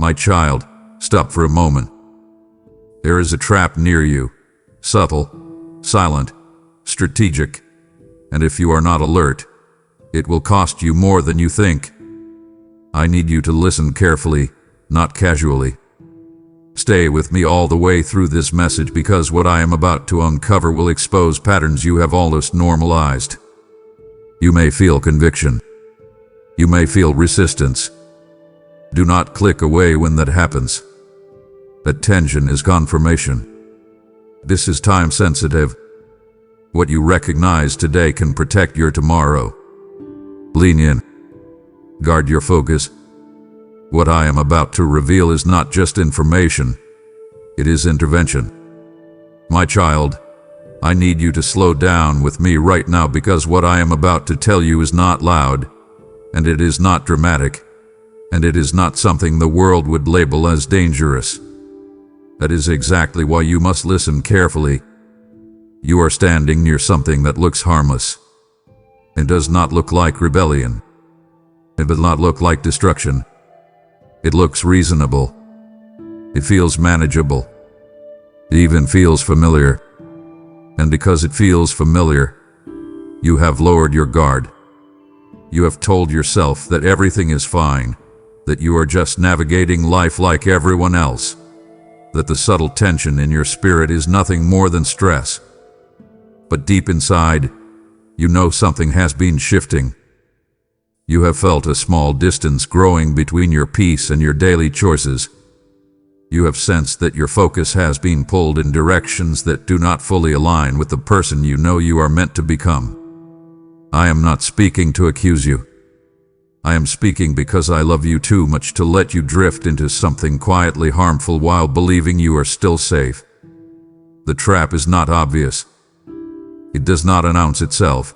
My child, stop for a moment. There is a trap near you, subtle, silent, strategic, and if you are not alert, it will cost you more than you think. I need you to listen carefully, not casually. Stay with me all the way through this message because what I am about to uncover will expose patterns you have almost normalized. You may feel conviction. You may feel resistance. Do not click away when that happens. That tension is confirmation. This is time sensitive. What you recognize today can protect your tomorrow. Lean in. Guard your focus. What I am about to reveal is not just information. It is intervention. My child, I need you to slow down with me right now because what I am about to tell you is not loud, and it is not dramatic, and it is not something the world would label as dangerous. That is exactly why you must listen carefully. You are standing near something that looks harmless. It does not look like rebellion. It does not look like destruction. It looks reasonable. It feels manageable. It even feels familiar. And because it feels familiar, you have lowered your guard. You have told yourself that everything is fine, that you are just navigating life like everyone else, that the subtle tension in your spirit is nothing more than stress. But deep inside, you know something has been shifting. You have felt a small distance growing between your peace and your daily choices. You have sensed that your focus has been pulled in directions that do not fully align with the person you know you are meant to become. I am not speaking to accuse you. I am speaking because I love you too much to let you drift into something quietly harmful while believing you are still safe. The trap is not obvious. It does not announce itself.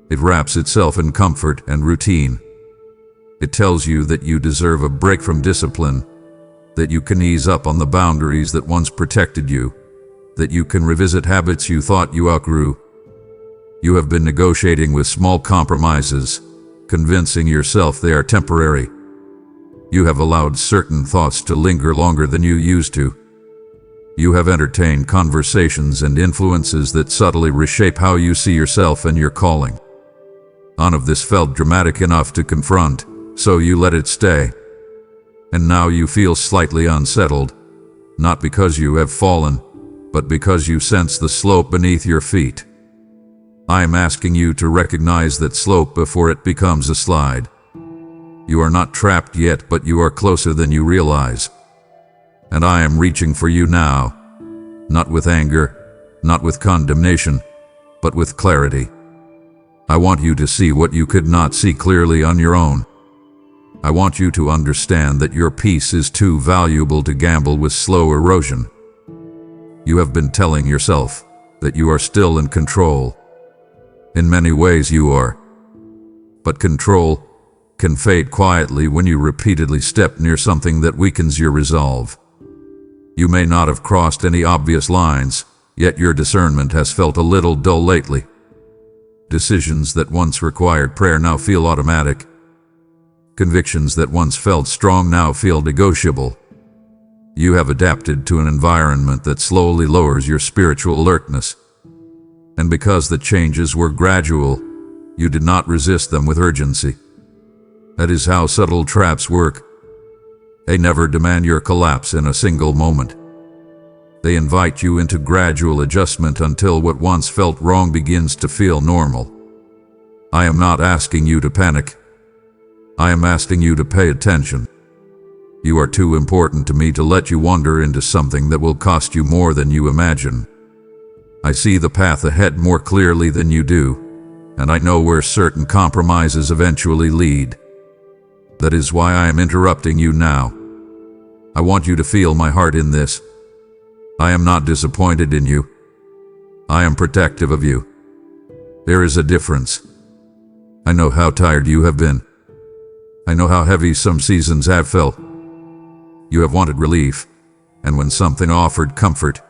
It wraps itself in comfort and routine. It tells you that you deserve a break from discipline, that you can ease up on the boundaries that once protected you, that you can revisit habits you thought you outgrew. You have been negotiating with small compromises, convincing yourself they are temporary. You have allowed certain thoughts to linger longer than you used to. You have entertained conversations and influences that subtly reshape how you see yourself and your calling. None of this felt dramatic enough to confront, so you let it stay. And now you feel slightly unsettled, not because you have fallen, but because you sense the slope beneath your feet. I am asking you to recognize that slope before it becomes a slide. You are not trapped yet, but you are closer than you realize. And I am reaching for you now, not with anger, not with condemnation, but with clarity. I want you to see what you could not see clearly on your own. I want you to understand that your peace is too valuable to gamble with slow erosion. You have been telling yourself that you are still in control. In many ways you are. But control can fade quietly when you repeatedly step near something that weakens your resolve. You may not have crossed any obvious lines, yet your discernment has felt a little dull lately. Decisions that once required prayer now feel automatic. Convictions that once felt strong now feel negotiable. You have adapted to an environment that slowly lowers your spiritual alertness. And because the changes were gradual, you did not resist them with urgency. That is how subtle traps work. They never demand your collapse in a single moment. They invite you into gradual adjustment until what once felt wrong begins to feel normal. I am not asking you to panic. I am asking you to pay attention. You are too important to me to let you wander into something that will cost you more than you imagine. I see the path ahead more clearly than you do, and I know where certain compromises eventually lead. That is why I am interrupting you now. I want you to feel my heart in this. I am not disappointed in you. I am protective of you. There is a difference. I know how tired you have been. I know how heavy some seasons have felt. You have wanted relief, and when something offered comfort,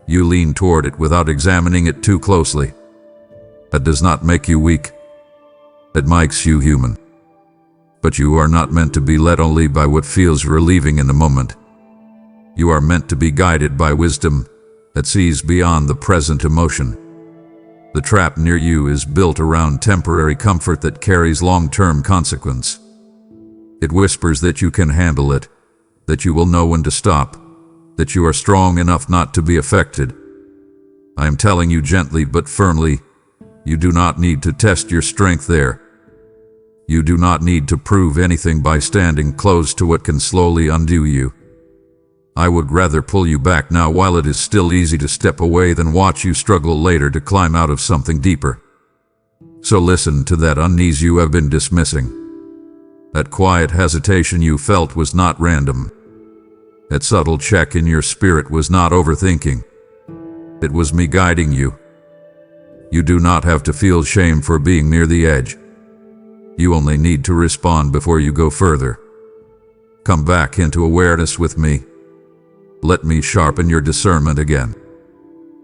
you leaned toward it without examining it too closely. That does not make you weak. It makes you human. But you are not meant to be led only by what feels relieving in the moment. You are meant to be guided by wisdom that sees beyond the present emotion. The trap near you is built around temporary comfort that carries long-term consequence. It whispers that you can handle it, that you will know when to stop, that you are strong enough not to be affected. I am telling you gently but firmly, you do not need to test your strength there. You do not need to prove anything by standing close to what can slowly undo you. I would rather pull you back now while it is still easy to step away than watch you struggle later to climb out of something deeper. So listen to that unease you have been dismissing. That quiet hesitation you felt was not random. That subtle check in your spirit was not overthinking. It was me guiding you. You do not have to feel shame for being near the edge. You only need to respond before you go further. Come back into awareness with me. Let me sharpen your discernment again.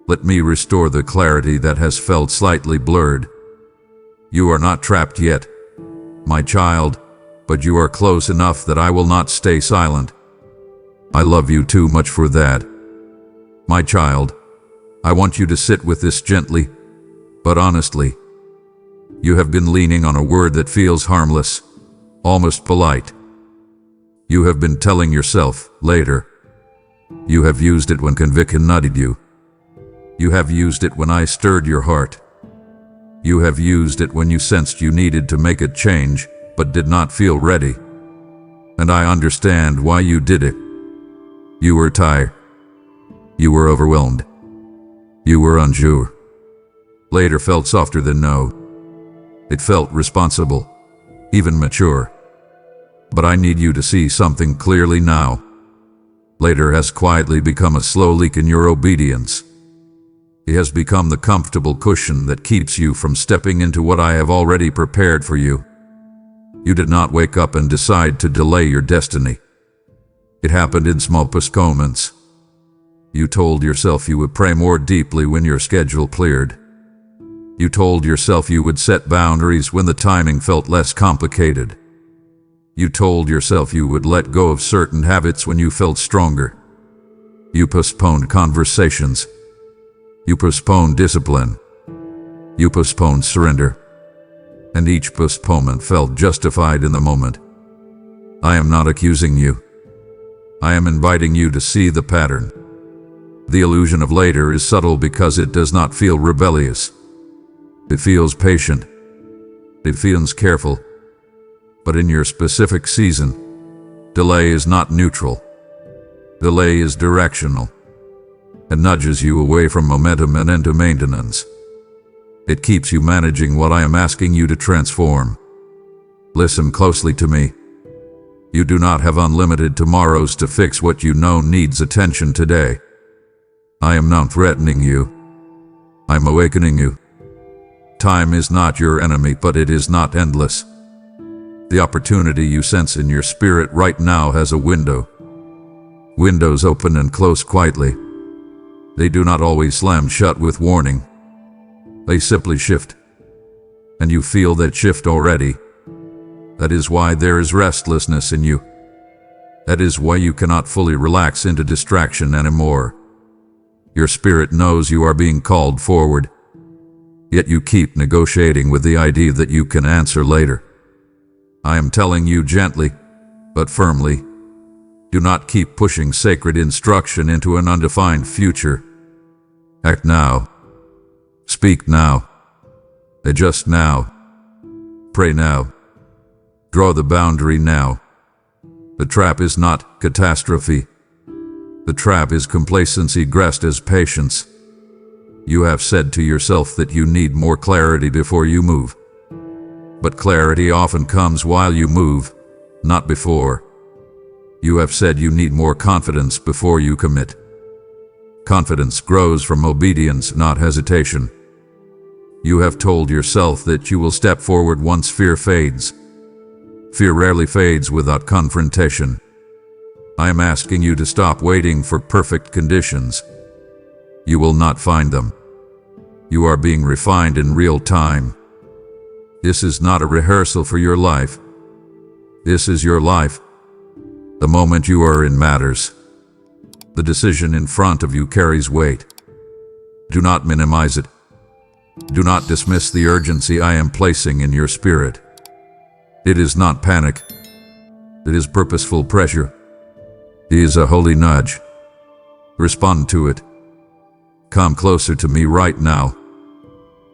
Let me restore the clarity that has felt slightly blurred. You are not trapped yet, my child, but you are close enough that I will not stay silent. I love you too much for that. My child, I want you to sit with this gently, but honestly. You have been leaning on a word that feels harmless, almost polite. You have been telling yourself, later. You have used it when conviction nudged you. You have used it when I stirred your heart. You have used it when you sensed you needed to make a change, but did not feel ready. And I understand why you did it. You were tired. You were overwhelmed. You were unsure. Later felt softer than no. It felt responsible, even mature. But I need you to see something clearly now. Later has quietly become a slow leak in your obedience. It has become the comfortable cushion that keeps you from stepping into what I have already prepared for you. You did not wake up and decide to delay your destiny. It happened in small postponements. You told yourself you would pray more deeply when your schedule cleared. You told yourself you would set boundaries when the timing felt less complicated. You told yourself you would let go of certain habits when you felt stronger. You postponed conversations. You postponed discipline. You postponed surrender. And each postponement felt justified in the moment. I am not accusing you. I am inviting you to see the pattern. The illusion of later is subtle because it does not feel rebellious. It feels patient. It feels careful. But in your specific season, delay is not neutral. Delay is directional. It nudges you away from momentum and into maintenance. It keeps you managing what I am asking you to transform. Listen closely to me. You do not have unlimited tomorrows to fix what you know needs attention today. I am not threatening you. I'm awakening you. Time is not your enemy, but it is not endless. The opportunity you sense in your spirit right now has a window. Windows open and close quietly. They do not always slam shut with warning. They simply shift. And you feel that shift already. That is why there is restlessness in you. That is why you cannot fully relax into distraction anymore. Your spirit knows you are being called forward. Yet you keep negotiating with the idea that you can answer later. I am telling you gently, but firmly, do not keep pushing sacred instruction into an undefined future. Act now. Speak now. Adjust now. Pray now. Draw the boundary now. The trap is not catastrophe. The trap is complacency dressed as patience. You have said to yourself that you need more clarity before you move. But clarity often comes while you move, not before. You have said you need more confidence before you commit. Confidence grows from obedience, not hesitation. You have told yourself that you will step forward once fear fades. Fear rarely fades without confrontation. I am asking you to stop waiting for perfect conditions. You will not find them. You are being refined in real time. This is not a rehearsal for your life. This is your life. The moment you are in matters. The decision in front of you carries weight. Do not minimize it. Do not dismiss the urgency I am placing in your spirit. It is not panic. It is purposeful pressure. It is a holy nudge. Respond to it. Come closer to me right now.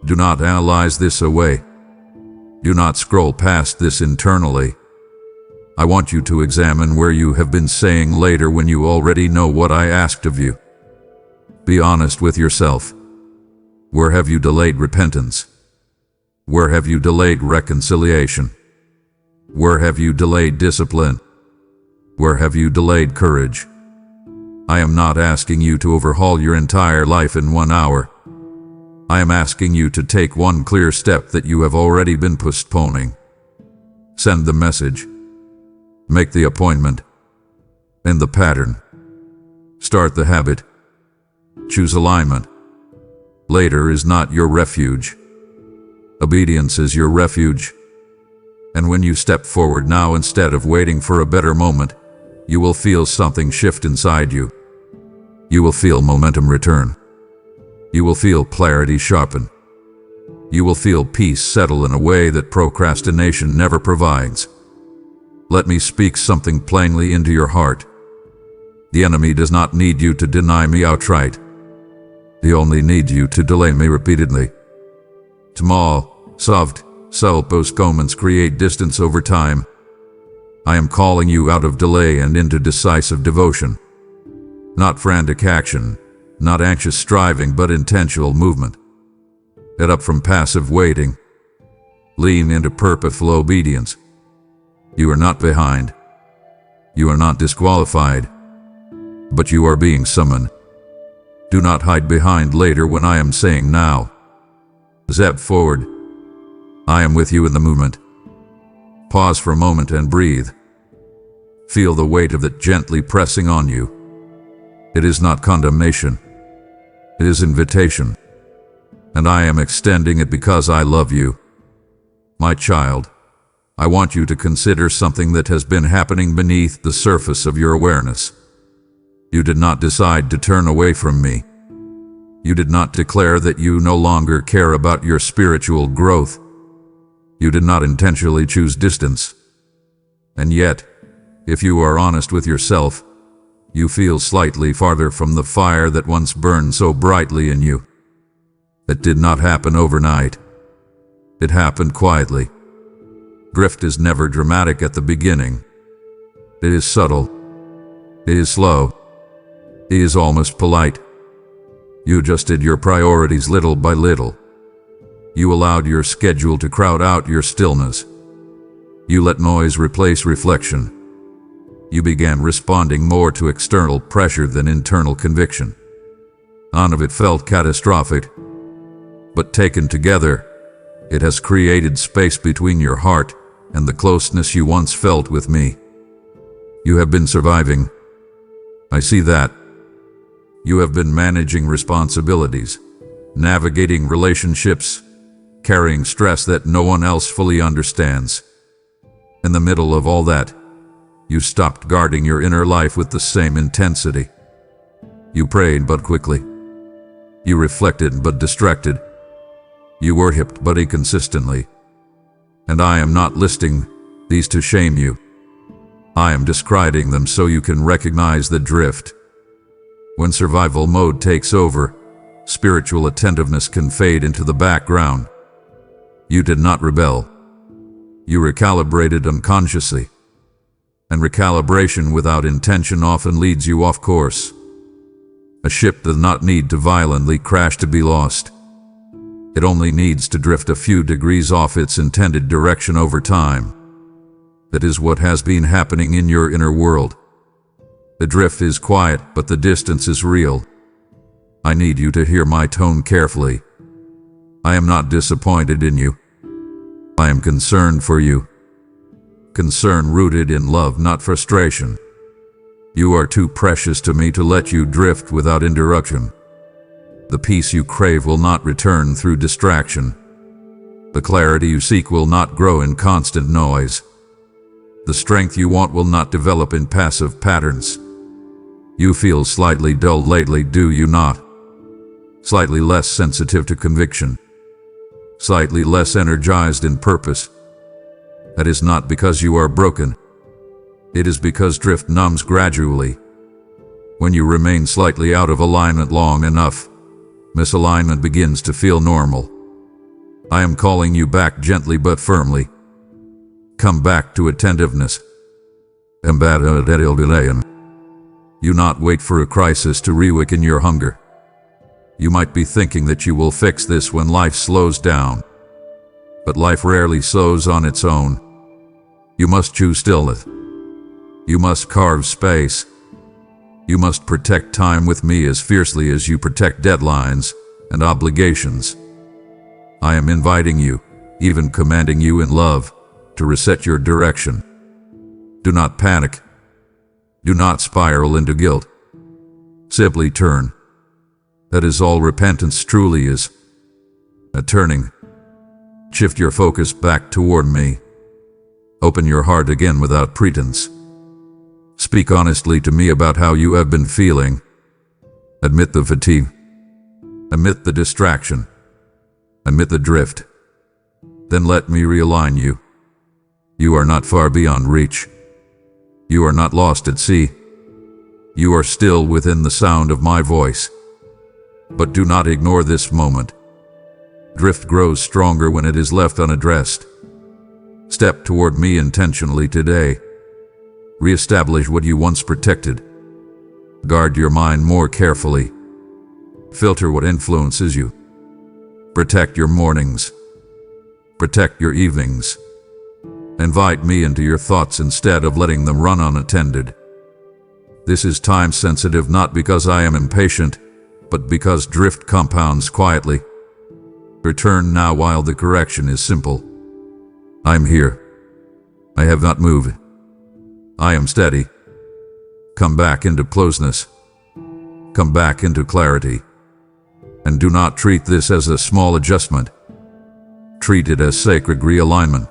Do not analyze this away. Do not scroll past this internally. I want you to examine where you have been saying later when you already know what I asked of you. Be honest with yourself. Where have you delayed repentance? Where have you delayed reconciliation? Where have you delayed discipline? Where have you delayed courage? I am not asking you to overhaul your entire life in 1 hour. I am asking you to take one clear step that you have already been postponing. Send the message. Make the appointment. End the pattern. Start the habit. Choose alignment. Later is not your refuge. Obedience is your refuge. And when you step forward now instead of waiting for a better moment, you will feel something shift inside you. You will feel momentum return. You will feel clarity sharpen. You will feel peace settle in a way that procrastination never provides. Let me speak something plainly into your heart. The enemy does not need you to deny me outright. He only needs you to delay me repeatedly. Small, soft, postponements create distance over time. I am calling you out of delay and into decisive devotion. Not frantic action, not anxious striving, but intentional movement. Get up from passive waiting. Lean into purposeful obedience. You are not behind. You are not disqualified. But you are being summoned. Do not hide behind later when I am saying now. Step forward. I am with you in the movement. Pause for a moment and breathe. Feel the weight of it gently pressing on you. It is not condemnation. It is invitation. And I am extending it because I love you. My child, I want you to consider something that has been happening beneath the surface of your awareness. You did not decide to turn away from me. You did not declare that you no longer care about your spiritual growth. You did not intentionally choose distance. And yet, if you are honest with yourself, you feel slightly farther from the fire that once burned so brightly in you. It did not happen overnight. It happened quietly. Drift is never dramatic at the beginning. It is subtle. It is slow. It is almost polite. You adjusted your priorities little by little. You allowed your schedule to crowd out your stillness. You let noise replace reflection. You began responding more to external pressure than internal conviction. None of it felt catastrophic, but taken together, it has created space between your heart and the closeness you once felt with me. You have been surviving. I see that. You have been managing responsibilities, navigating relationships, carrying stress that no one else fully understands. In the middle of all that, you stopped guarding your inner life with the same intensity. You prayed but quickly. You reflected but distracted. You worshipped but inconsistently. And I am not listing these to shame you. I am describing them so you can recognize the drift. When survival mode takes over, spiritual attentiveness can fade into the background. You did not rebel. You recalibrated unconsciously. And recalibration without intention often leads you off course. A ship does not need to violently crash to be lost. It only needs to drift a few degrees off its intended direction over time. That is what has been happening in your inner world. The drift is quiet, but the distance is real. I need you to hear my tone carefully. I am not disappointed in you. I am concerned for you. Concern rooted in love, not frustration. You are too precious to me to let you drift without interruption. The peace you crave will not return through distraction. The clarity you seek will not grow in constant noise. The strength you want will not develop in passive patterns. You feel slightly dull lately, do you not? Slightly less sensitive to conviction. Slightly less energized in purpose. That is not because you are broken. It is because drift numbs gradually. When you remain slightly out of alignment long enough, misalignment begins to feel normal. I am calling you back gently but firmly. Come back to attentiveness. Do not wait for a crisis to reawaken your hunger. You might be thinking that you will fix this when life slows down. But life rarely slows on its own. You must choose stillness. You must carve space. You must protect time with me as fiercely as you protect deadlines and obligations. I am inviting you, even commanding you in love, to reset your direction. Do not panic. Do not spiral into guilt. Simply turn. That is all repentance truly is. A turning. Shift your focus back toward me. Open your heart again without pretense. Speak honestly to me about how you have been feeling. Admit the fatigue. Admit the distraction. Admit the drift. Then let me realign you. You are not far beyond reach. You are not lost at sea. You are still within the sound of my voice. But do not ignore this moment. Drift grows stronger when it is left unaddressed. Step toward me intentionally today. Reestablish what you once protected. Guard your mind more carefully. Filter what influences you. Protect your mornings. Protect your evenings. Invite me into your thoughts instead of letting them run unattended. This is time sensitive not because I am impatient, but because drift compounds quietly. Return now while the correction is simple. I am here. I have not moved. I am steady. Come back into closeness. Come back into clarity. And do not treat this as a small adjustment. Treat it as sacred realignment.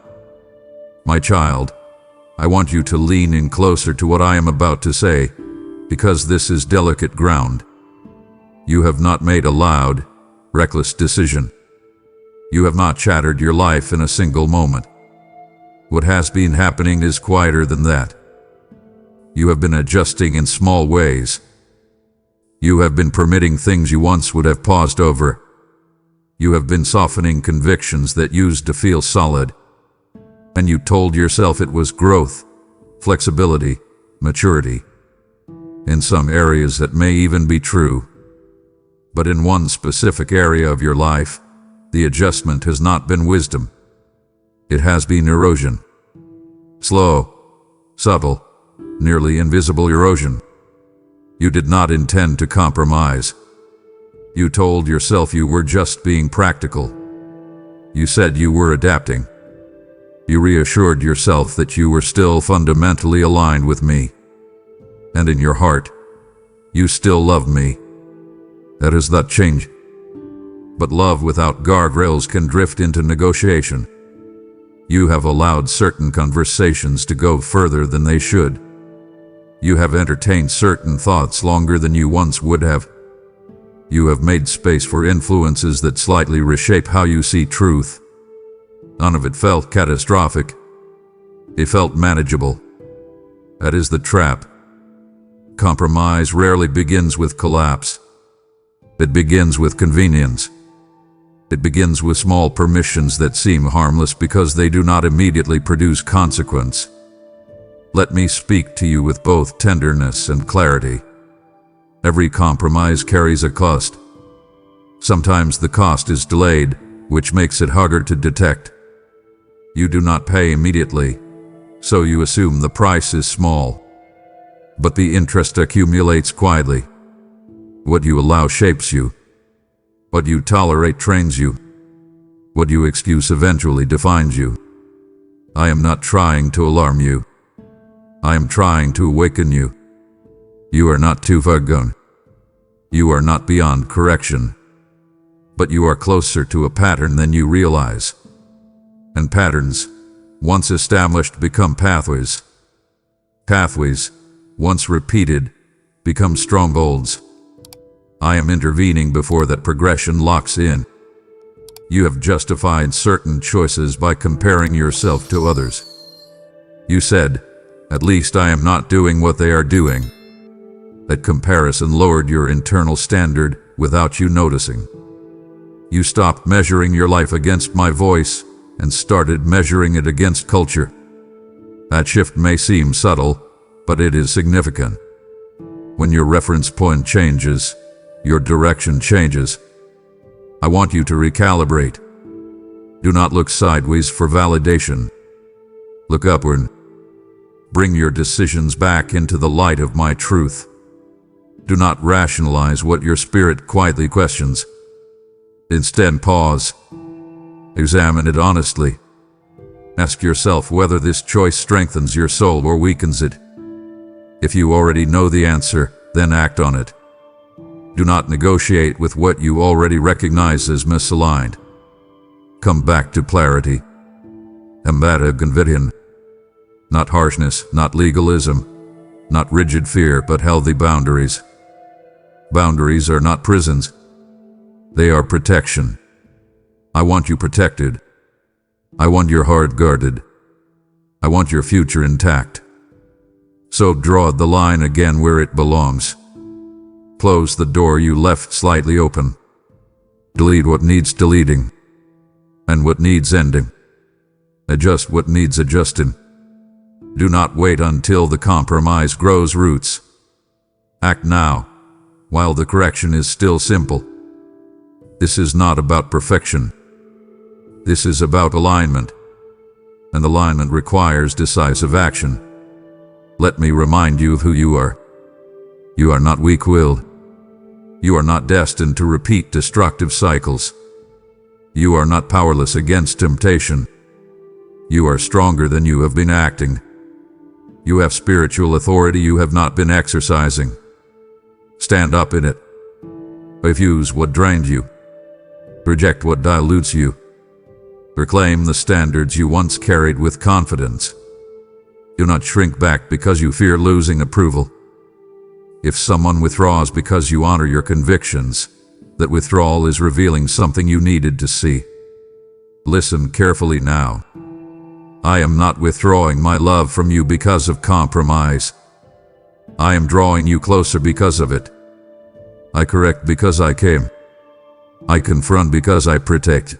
My child, I want you to lean in closer to what I am about to say, because this is delicate ground. You have not made a loud, reckless decision. You have not shattered your life in a single moment. What has been happening is quieter than that. You have been adjusting in small ways. You have been permitting things you once would have paused over. You have been softening convictions that used to feel solid. And you told yourself it was growth, flexibility, maturity. In some areas that may even be true. But in one specific area of your life, the adjustment has not been wisdom. It has been erosion. Slow, subtle, nearly invisible erosion. You did not intend to compromise. You told yourself you were just being practical. You said you were adapting. You reassured yourself that you were still fundamentally aligned with me. And in your heart, you still love me. That is that change. But love without guardrails can drift into negotiation. You have allowed certain conversations to go further than they should. You have entertained certain thoughts longer than you once would have. You have made space for influences that slightly reshape how you see truth. None of it felt catastrophic. It felt manageable. That is the trap. Compromise rarely begins with collapse. It begins with convenience. It begins with small permissions that seem harmless because they do not immediately produce consequence. Let me speak to you with both tenderness and clarity. Every compromise carries a cost. Sometimes the cost is delayed, which makes it harder to detect. You do not pay immediately, so you assume the price is small. But the interest accumulates quietly. What you allow shapes you. What you tolerate trains you. What you excuse eventually defines you. I am not trying to alarm you. I am trying to awaken you. You are not too far gone. You are not beyond correction. But you are closer to a pattern than you realize. And patterns, once established, become pathways. Pathways, once repeated, become strongholds. I am intervening before that progression locks in. You have justified certain choices by comparing yourself to others. You said, "At least I am not doing what they are doing." That comparison lowered your internal standard without you noticing. You stopped measuring your life against my voice and started measuring it against culture. That shift may seem subtle, but it is significant. When your reference point changes, your direction changes. I want you to recalibrate. Do not look sideways for validation. Look upward. Bring your decisions back into the light of my truth. Do not rationalize what your spirit quietly questions. Instead, pause. Examine it honestly. Ask yourself whether this choice strengthens your soul or weakens it. If you already know the answer, then act on it. Do not negotiate with what you already recognize as misaligned. Come back to clarity. Embed conviction. Not harshness, not legalism, not rigid fear, but healthy boundaries. Boundaries are not prisons. They are protection. I want you protected. I want your heart guarded. I want your future intact. So draw the line again where it belongs. Close the door you left slightly open. Delete what needs deleting and what needs ending. Adjust what needs adjusting. Do not wait until the compromise grows roots. Act now, while the correction is still simple. This is not about perfection. This is about alignment. And alignment requires decisive action. Let me remind you of who you are. You are not weak-willed. You are not destined to repeat destructive cycles. You are not powerless against temptation. You are stronger than you have been acting. You have spiritual authority you have not been exercising. Stand up in it. Refuse what drained you. Reject what dilutes you. Reclaim the standards you once carried with confidence. Do not shrink back because you fear losing approval. If someone withdraws because you honor your convictions, that withdrawal is revealing something you needed to see. Listen carefully now. I am not withdrawing my love from you because of compromise. I am drawing you closer because of it. I correct because I came. I confront because I protect.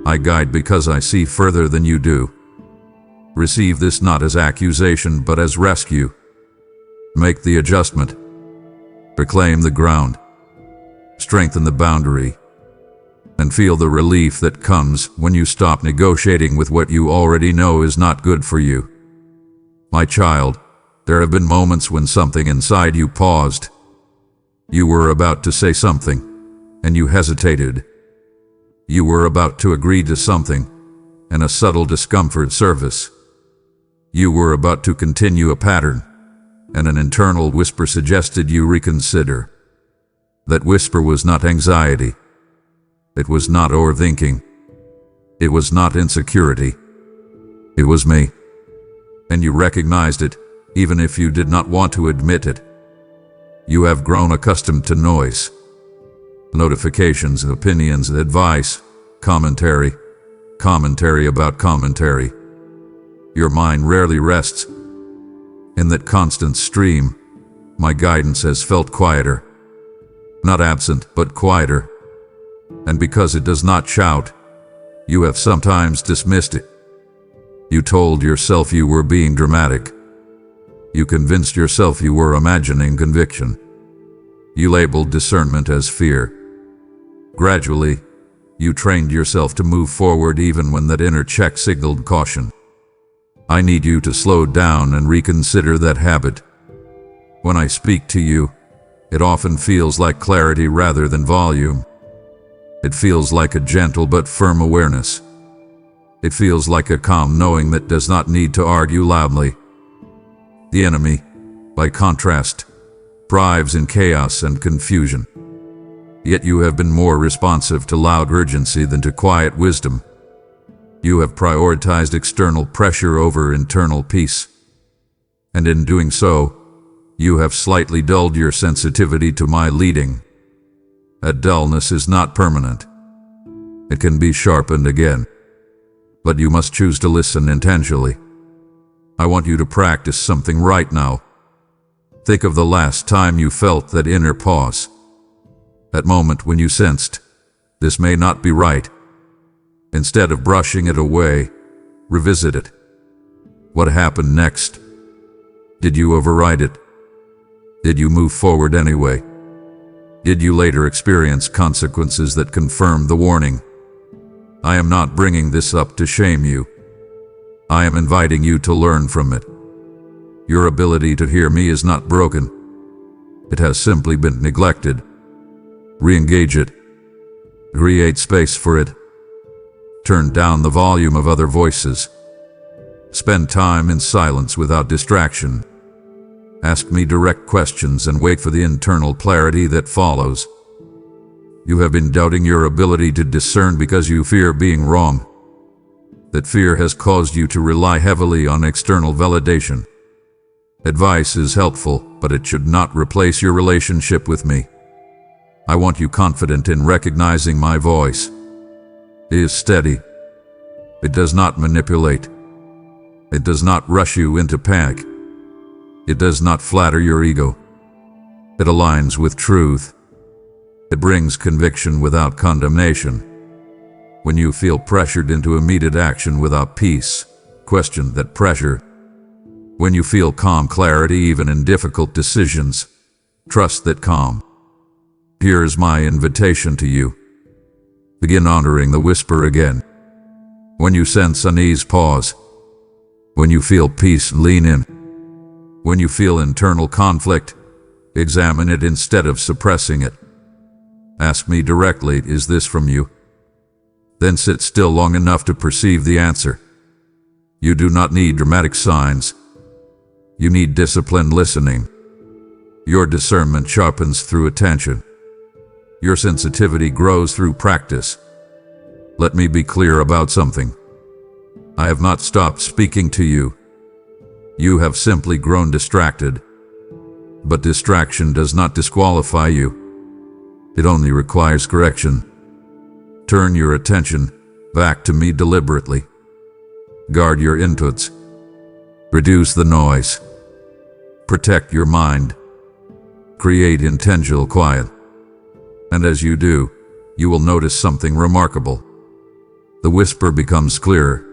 I guide because I see further than you do. Receive this not as accusation but as rescue. Make the adjustment. Reclaim the ground. Strengthen the boundary. And feel the relief that comes when you stop negotiating with what you already know is not good for you. My child, there have been moments when something inside you paused. You were about to say something, and you hesitated. You were about to agree to something, and a subtle discomfort surfaced. You were about to continue a pattern, and an internal whisper suggested you reconsider. That whisper was not anxiety. It was not overthinking. It was not insecurity. It was me. And you recognized it, even if you did not want to admit it. You have grown accustomed to noise. Notifications, opinions, advice, commentary about commentary. Your mind rarely rests. In that constant stream, my guidance has felt quieter. Not absent, but quieter. And because it does not shout, you have sometimes dismissed it. You told yourself you were being dramatic. You convinced yourself you were imagining conviction. You labeled discernment as fear. Gradually, you trained yourself to move forward even when that inner check signaled caution. I need you to slow down and reconsider that habit. When I speak to you, it often feels like clarity rather than volume. It feels like a gentle but firm awareness. It feels like a calm knowing that does not need to argue loudly. The enemy, by contrast, thrives in chaos and confusion. Yet you have been more responsive to loud urgency than to quiet wisdom. You have prioritized external pressure over internal peace. And in doing so, you have slightly dulled your sensitivity to my leading. That dullness is not permanent. It can be sharpened again. But you must choose to listen intentionally. I want you to practice something right now. Think of the last time you felt that inner pause. That moment when you sensed, this may not be right. Instead of brushing it away, revisit it. What happened next? Did you override it? Did you move forward anyway? Did you later experience consequences that confirm the warning? I am not bringing this up to shame you. I am inviting you to learn from it. Your ability to hear me is not broken. It has simply been neglected. Re-engage it. Create space for it. Turn down the volume of other voices. Spend time in silence without distraction. Ask me direct questions and wait for the internal clarity that follows. You have been doubting your ability to discern because you fear being wrong. That fear has caused you to rely heavily on external validation. Advice is helpful, but it should not replace your relationship with me. I want you confident in recognizing my voice. It is steady. It does not manipulate. It does not rush you into panic. It does not flatter your ego. It aligns with truth. It brings conviction without condemnation. When you feel pressured into immediate action without peace, question that pressure. When you feel calm clarity even in difficult decisions, trust that calm. Here is my invitation to you. Begin honoring the whisper again. When you sense unease, pause. When you feel peace, lean in. When you feel internal conflict, examine it instead of suppressing it. Ask me directly, is this from you? Then sit still long enough to perceive the answer. You do not need dramatic signs. You need disciplined listening. Your discernment sharpens through attention. Your sensitivity grows through practice. Let me be clear about something. I have not stopped speaking to you. You have simply grown distracted. But distraction does not disqualify you. It only requires correction. Turn your attention back to me deliberately. Guard your inputs. Reduce the noise. Protect your mind. Create intentional quiet. And as you do, you will notice something remarkable. The whisper becomes clearer.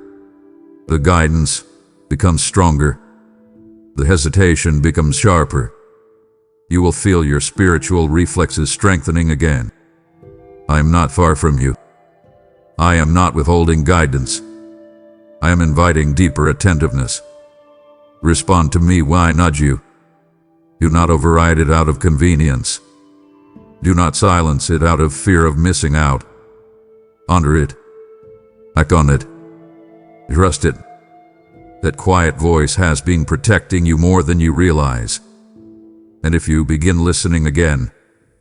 The guidance becomes stronger. The hesitation becomes sharper. You will feel your spiritual reflexes strengthening again. I am not far from you. I am not withholding guidance. I am inviting deeper attentiveness. Respond to me when I nudge you. Do not override it out of convenience. Do not silence it out of fear of missing out. Honor it. Act on it. Trust it. That quiet voice has been protecting you more than you realize. And if you begin listening again,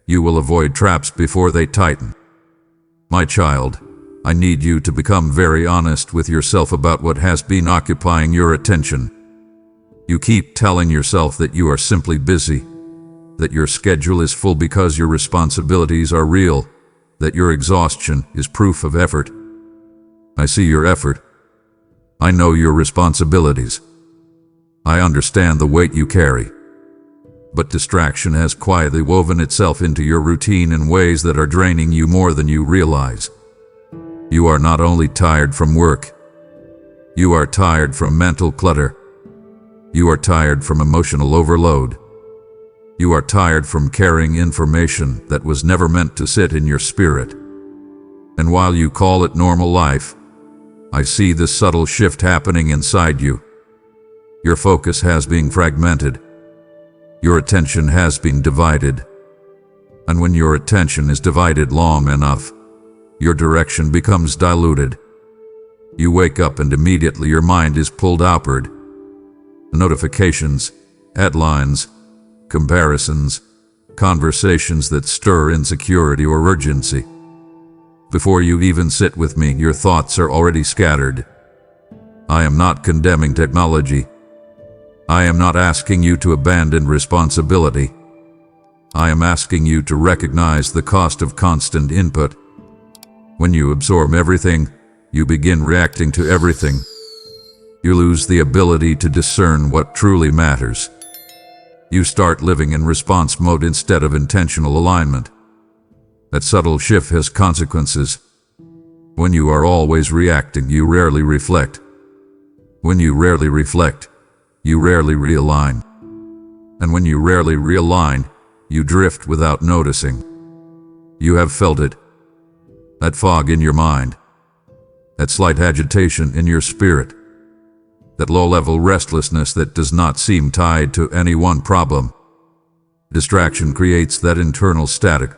you will avoid traps before they tighten. My child, I need you to become very honest with yourself about what has been occupying your attention. You keep telling yourself that you are simply busy, that your schedule is full because your responsibilities are real, that your exhaustion is proof of effort. I see your effort. I know your responsibilities. I understand the weight you carry. But distraction has quietly woven itself into your routine in ways that are draining you more than you realize. You are not only tired from work. You are tired from mental clutter. You are tired from emotional overload. You are tired from carrying information that was never meant to sit in your spirit. And while you call it normal life, I see this subtle shift happening inside you. Your focus has been fragmented. Your attention has been divided. And when your attention is divided long enough, your direction becomes diluted. You wake up and immediately your mind is pulled outward. Notifications, headlines, comparisons, conversations that stir insecurity or urgency. Before you even sit with me, your thoughts are already scattered. I am not condemning technology. I am not asking you to abandon responsibility. I am asking you to recognize the cost of constant input. When you absorb everything, you begin reacting to everything. You lose the ability to discern what truly matters. You start living in response mode instead of intentional alignment. That subtle shift has consequences. When you are always reacting, you rarely reflect. When you rarely reflect, you rarely realign. And when you rarely realign, you drift without noticing. You have felt it. That fog in your mind. That slight agitation in your spirit. That low-level restlessness that does not seem tied to any one problem. Distraction creates that internal static.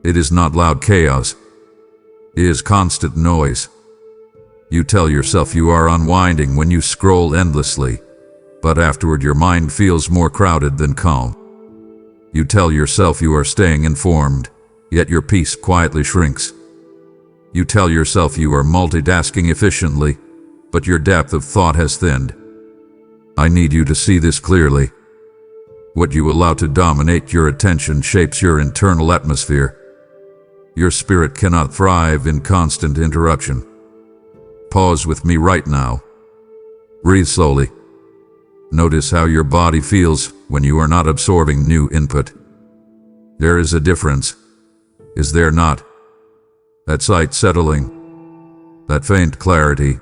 It is not loud chaos. It is constant noise. You tell yourself you are unwinding when you scroll endlessly, but afterward your mind feels more crowded than calm. You tell yourself you are staying informed, yet your peace quietly shrinks. You tell yourself you are multitasking efficiently, but your depth of thought has thinned. I need you to see this clearly. What you allow to dominate your attention shapes your internal atmosphere. Your spirit cannot thrive in constant interruption. Pause with me right now. Breathe slowly. Notice how your body feels when you are not absorbing new input. There is a difference, is there not? That sight settling, that faint clarity,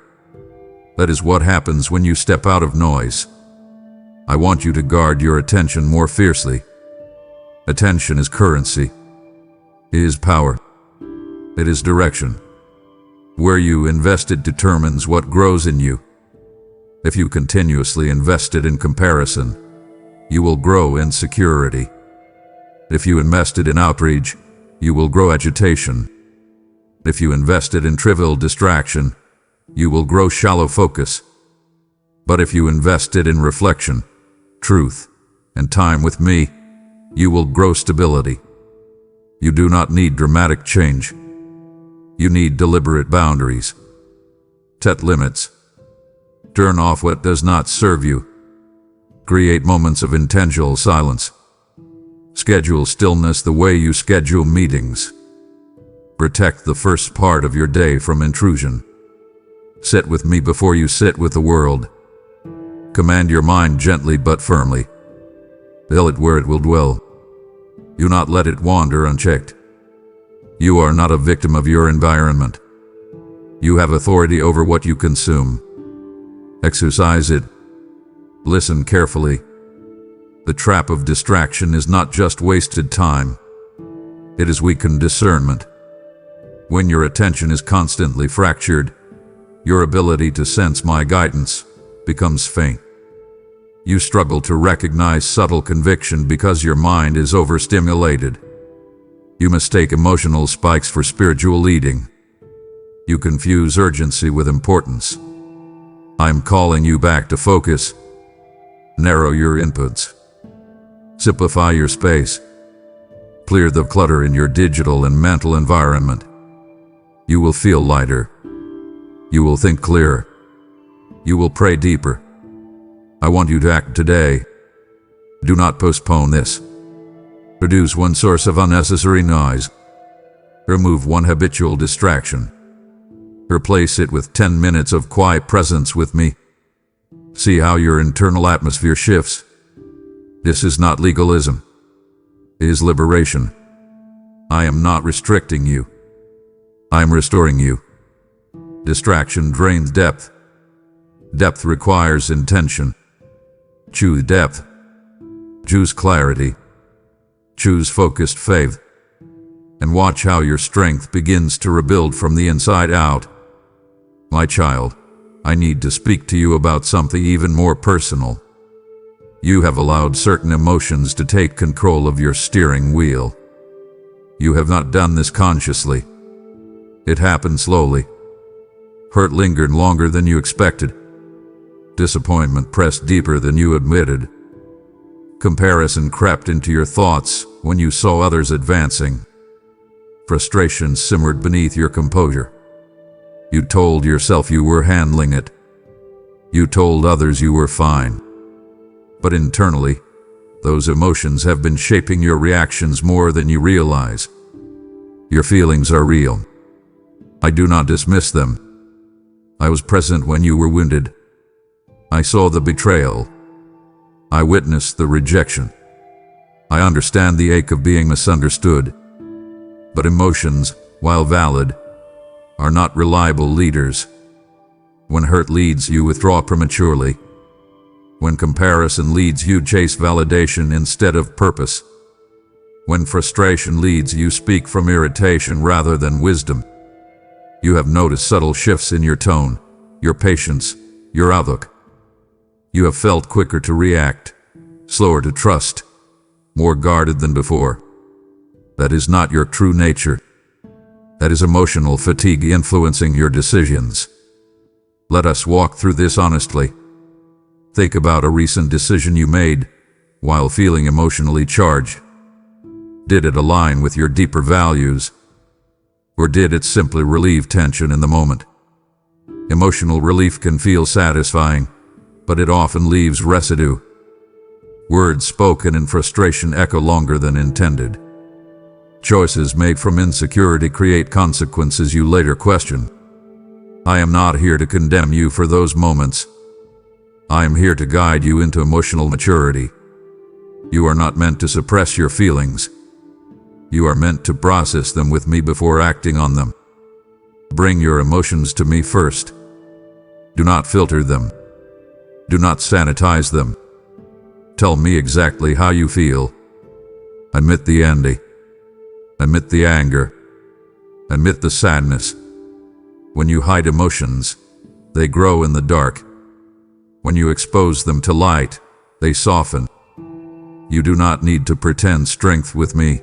that is what happens when you step out of noise. I want you to guard your attention more fiercely. Attention is currency. It is power. It is direction. Where you invest it determines what grows in you. If you continuously invest it in comparison, you will grow insecurity. If you invest it in outrage, you will grow agitation. If you invest it in trivial distraction, you will grow shallow focus. But if you invest it in reflection, truth, and time with me, you will grow stability. You do not need dramatic change. You need deliberate boundaries. Set limits. Turn off what does not serve you. Create moments of intentional silence. Schedule stillness the way you schedule meetings. Protect the first part of your day from intrusion. Sit with me before you sit with the world. Command your mind gently but firmly. Fill it where it will dwell. Do not let it wander unchecked. You are not a victim of your environment. You have authority over what you consume. Exercise it. Listen carefully. The trap of distraction is not just wasted time. It is weakened discernment. When your attention is constantly fractured, your ability to sense my guidance becomes faint. You struggle to recognize subtle conviction because your mind is overstimulated. You mistake emotional spikes for spiritual leading. You confuse urgency with importance. I'm calling you back to focus. Narrow your inputs. Simplify your space. Clear the clutter in your digital and mental environment. You will feel lighter. You will think clearer. You will pray deeper. I want you to act today. Do not postpone this. Reduce one source of unnecessary noise. Remove one habitual distraction. Replace it with 10 minutes of quiet presence with me. See how your internal atmosphere shifts. This is not legalism. It is liberation. I am not restricting you. I am restoring you. Distraction drains depth. Depth requires intention. Choose depth. Choose clarity. Choose focused faith. And watch how your strength begins to rebuild from the inside out. My child, I need to speak to you about something even more personal. You have allowed certain emotions to take control of your steering wheel. You have not done this consciously. It happened slowly. Hurt lingered longer than you expected. Disappointment pressed deeper than you admitted. Comparison crept into your thoughts when you saw others advancing. Frustration simmered beneath your composure. You told yourself you were handling it. You told others you were fine. But internally, those emotions have been shaping your reactions more than you realize. Your feelings are real. I do not dismiss them. I was present when you were wounded. I saw the betrayal. I witnessed the rejection. I understand the ache of being misunderstood. But emotions, while valid, are not reliable leaders. When hurt leads you withdraw prematurely. When comparison leads you chase validation instead of purpose. When frustration leads you speak from irritation rather than wisdom. You have noticed subtle shifts in your tone, your patience, your outlook. You have felt quicker to react, slower to trust, more guarded than before. That is not your true nature. That is emotional fatigue influencing your decisions. Let us walk through this honestly. Think about a recent decision you made while feeling emotionally charged. Did it align with your deeper values? Or did it simply relieve tension in the moment? Emotional relief can feel satisfying, but it often leaves residue. Words spoken in frustration echo longer than intended. Choices made from insecurity create consequences you later question. I am not here to condemn you for those moments. I am here to guide you into emotional maturity. You are not meant to suppress your feelings. You are meant to process them with me before acting on them. Bring your emotions to me first. Do not filter them. Do not sanitize them. Tell me exactly how you feel. Admit the envy. Admit the anger. Admit the sadness. When you hide emotions, they grow in the dark. When you expose them to light, they soften. You do not need to pretend strength with me.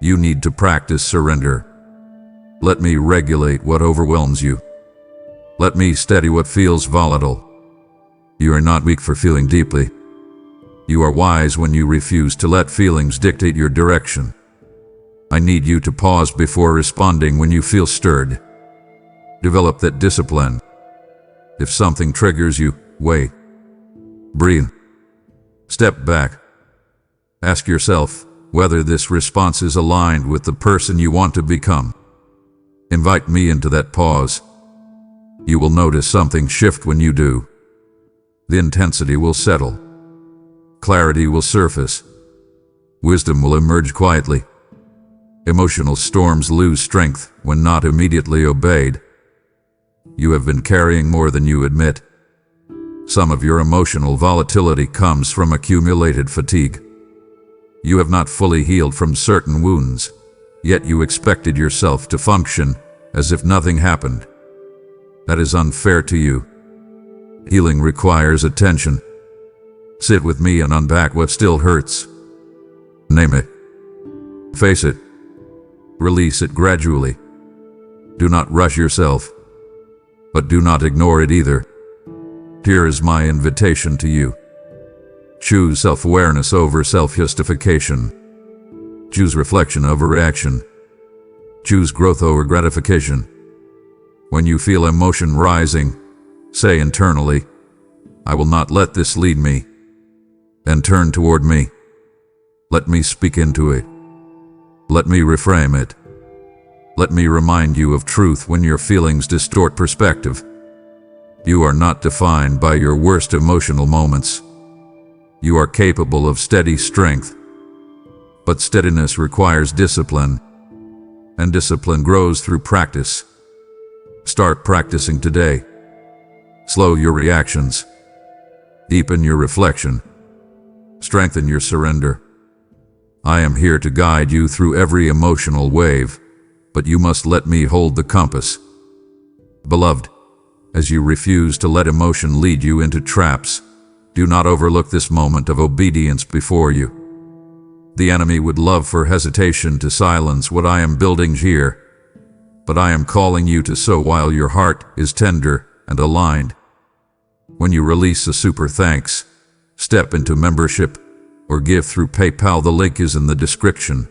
You need to practice surrender. Let me regulate what overwhelms you. Let me steady what feels volatile. You are not weak for feeling deeply. You are wise when you refuse to let feelings dictate your direction. I need you to pause before responding when you feel stirred. Develop that discipline. If something triggers you, wait. Breathe. Step back. Ask yourself whether this response is aligned with the person you want to become. Invite me into that pause. You will notice something shift when you do. The intensity will settle. Clarity will surface. Wisdom will emerge quietly. Emotional storms lose strength when not immediately obeyed. You have been carrying more than you admit. Some of your emotional volatility comes from accumulated fatigue. You have not fully healed from certain wounds, yet you expected yourself to function as if nothing happened. That is unfair to you. Healing requires attention. Sit with me and unpack what still hurts. Name it. Face it. Release it gradually. Do not rush yourself, but do not ignore it either. Here is my invitation to you. Choose self-awareness over self-justification. Choose reflection over reaction. Choose growth over gratification. When you feel emotion rising, say internally, I will not let this lead me. And turn toward me. Let me speak into it. Let me reframe it. Let me remind you of truth when your feelings distort perspective. You are not defined by your worst emotional moments. You are capable of steady strength. But steadiness requires discipline, and discipline grows through practice. Start practicing today. Slow your reactions. Deepen your reflection. Strengthen your surrender. I am here to guide you through every emotional wave, but you must let me hold the compass. Beloved, as you refuse to let emotion lead you into traps, do not overlook this moment of obedience before you. The enemy would love for hesitation to silence what I am building here, but I am calling you to sow while your heart is tender and aligned. When you release a super thanks, step into membership, or give through PayPal. The link is in the description.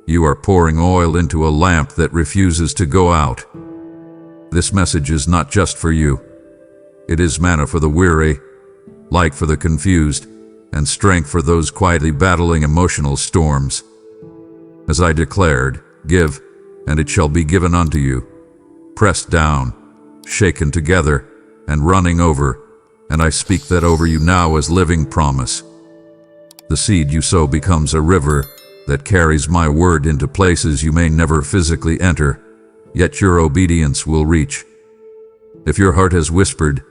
You are pouring oil into a lamp that refuses to go out. This message is not just for you. It is manna for the weary, light for the confused, and strength for those quietly battling emotional storms. As I declared, give, and it shall be given unto you. Pressed down, shaken together, and running over, and I speak that over you now as living promise. The seed you sow becomes a river that carries my word into places you may never physically enter, yet your obedience will reach. If your heart has whispered,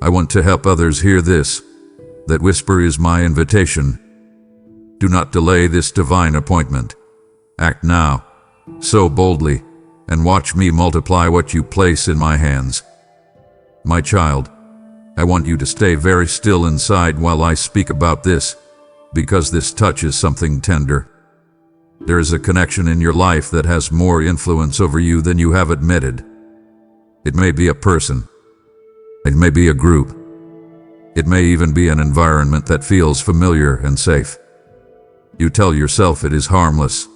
I want to help others hear this, that whisper is my invitation. Do not delay this divine appointment. Act now, sow boldly, and watch me multiply what you place in my hands. My child, I want you to stay very still inside while I speak about this, because this touches something tender. There is a connection in your life that has more influence over you than you have admitted. It may be a person. It may be a group. It may even be an environment that feels familiar and safe. You tell yourself it is harmless.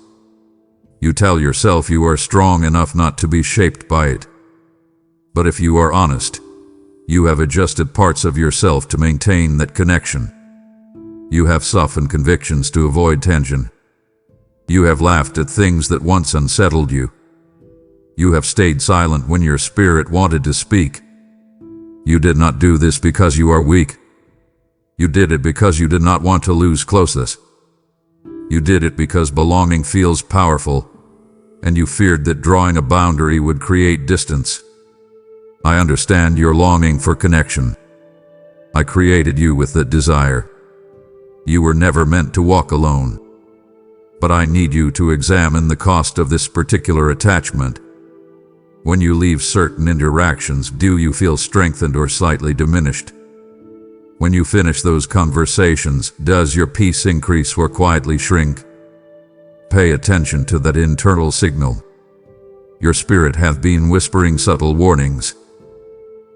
You tell yourself you are strong enough not to be shaped by it. But if you are honest, you have adjusted parts of yourself to maintain that connection. You have softened convictions to avoid tension. You have laughed at things that once unsettled you. You have stayed silent when your spirit wanted to speak. You did not do this because you are weak. You did it because you did not want to lose closeness. You did it because belonging feels powerful, and you feared that drawing a boundary would create distance. I understand your longing for connection. I created you with that desire. You were never meant to walk alone. But I need you to examine the cost of this particular attachment. When you leave certain interactions, do you feel strengthened or slightly diminished? When you finish those conversations, does your peace increase or quietly shrink? Pay attention to that internal signal. Your spirit hath been whispering subtle warnings.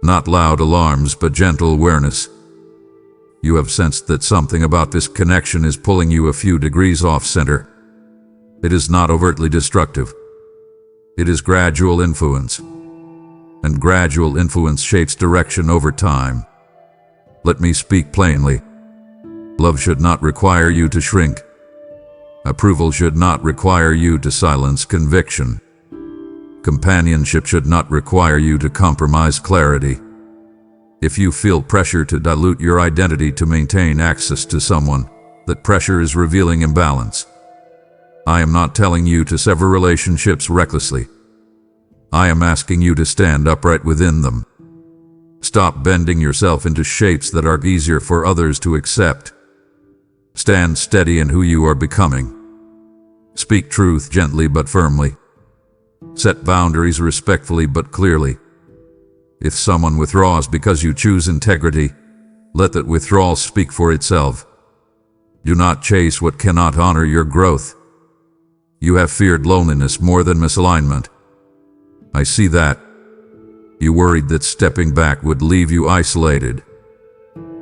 Not loud alarms, but gentle awareness. You have sensed that something about this connection is pulling you a few degrees off center. It is not overtly destructive. It is gradual influence. And gradual influence shapes direction over time. Let me speak plainly. Love should not require you to shrink. Approval should not require you to silence conviction. Companionship should not require you to compromise clarity. If you feel pressure to dilute your identity to maintain access to someone, that pressure is revealing imbalance. I am not telling you to sever relationships recklessly. I am asking you to stand upright within them. Stop bending yourself into shapes that are easier for others to accept. Stand steady in who you are becoming. Speak truth gently but firmly. Set boundaries respectfully but clearly. If someone withdraws because you choose integrity, let that withdrawal speak for itself. Do not chase what cannot honor your growth. You have feared loneliness more than misalignment. I see that. You worried that stepping back would leave you isolated.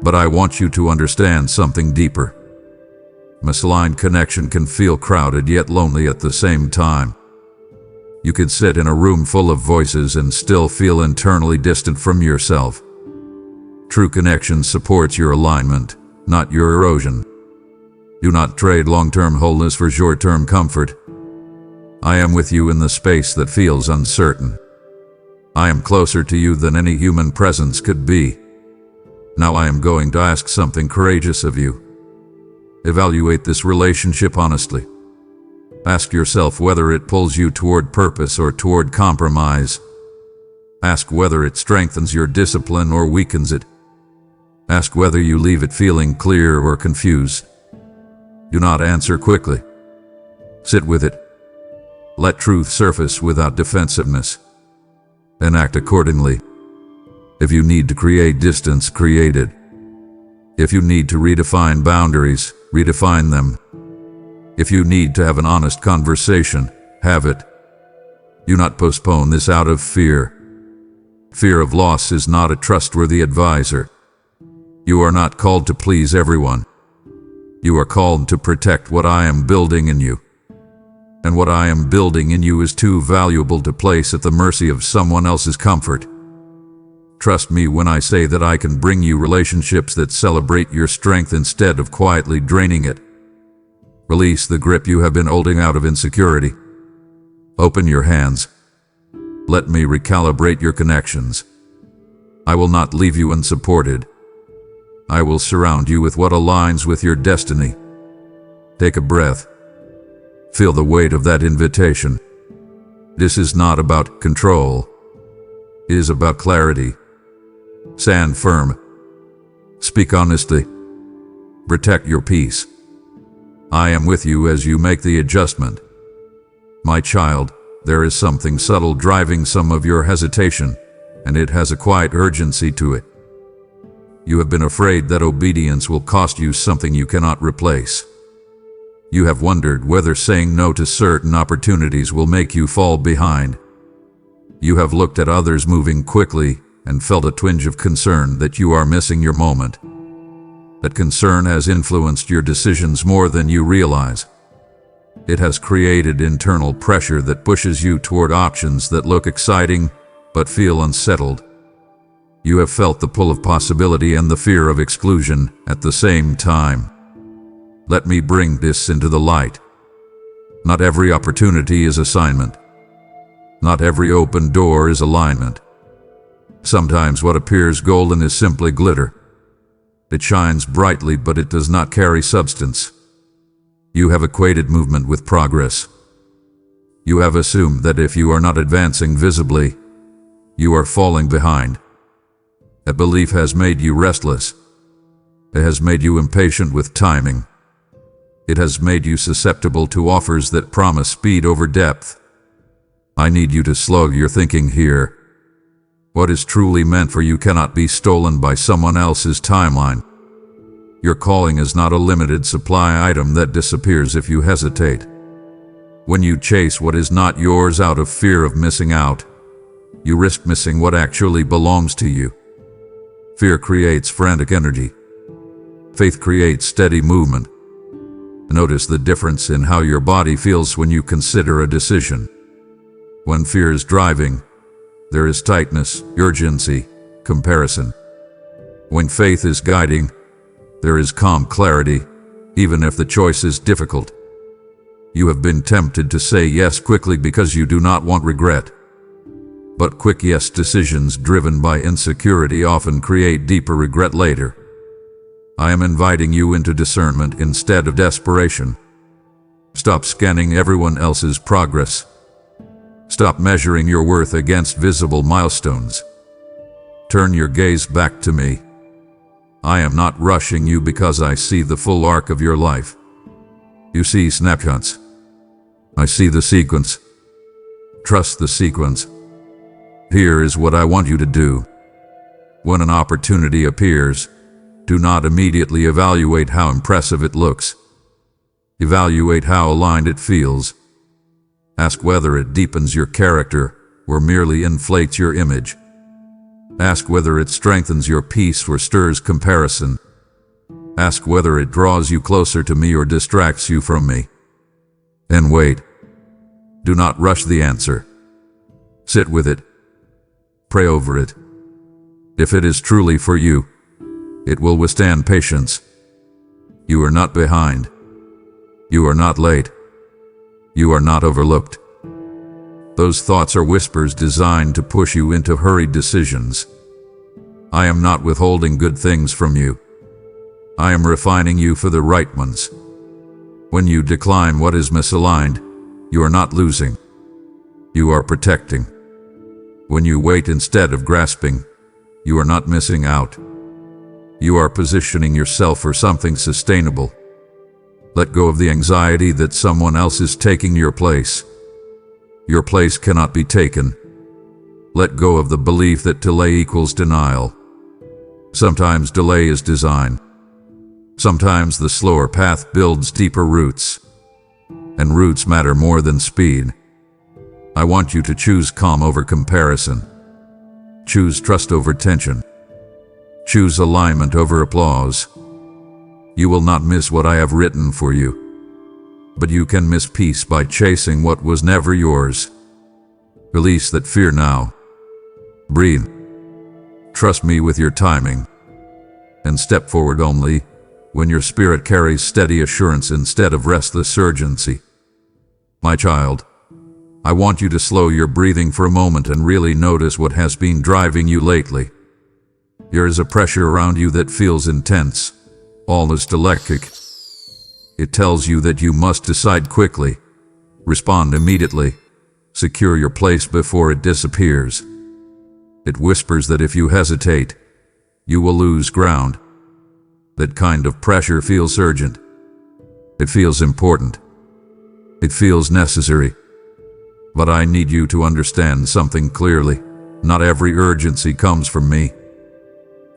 But I want you to understand something deeper. Misaligned connection can feel crowded yet lonely at the same time. You can sit in a room full of voices and still feel internally distant from yourself. True connection supports your alignment, not your erosion. Do not trade long-term wholeness for short-term comfort. I am with you in the space that feels uncertain. I am closer to you than any human presence could be. Now I am going to ask something courageous of you. Evaluate this relationship honestly. Ask yourself whether it pulls you toward purpose or toward compromise. Ask whether it strengthens your discipline or weakens it. Ask whether you leave it feeling clear or confused. Do not answer quickly. Sit with it. Let truth surface without defensiveness. And act accordingly. If you need to create distance, create it. If you need to redefine boundaries, redefine them. If you need to have an honest conversation, have it. Do not postpone this out of fear. Fear of loss is not a trustworthy advisor. You are not called to please everyone. You are called to protect what I am building in you. and what I am building in you is too valuable to place at the mercy of someone else's comfort. Trust me when I say that I can bring you relationships that celebrate your strength instead of quietly draining it. Release the grip you have been holding out of insecurity. Open your hands. Let me recalibrate your connections. I will not leave you unsupported. I will surround you with what aligns with your destiny. Take a breath. Feel the weight of that invitation. This is not about control. It is about clarity. Stand firm. Speak honestly. Protect your peace. I am with you as you make the adjustment. My child, there is something subtle driving some of your hesitation, and it has a quiet urgency to it. You have been afraid that obedience will cost you something you cannot replace. You have wondered whether saying no to certain opportunities will make you fall behind. You have looked at others moving quickly and felt a twinge of concern that you are missing your moment. That concern has influenced your decisions more than you realize. It has created internal pressure that pushes you toward options that look exciting but feel unsettled. You have felt the pull of possibility and the fear of exclusion at the same time. Let me bring this into the light. Not every opportunity is assignment. Not every open door is alignment. Sometimes what appears golden is simply glitter. It shines brightly, but it does not carry substance. You have equated movement with progress. You have assumed that if you are not advancing visibly, you are falling behind. That belief has made you restless. It has made you impatient with timing. It has made you susceptible to offers that promise speed over depth. I need you to slow your thinking here. What is truly meant for you cannot be stolen by someone else's timeline. Your calling is not a limited supply item that disappears if you hesitate. When you chase what is not yours out of fear of missing out, you risk missing what actually belongs to you. Fear creates frantic energy. Faith creates steady movement. Notice the difference in how your body feels when you consider a decision. When fear is driving, there is tightness, urgency, comparison. When faith is guiding, there is calm clarity, even if the choice is difficult. You have been tempted to say yes quickly because you do not want regret. But quick yes decisions driven by insecurity often create deeper regret later. I am inviting you into discernment instead of desperation. Stop scanning everyone else's progress. Stop measuring your worth against visible milestones. Turn your gaze back to me. I am not rushing you because I see the full arc of your life. You see snapshots. I see the sequence. Trust the sequence. Here is what I want you to do. When an opportunity appears, do not immediately evaluate how impressive it looks. Evaluate how aligned it feels. Ask whether it deepens your character or merely inflates your image. Ask whether it strengthens your peace or stirs comparison. Ask whether it draws you closer to me or distracts you from me. And wait. Do not rush the answer. Sit with it. Pray over it. If it is truly for you, it will withstand patience. You are not behind. You are not late. You are not overlooked. Those thoughts are whispers designed to push you into hurried decisions. I am not withholding good things from you. I am refining you for the right ones. When you decline what is misaligned, you are not losing. You are protecting. When you wait instead of grasping, you are not missing out. You are positioning yourself for something sustainable. Let go of the anxiety that someone else is taking your place. Your place cannot be taken. Let go of the belief that delay equals denial. Sometimes delay is design. Sometimes the slower path builds deeper roots. And roots matter more than speed. I want you to choose calm over comparison. Choose trust over tension. Choose alignment over applause. You will not miss what I have written for you. but you can miss peace by chasing what was never yours. Release that fear now. Breathe. Trust me with your timing. And step forward only when your spirit carries steady assurance instead of restless urgency. My child, I want you to slow your breathing for a moment and really notice what has been driving you lately. There is a pressure around you that feels intense, almost electric. It tells you that you must decide quickly, respond immediately, secure your place before it disappears. It whispers that if you hesitate, you will lose ground. That kind of pressure feels urgent. It feels important. It feels necessary. But I need you to understand something clearly. Not every urgency comes from me.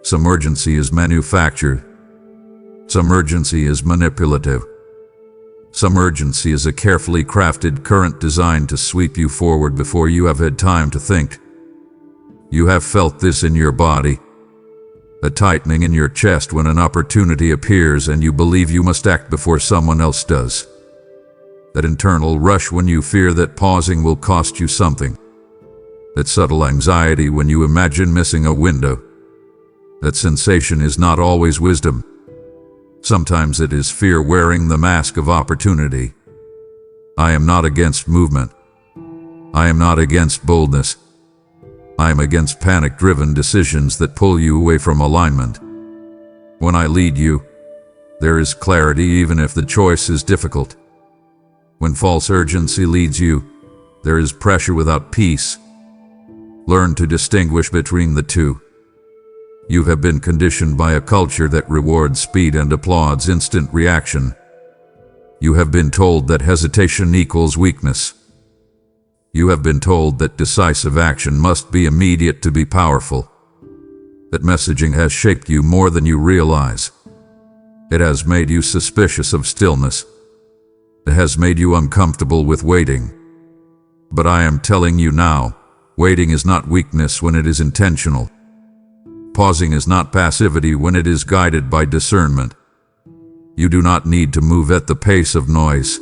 Some urgency is manufactured. Some urgency is manipulative. Some urgency is a carefully crafted current designed to sweep you forward before you have had time to think. You have felt this in your body. A tightening in your chest when an opportunity appears and you believe you must act before someone else does. That internal rush when you fear that pausing will cost you something. That subtle anxiety when you imagine missing a window. That sensation is not always wisdom. Sometimes it is fear wearing the mask of opportunity. I am not against movement. I am not against boldness. I am against panic-driven decisions that pull you away from alignment. When I lead you, there is clarity even if the choice is difficult. When false urgency leads you, there is pressure without peace. Learn to distinguish between the two. You have been conditioned by a culture that rewards speed and applauds instant reaction. You have been told that hesitation equals weakness. You have been told that decisive action must be immediate to be powerful. That messaging has shaped you more than you realize. It has made you suspicious of stillness. It has made you uncomfortable with waiting. But I am telling you now, waiting is not weakness when it is intentional. Pausing is not passivity when it is guided by discernment. You do not need to move at the pace of noise.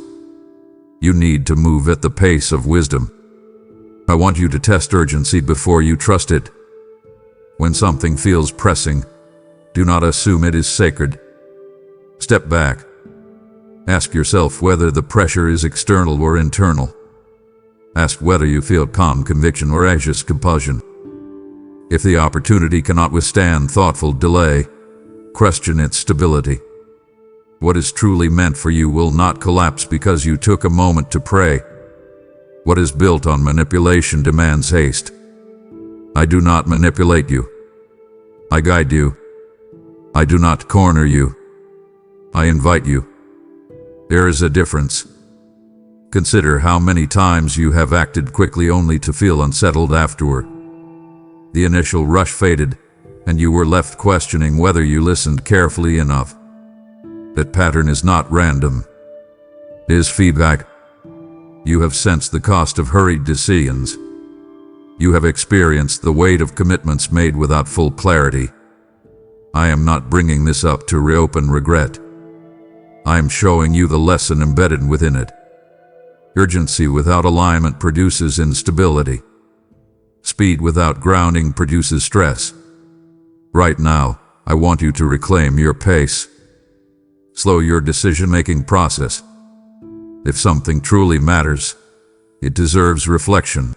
You need to move at the pace of wisdom. I want you to test urgency before you trust it. When something feels pressing, do not assume it is sacred. Step back. Ask yourself whether the pressure is external or internal. Ask whether you feel calm conviction or anxious compulsion. If the opportunity cannot withstand thoughtful delay, question its stability. What is truly meant for you will not collapse because you took a moment to pray. What is built on manipulation demands haste. I do not manipulate you. I guide you. I do not corner you. I invite you. There is a difference. Consider how many times you have acted quickly only to feel unsettled afterward. The initial rush faded, and you were left questioning whether you listened carefully enough. That pattern is not random. It is feedback. You have sensed the cost of hurried decisions. You have experienced the weight of commitments made without full clarity. I am not bringing this up to reopen regret. I am showing you the lesson embedded within it. Urgency without alignment produces instability. Speed without grounding produces stress. Right now, I want you to reclaim your pace. Slow your decision-making process. If something truly matters, it deserves reflection.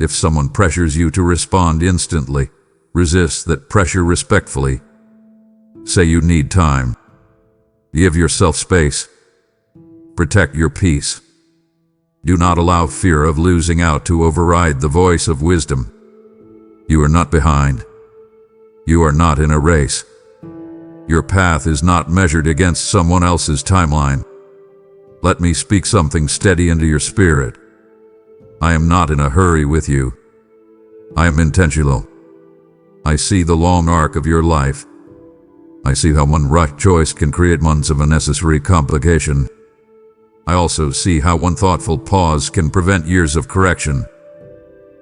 If someone pressures you to respond instantly, resist that pressure respectfully. Say you need time. Give yourself space. Protect your peace. Do not allow fear of losing out to override the voice of wisdom. You are not behind. You are not in a race. Your path is not measured against someone else's timeline. Let me speak something steady into your spirit. I am not in a hurry with you. I am intentional. I see the long arc of your life. I see how one right choice can create months of unnecessary complication. I also see how one thoughtful pause can prevent years of correction.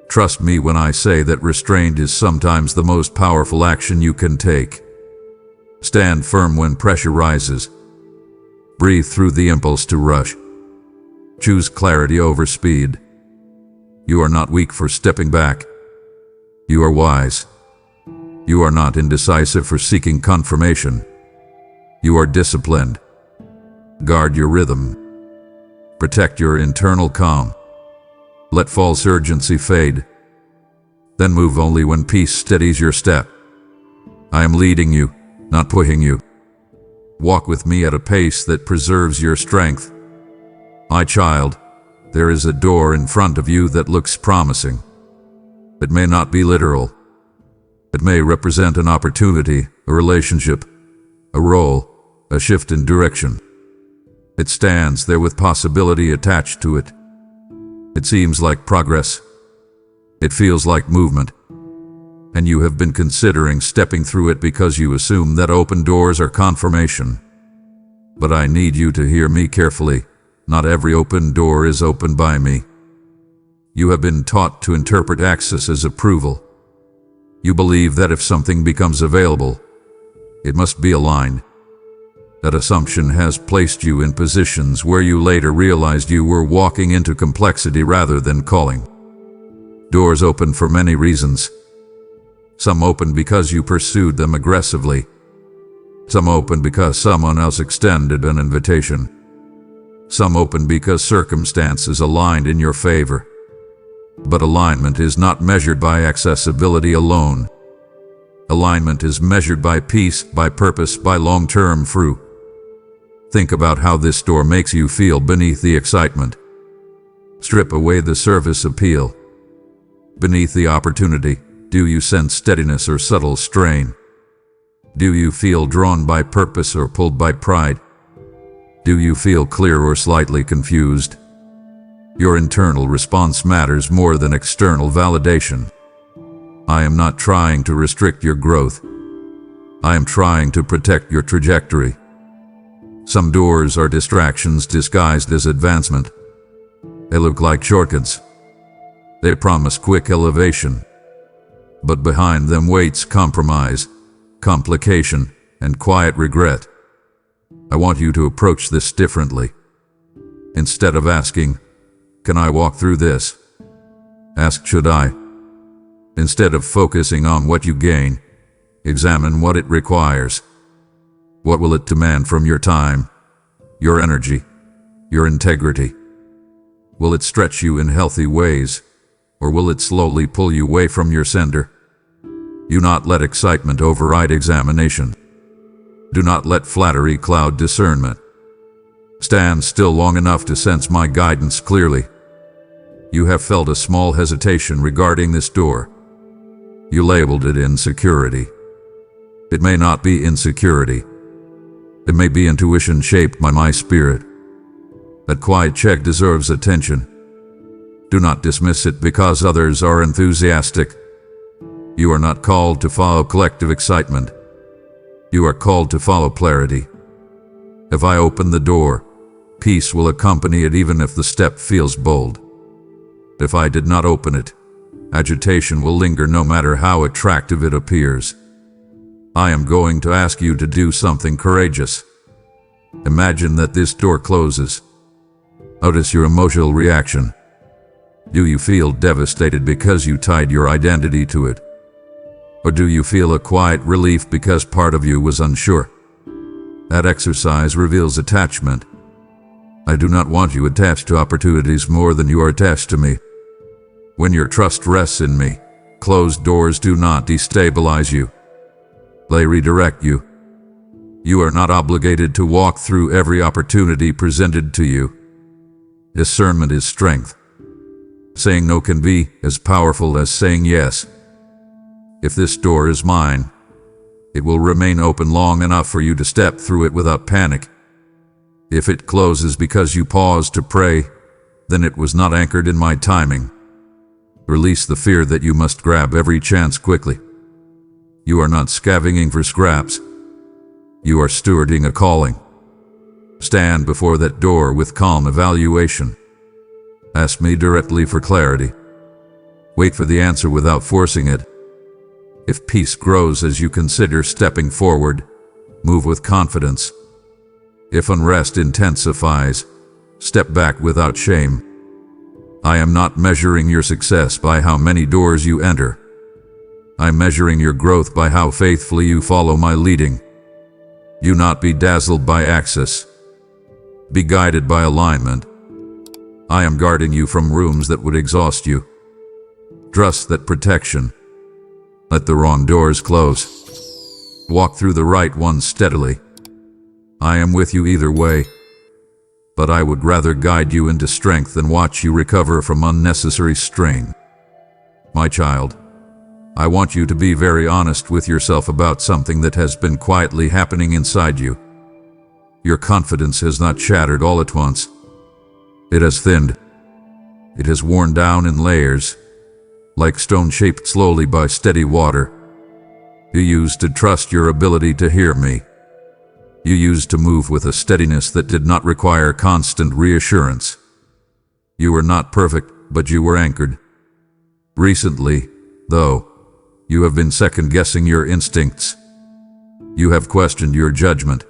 Trust me when I say that restraint is sometimes the most powerful action you can take. Stand firm when pressure rises. Breathe through the impulse to rush. Choose clarity over speed. You are not weak for stepping back. You are wise. You are not indecisive for seeking confirmation. You are disciplined. Guard your rhythm. Protect your internal calm. Let false urgency fade. Then move only when peace steadies your step. I am leading you, not pushing you. Walk with me at a pace that preserves your strength. My child, there is a door in front of you that looks promising. It may not be literal. It may represent an opportunity, a relationship, a role, a shift in direction. It stands there with possibility attached to it. It seems like progress. It feels like movement. And you have been considering stepping through it because you assume that open doors are confirmation. But I need you to hear me carefully. Not every open door is opened by me. You have been taught to interpret access as approval. You believe that if something becomes available, it must be aligned. That assumption has placed you in positions where you later realized you were walking into complexity rather than calling. Doors open for many reasons. Some open because you pursued them aggressively. Some open because someone else extended an invitation. Some open because circumstances aligned in your favor. But alignment is not measured by accessibility alone. Alignment is measured by peace, by purpose, by long-term fruit. Think about how this door makes you feel beneath the excitement. Strip away the surface appeal. Beneath the opportunity, do you sense steadiness or subtle strain? Do you feel drawn by purpose or pulled by pride? Do you feel clear or slightly confused? Your internal response matters more than external validation. I am not trying to restrict your growth. I am trying to protect your trajectory. Some doors are distractions disguised as advancement. They look like shortcuts. They promise quick elevation. But behind them waits compromise, complication, and quiet regret. I want you to approach this differently. Instead of asking, "Can I walk through this?" ask, "Should I?" Instead of focusing on what you gain, examine what it requires. What will it demand from your time, your energy, your integrity? Will it stretch you in healthy ways, or will it slowly pull you away from your center? Do not let excitement override examination. Do not let flattery cloud discernment. Stand still long enough to sense my guidance clearly. You have felt a small hesitation regarding this door. You labeled it insecurity. It may not be insecurity. It may be intuition shaped by my spirit. That quiet check deserves attention. Do not dismiss it because others are enthusiastic. You are not called to follow collective excitement. You are called to follow clarity. If I open the door, peace will accompany it even if the step feels bold. If I did not open it, agitation will linger no matter how attractive it appears. I am going to ask you to do something courageous. Imagine that this door closes. Notice your emotional reaction. Do you feel devastated because you tied your identity to it? Or do you feel a quiet relief because part of you was unsure? That exercise reveals attachment. I do not want you attached to opportunities more than you are attached to me. When your trust rests in me, closed doors do not destabilize you. They redirect you. You are not obligated to walk through every opportunity presented to you. Discernment is strength. Saying no can be as powerful as saying yes. If this door is mine, it will remain open long enough for you to step through it without panic. If it closes because you paused to pray, then it was not anchored in my timing. Release the fear that you must grab every chance quickly. You are not scavenging for scraps. You are stewarding a calling. Stand before that door with calm evaluation. Ask me directly for clarity. Wait for the answer without forcing it. If peace grows as you consider stepping forward, move with confidence. If unrest intensifies, step back without shame. I am not measuring your success by how many doors you enter. I'm measuring your growth by how faithfully you follow my leading. Do not be dazzled by access. Be guided by alignment. I am guarding you from rooms that would exhaust you. Trust that protection. Let the wrong doors close. Walk through the right ones steadily. I am with you either way, but I would rather guide you into strength than watch you recover from unnecessary strain. My child, I want you to be very honest with yourself about something that has been quietly happening inside you. Your confidence has not shattered all at once. It has thinned. It has worn down in layers, like stone shaped slowly by steady water. You used to trust your ability to hear me. You used to move with a steadiness that did not require constant reassurance. You were not perfect, but you were anchored. Recently, though, you have been second-guessing your instincts. You have questioned your judgment.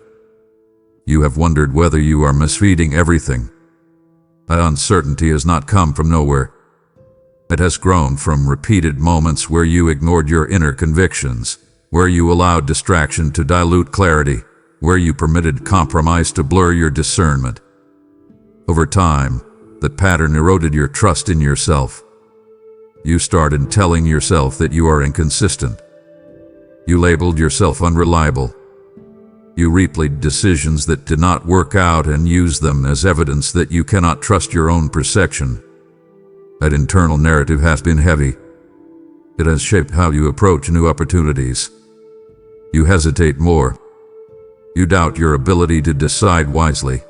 You have wondered whether you are misreading everything. That uncertainty has not come from nowhere. It has grown from repeated moments where you ignored your inner convictions, where you allowed distraction to dilute clarity, where you permitted compromise to blur your discernment. Over time, that pattern eroded your trust in yourself. You started telling yourself that you are inconsistent. You labeled yourself unreliable. You replayed decisions that did not work out and used them as evidence that you cannot trust your own perception. That internal narrative has been heavy. It has shaped how you approach new opportunities. You hesitate more. You doubt your ability to decide wisely.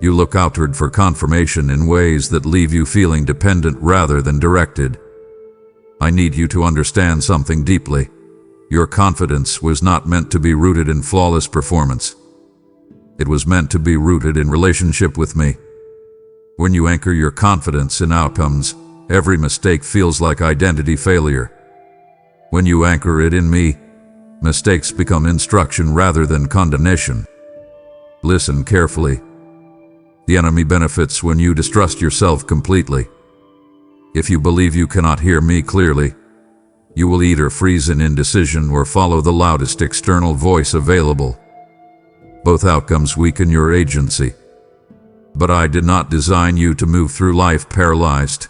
You look outward for confirmation in ways that leave you feeling dependent rather than directed. I need you to understand something deeply. Your confidence was not meant to be rooted in flawless performance. It was meant to be rooted in relationship with me. When you anchor your confidence in outcomes, every mistake feels like identity failure. When you anchor it in me, mistakes become instruction rather than condemnation. Listen carefully. The enemy benefits when you distrust yourself completely. If you believe you cannot hear me clearly, you will either freeze in indecision or follow the loudest external voice available. Both outcomes weaken your agency. But I did not design you to move through life paralyzed.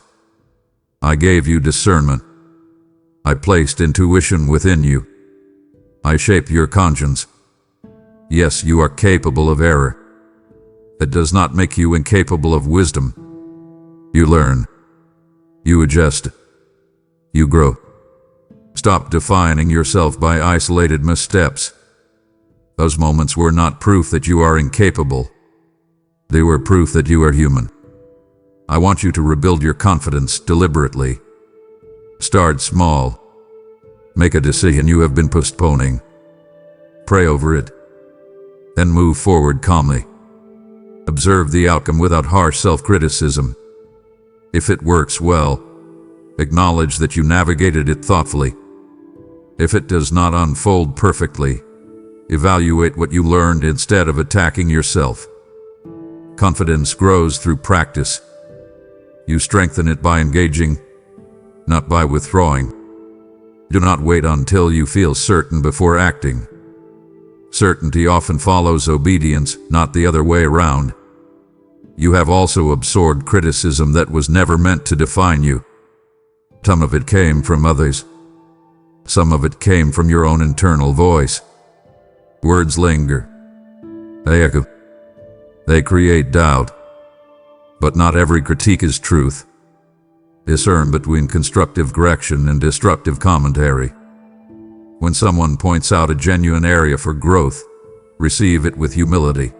I gave you discernment. I placed intuition within you. I shape your conscience. Yes, you are capable of error. That does not make you incapable of wisdom. You learn. You adjust. You grow. Stop defining yourself by isolated missteps. Those moments were not proof that you are incapable. They were proof that you are human. I want you to rebuild your confidence deliberately. Start small. Make a decision you have been postponing. Pray over it. Then move forward calmly. Observe the outcome without harsh self-criticism. If it works well, acknowledge that you navigated it thoughtfully. If it does not unfold perfectly, evaluate what you learned instead of attacking yourself. Confidence grows through practice. You strengthen it by engaging, not by withdrawing. Do not wait until you feel certain before acting. Certainty often follows obedience, not the other way around. You have also absorbed criticism that was never meant to define you. Some of it came from others. Some of it came from your own internal voice. Words linger. They echo. They create doubt. But not every critique is truth. Discern between constructive correction and destructive commentary. When someone points out a genuine area for growth, receive it with humility.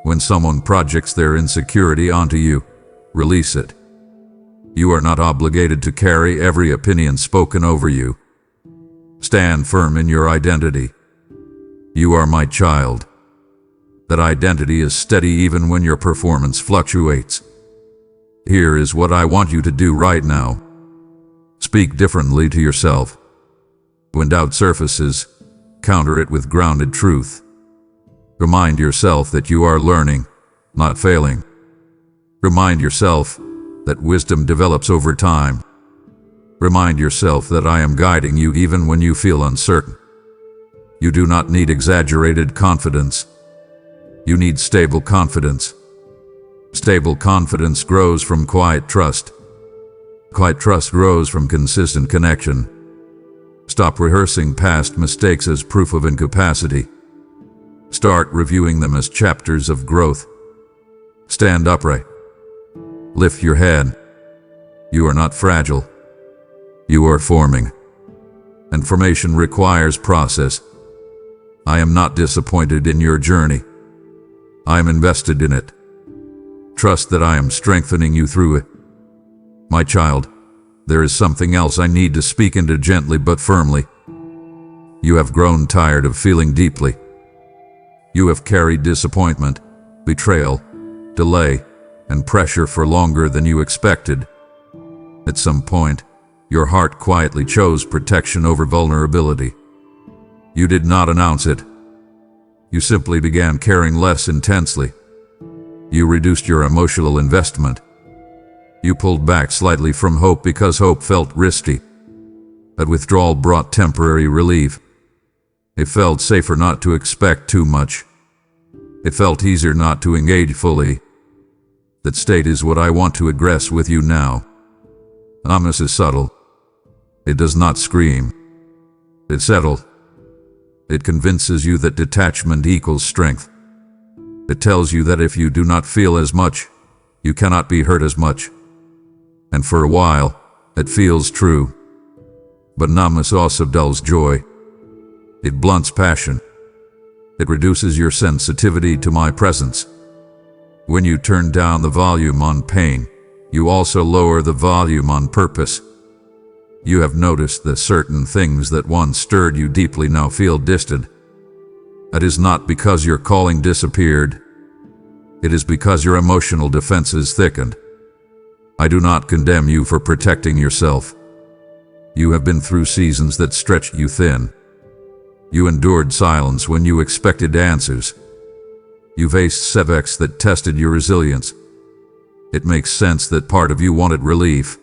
When someone projects their insecurity onto you, release it. You are not obligated to carry every opinion spoken over you. Stand firm in your identity. You are my child. That identity is steady even when your performance fluctuates. Here is what I want you to do right now. Speak differently to yourself. When doubt surfaces, counter it with grounded truth. Remind yourself that you are learning, not failing. Remind yourself that wisdom develops over time. Remind yourself that I am guiding you even when you feel uncertain. You do not need exaggerated confidence. You need stable confidence. Stable confidence grows from quiet trust. Quiet trust grows from consistent connection. Stop rehearsing past mistakes as proof of incapacity. Start reviewing them as chapters of growth. Stand upright. Lift your head. You are not fragile. You are forming. And formation requires process. I am not disappointed in your journey. I am invested in it. Trust that I am strengthening you through it. My child, there is something else I need to speak into gently but firmly. You have grown tired of feeling deeply. You have carried disappointment, betrayal, delay, and pressure for longer than you expected. At some point, your heart quietly chose protection over vulnerability. You did not announce it. You simply began caring less intensely. You reduced your emotional investment. You pulled back slightly from hope because hope felt risky. That withdrawal brought temporary relief. It felt safer not to expect too much. It felt easier not to engage fully. That state is what I want to address with you now. Numbness is subtle. It does not scream. It's settled. It convinces you that detachment equals strength. It tells you that if you do not feel as much, you cannot be hurt as much. And for a while, it feels true. But numbness also dulls joy. It blunts passion. It reduces your sensitivity to my presence. When you turn down the volume on pain, you also lower the volume on purpose. You have noticed that certain things that once stirred you deeply now feel distant. That is not because your calling disappeared. It is because your emotional defenses thickened. I do not condemn you for protecting yourself. You have been through seasons that stretched you thin. You endured silence when you expected answers. You faced setbacks that tested your resilience. It makes sense that part of you wanted relief.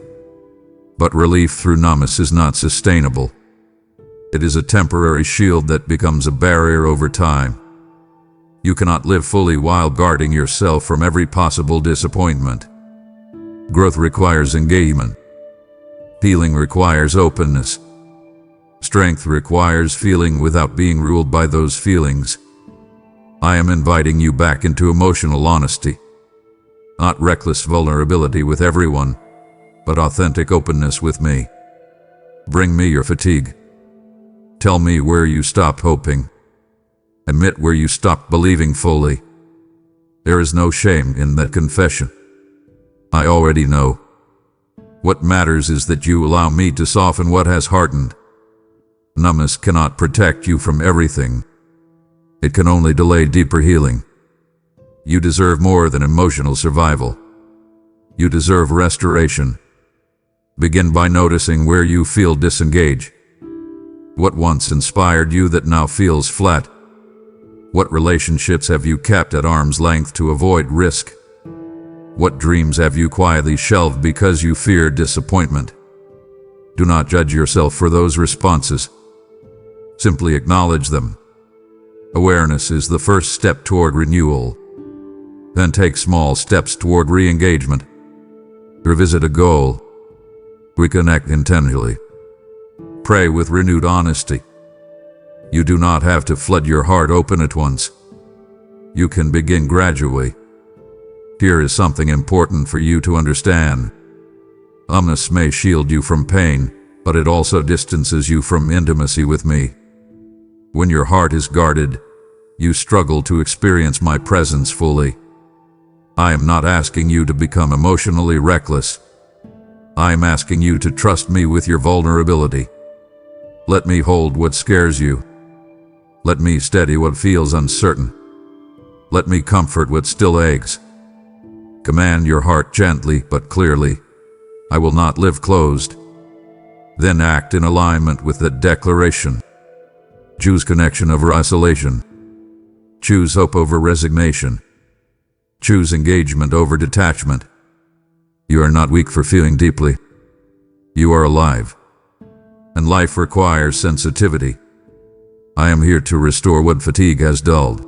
But relief through numbness is not sustainable. It is a temporary shield that becomes a barrier over time. You cannot live fully while guarding yourself from every possible disappointment. Growth requires engagement. Healing requires openness. Strength requires feeling without being ruled by those feelings. I am inviting you back into emotional honesty. Not reckless vulnerability with everyone, but authentic openness with me. Bring me your fatigue. Tell me where you stopped hoping. Admit where you stopped believing fully. There is no shame in that confession. I already know. What matters is that you allow me to soften what has hardened. Numbness cannot protect you from everything. It can only delay deeper healing. You deserve more than emotional survival. You deserve restoration. Begin by noticing where you feel disengaged. What once inspired you that now feels flat? What relationships have you kept at arm's length to avoid risk? What dreams have you quietly shelved because you fear disappointment? Do not judge yourself for those responses. Simply acknowledge them. Awareness is the first step toward renewal. Then take small steps toward re-engagement. Revisit a goal. Reconnect intentionally. Pray with renewed honesty. You do not have to flood your heart open at once. You can begin gradually. Here is something important for you to understand. Numbness may shield you from pain, but it also distances you from intimacy with me. When your heart is guarded, you struggle to experience my presence fully. I am not asking you to become emotionally reckless. I am asking you to trust me with your vulnerability. Let me hold what scares you. Let me steady what feels uncertain. Let me comfort what still aches. Command your heart gently but clearly. I will not live closed. Then act in alignment with that declaration. Choose connection over isolation. Choose hope over resignation. Choose engagement over detachment. You are not weak for feeling deeply. You are alive. And life requires sensitivity. I am here to restore what fatigue has dulled.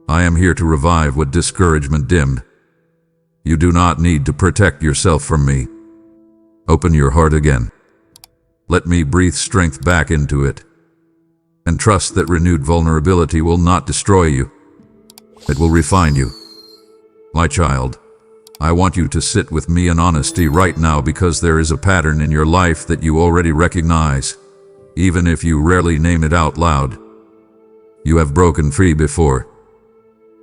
I am here to revive what discouragement dimmed. You do not need to protect yourself from me. Open your heart again. Let me breathe strength back into it. And trust that renewed vulnerability will not destroy you. It will refine you. My child, I want you to sit with me in honesty right now, because there is a pattern in your life that you already recognize, even if you rarely name it out loud. You have broken free before.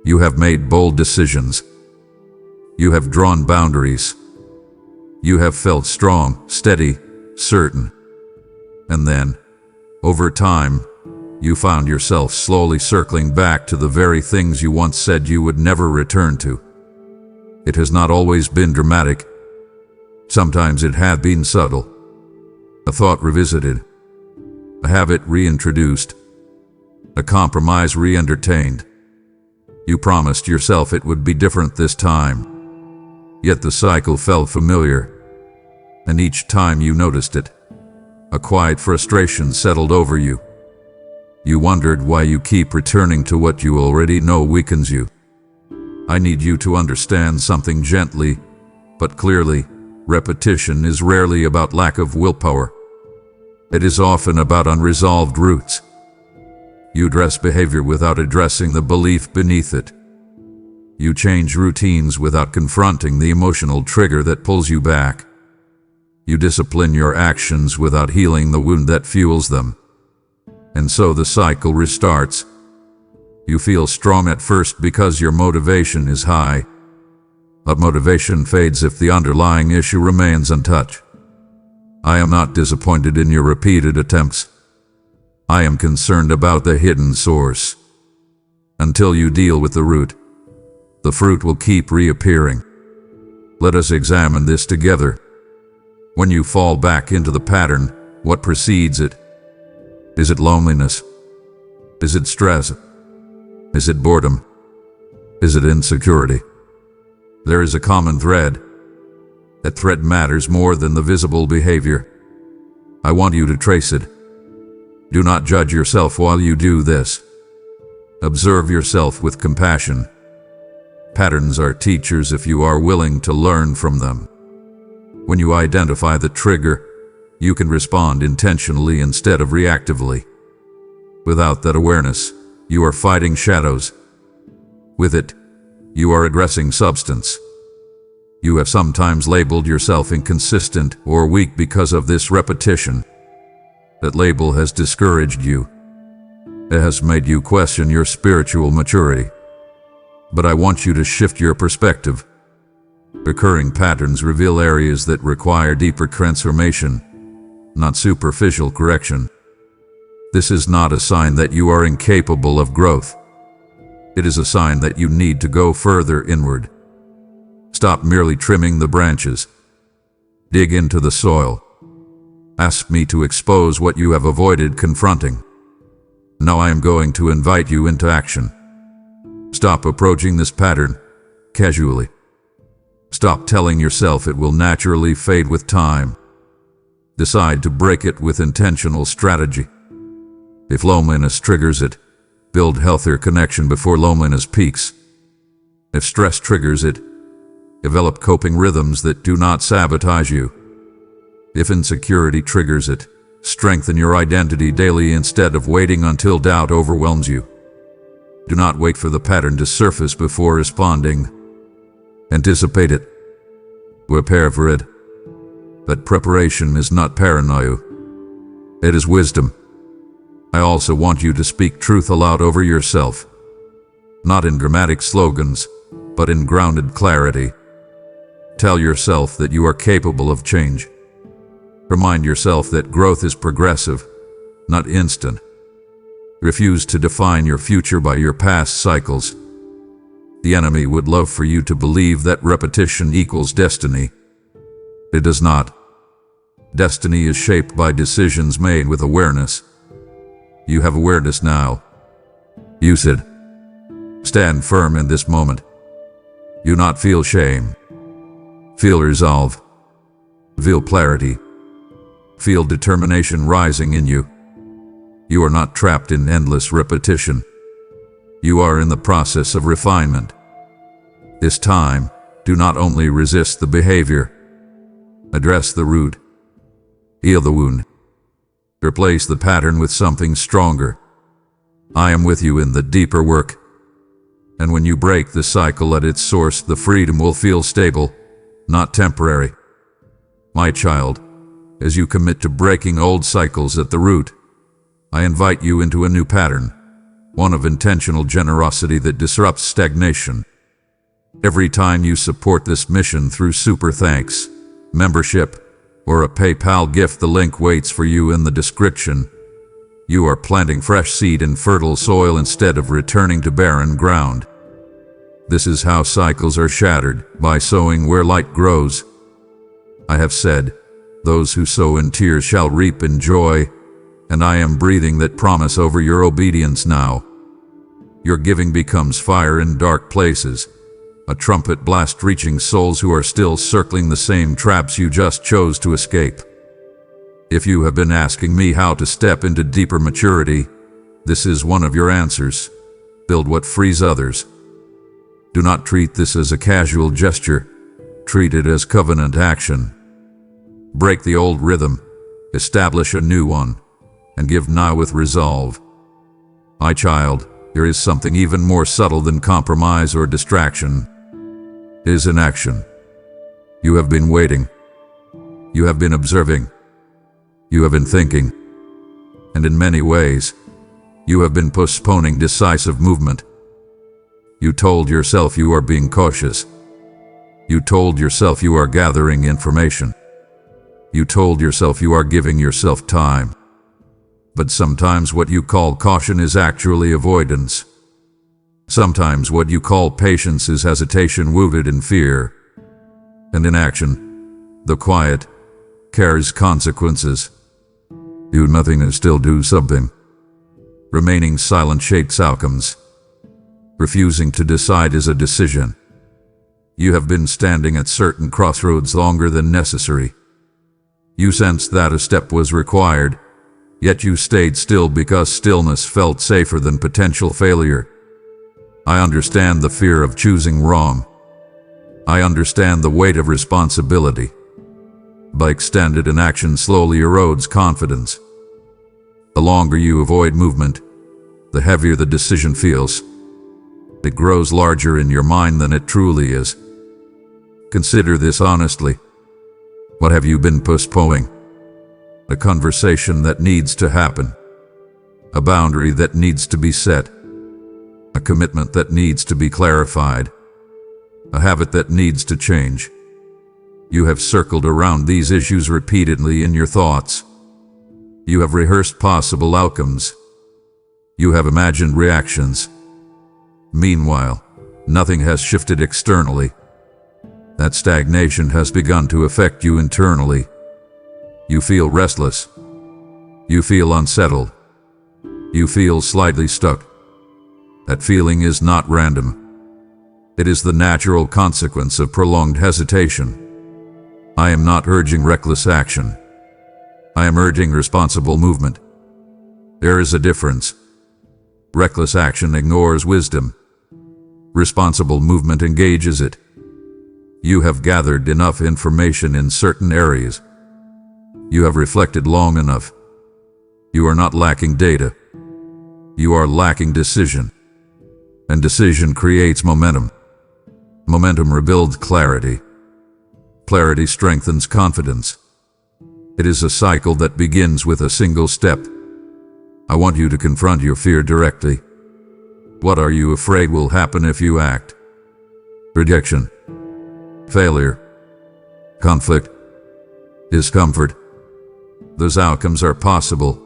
You have made bold decisions. You have drawn boundaries. You have felt strong, steady, certain. And then, over time, you found yourself slowly circling back to the very things you once said you would never return to. It has not always been dramatic. Sometimes it had been subtle. A thought revisited. A habit reintroduced. A compromise re-entertained. You promised yourself it would be different this time. Yet the cycle felt familiar. And each time you noticed it, a quiet frustration settled over you. You wondered why you keep returning to what you already know weakens you. I need you to understand something gently, but clearly. Repetition is rarely about lack of willpower. It is often about unresolved roots. You address behavior without addressing the belief beneath it. You change routines without confronting the emotional trigger that pulls you back. You discipline your actions without healing the wound that fuels them. And so the cycle restarts. You feel strong at first because your motivation is high. But motivation fades if the underlying issue remains untouched. I am not disappointed in your repeated attempts. I am concerned about the hidden source. Until you deal with the root, the fruit will keep reappearing. Let us examine this together. When you fall back into the pattern, what precedes it? Is it loneliness? Is it stress? Is it boredom? Is it insecurity? There is a common thread. That thread matters more than the visible behavior. I want you to trace it. Do not judge yourself while you do this. Observe yourself with compassion. Patterns are teachers if you are willing to learn from them. When you identify the trigger, you can respond intentionally instead of reactively. Without that awareness, you are fighting shadows. With it, you are addressing substance. You have sometimes labeled yourself inconsistent or weak because of this repetition. That label has discouraged you. It has made you question your spiritual maturity. But I want you to shift your perspective. Recurring patterns reveal areas that require deeper transformation, not superficial correction. This is not a sign that you are incapable of growth. It is a sign that you need to go further inward. Stop merely trimming the branches. Dig into the soil. Ask me to expose what you have avoided confronting. Now I am going to invite you into action. Stop approaching this pattern casually. Stop telling yourself it will naturally fade with time. Decide to break it with intentional strategy. If loneliness triggers it, build healthier connection before loneliness peaks. If stress triggers it, develop coping rhythms that do not sabotage you. If insecurity triggers it, strengthen your identity daily instead of waiting until doubt overwhelms you. Do not wait for the pattern to surface before responding. Anticipate it. Prepare for it. But preparation is not paranoia. It is wisdom. I also want you to speak truth aloud over yourself. Not in dramatic slogans, but in grounded clarity. Tell yourself that you are capable of change. Remind yourself that growth is progressive, not instant. Refuse to define your future by your past cycles. The enemy would love for you to believe that repetition equals destiny. It does not. Destiny is shaped by decisions made with awareness. You have awareness now. Use it. Stand firm in this moment. Do not feel shame. Feel resolve. Feel clarity. Feel determination rising in you. You are not trapped in endless repetition. You are in the process of refinement. This time, do not only resist the behavior. Address the root. Heal the wound. Replace the pattern with something stronger. I am with you in the deeper work. And when you break the cycle at its source, the freedom will feel stable, not temporary. My child, as you commit to breaking old cycles at the root, I invite you into a new pattern, one of intentional generosity that disrupts stagnation. Every time you support this mission through super thanks, membership, or a PayPal gift, the link waits for you in the description. You are planting fresh seed in fertile soil instead of returning to barren ground. This is how cycles are shattered, by sowing where light grows. I have said, those who sow in tears shall reap in joy, and I am breathing that promise over your obedience now. Your giving becomes fire in dark places, a trumpet blast reaching souls who are still circling the same traps you just chose to escape. If you have been asking me how to step into deeper maturity, this is one of your answers. Build what frees others. Do not treat this as a casual gesture. Treat it as covenant action. Break the old rhythm, establish a new one, and give now with resolve. My child, there is something even more subtle than compromise or distraction. It is inaction. You have been waiting. You have been observing. You have been thinking. And in many ways, you have been postponing decisive movement. You told yourself you are being cautious. You told yourself you are gathering information. You told yourself you are giving yourself time. But sometimes what you call caution is actually avoidance. Sometimes what you call patience is hesitation rooted in fear. And inaction, the quiet, carries consequences. Do nothing and still do something. Remaining silent shapes outcomes. Refusing to decide is a decision. You have been standing at certain crossroads longer than necessary. You sensed that a step was required, yet you stayed still because stillness felt safer than potential failure. I understand the fear of choosing wrong. I understand the weight of responsibility. But extended inaction slowly erodes confidence. The longer you avoid movement, the heavier the decision feels. It grows larger in your mind than it truly is. Consider this honestly. What have you been postponing? A conversation that needs to happen. A boundary that needs to be set. A commitment that needs to be clarified. A habit that needs to change. You have circled around these issues repeatedly in your thoughts. You have rehearsed possible outcomes. You have imagined reactions. Meanwhile, nothing has shifted externally. That stagnation has begun to affect you internally. You feel restless. You feel unsettled. You feel slightly stuck. That feeling is not random. It is the natural consequence of prolonged hesitation. I am not urging reckless action. I am urging responsible movement. There is a difference. Reckless action ignores wisdom. Responsible movement engages it. You have gathered enough information in certain areas. You have reflected long enough. You are not lacking data. You are lacking decision. And decision creates momentum. Momentum rebuilds clarity. Clarity strengthens confidence. It is a cycle that begins with a single step. I want you to confront your fear directly. What are you afraid will happen if you act? Rejection, failure, conflict, discomfort. Those outcomes are possible.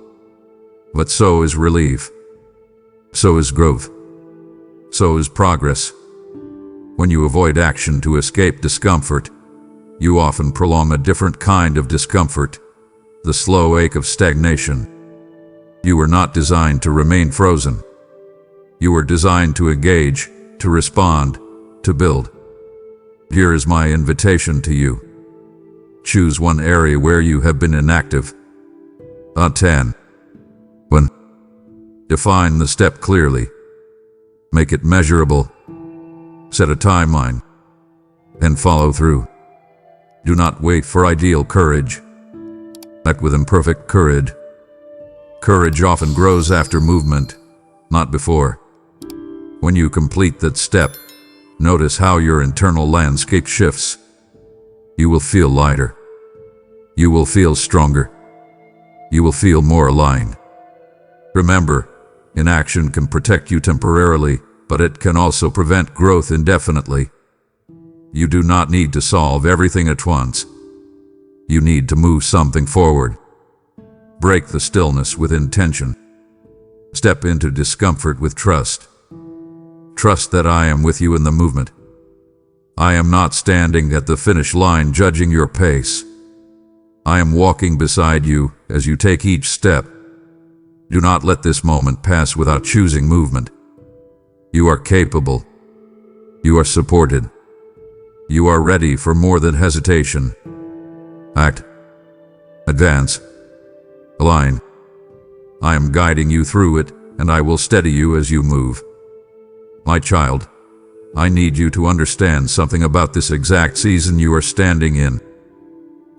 But so is relief. So is growth. So is progress. When you avoid action to escape discomfort, you often prolong a different kind of discomfort, the slow ache of stagnation. You were not designed to remain frozen. You were designed to engage, to respond, to build. Here is my invitation to you. Choose one area where you have been inactive. 10. 1. Define the step clearly. Make it measurable. Set a timeline. And follow through. Do not wait for ideal courage. Act with imperfect courage. Courage often grows after movement, not before. When you complete that step, notice how your internal landscape shifts. You will feel lighter. You will feel stronger. You will feel more aligned. Remember, inaction can protect you temporarily, but it can also prevent growth indefinitely. You do not need to solve everything at once. You need to move something forward. Break the stillness with intention. Step into discomfort with trust. Trust that I am with you in the movement. I am not standing at the finish line judging your pace. I am walking beside you as you take each step. Do not let this moment pass without choosing movement. You are capable. You are supported. You are ready for more than hesitation. Act. Advance. Align. I am guiding you through it, and I will steady you as you move. My child, I need you to understand something about this exact season you are standing in.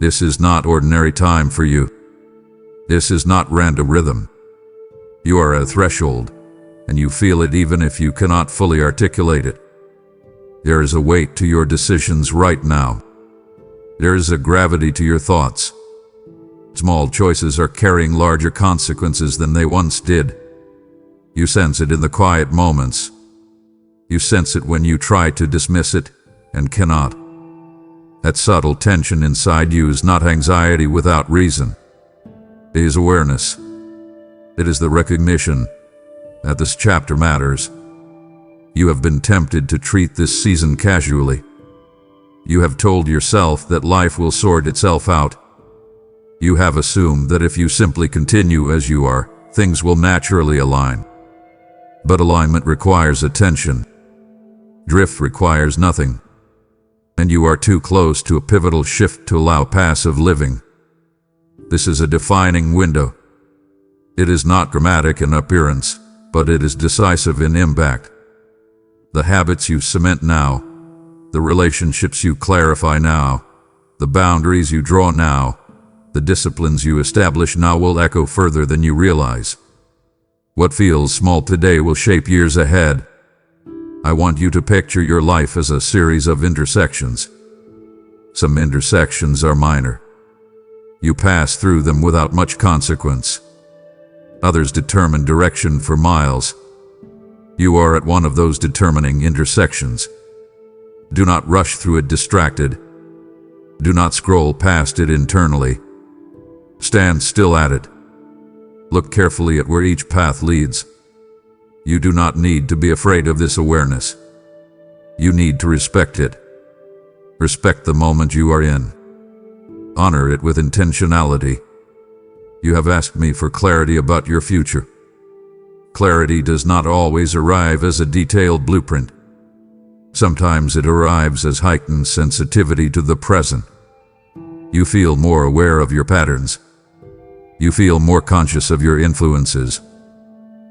This is not ordinary time for you. This is not random rhythm. You are at a threshold, and you feel it even if you cannot fully articulate it. There is a weight to your decisions right now. There is a gravity to your thoughts. Small choices are carrying larger consequences than they once did. You sense it in the quiet moments. You sense it when you try to dismiss it and cannot. That subtle tension inside you is not anxiety without reason. It is awareness. It is the recognition that this chapter matters. You have been tempted to treat this season casually. You have told yourself that life will sort itself out. You have assumed that if you simply continue as you are, things will naturally align. But alignment requires attention. Drift requires nothing. And you are too close to a pivotal shift to allow passive living. This is a defining window. It is not dramatic in appearance, but it is decisive in impact. The habits you cement now, the relationships you clarify now, the boundaries you draw now, the disciplines you establish now will echo further than you realize. What feels small today will shape years ahead. I want you to picture your life as a series of intersections. Some intersections are minor. You pass through them without much consequence. Others determine direction for miles. You are at one of those determining intersections. Do not rush through it distracted. Do not scroll past it internally. Stand still at it. Look carefully at where each path leads. You do not need to be afraid of this awareness. You need to respect it. Respect the moment you are in. Honor it with intentionality. You have asked me for clarity about your future. Clarity does not always arrive as a detailed blueprint. Sometimes it arrives as heightened sensitivity to the present. You feel more aware of your patterns. You feel more conscious of your influences.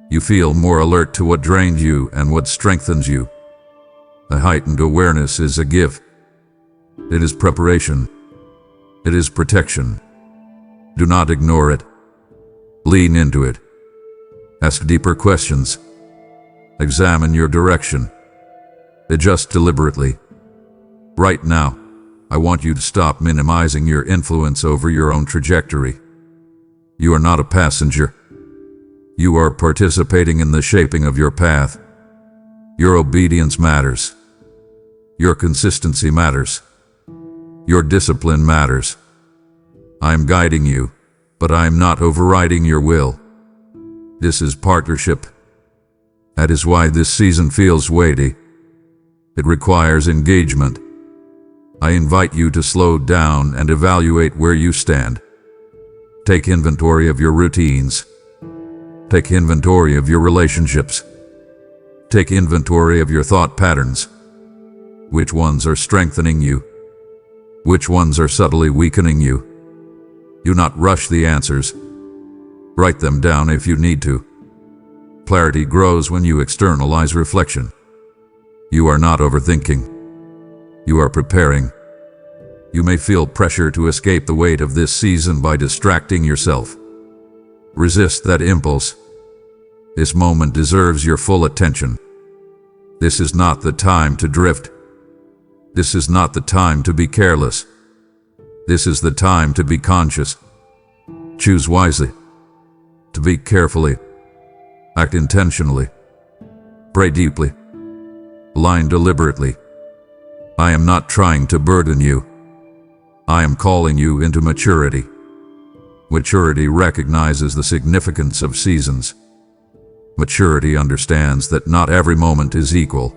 You feel more alert to what drains you and what strengthens you. A heightened awareness is a gift. It is preparation. It is protection. Do not ignore it. Lean into it. Ask deeper questions. Examine your direction. Adjust deliberately. Right now, I want you to stop minimizing your influence over your own trajectory. You are not a passenger. You are participating in the shaping of your path. Your obedience matters. Your consistency matters. Your discipline matters. I am guiding you, but I am not overriding your will. This is partnership. That is why this season feels weighty. It requires engagement. I invite you to slow down and evaluate where you stand. Take inventory of your routines. Take inventory of your relationships. Take inventory of your thought patterns. Which ones are strengthening you? Which ones are subtly weakening you? Do not rush the answers. Write them down if you need to. Clarity grows when you externalize reflection. You are not overthinking. You are preparing. You may feel pressure to escape the weight of this season by distracting yourself. Resist that impulse. This moment deserves your full attention. This is not the time to drift. This is not the time to be careless. This is the time to be conscious. Choose wisely. To be carefully. Act intentionally. Pray deeply. Align deliberately. I am not trying to burden you. I am calling you into maturity. Maturity recognizes the significance of seasons. Maturity understands that not every moment is equal.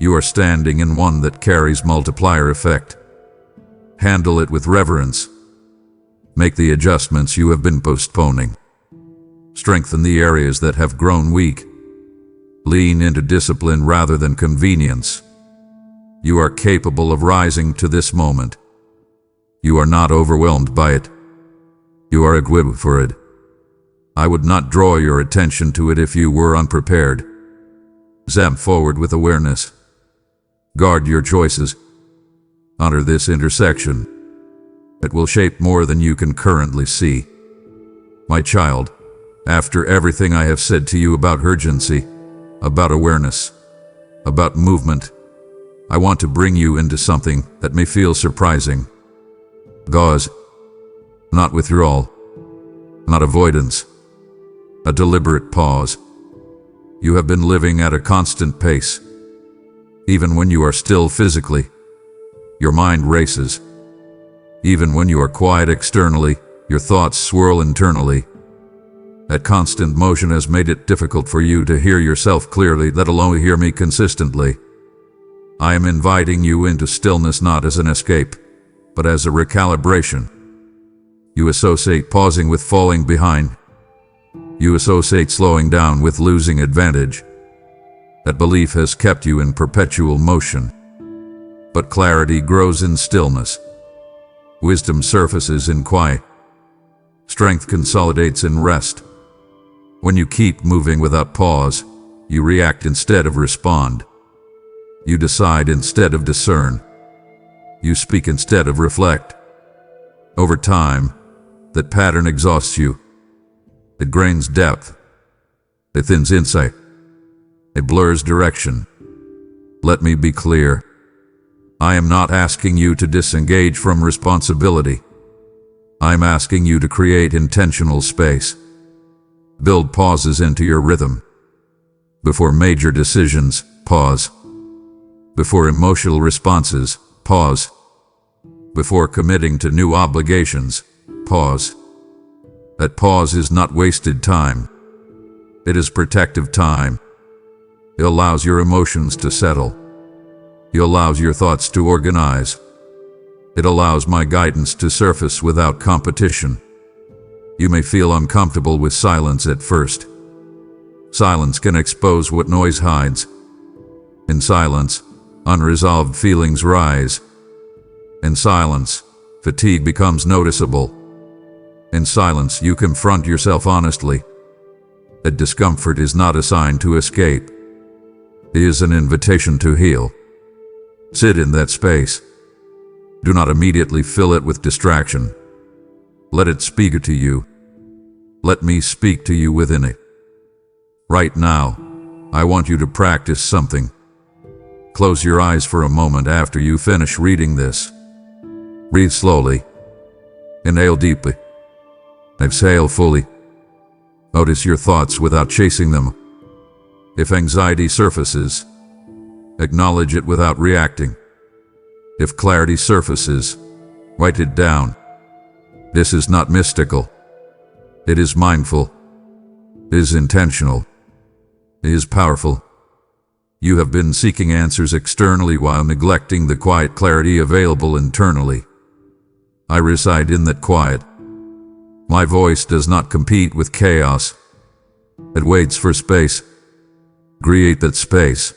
You are standing in one that carries multiplier effect. Handle it with reverence. Make the adjustments you have been postponing. Strengthen the areas that have grown weak. Lean into discipline rather than convenience. You are capable of rising to this moment. You are not overwhelmed by it. You are equipped for it. I would not draw your attention to it if you were unprepared. Zap forward with awareness. Guard your choices. Honor this intersection. It will shape more than you can currently see. My child, after everything I have said to you about urgency, about awareness, about movement, I want to bring you into something that may feel surprising. Pause. Not withdrawal. Not avoidance. A deliberate pause. You have been living at a constant pace. Even when you are still physically, your mind races. Even when you are quiet externally, your thoughts swirl internally. That constant motion has made it difficult for you to hear yourself clearly, let alone hear me consistently. I am inviting you into stillness not as an escape, but as a recalibration. You associate pausing with falling behind. You associate slowing down with losing advantage. That belief has kept you in perpetual motion. But clarity grows in stillness. Wisdom surfaces in quiet. Strength consolidates in rest. When you keep moving without pause, you react instead of respond. You decide instead of discern. You speak instead of reflect. Over time, that pattern exhausts you. It drains depth. It thins insight. It blurs direction. Let me be clear. I am not asking you to disengage from responsibility. I am asking you to create intentional space. Build pauses into your rhythm. Before major decisions, pause. Before emotional responses, pause. Before committing to new obligations, pause. That pause is not wasted time. It is protective time. It allows your emotions to settle. It allows your thoughts to organize. It allows my guidance to surface without competition. You may feel uncomfortable with silence at first. Silence can expose what noise hides. In silence, unresolved feelings rise. In silence, fatigue becomes noticeable. In silence, you confront yourself honestly. That discomfort is not a sign to escape. It is an invitation to heal. Sit in that space. Do not immediately fill it with distraction. Let it speak to you. Let me speak to you within it. Right now, I want you to practice something. Close your eyes for a moment after you finish reading this. Breathe slowly. Inhale deeply. Exhale fully. Notice your thoughts without chasing them. If anxiety surfaces, acknowledge it without reacting. If clarity surfaces, write it down. This is not mystical. It is mindful. It is intentional. It is powerful. You have been seeking answers externally while neglecting the quiet clarity available internally. I reside in that quiet. My voice does not compete with chaos. It waits for space. Create that space.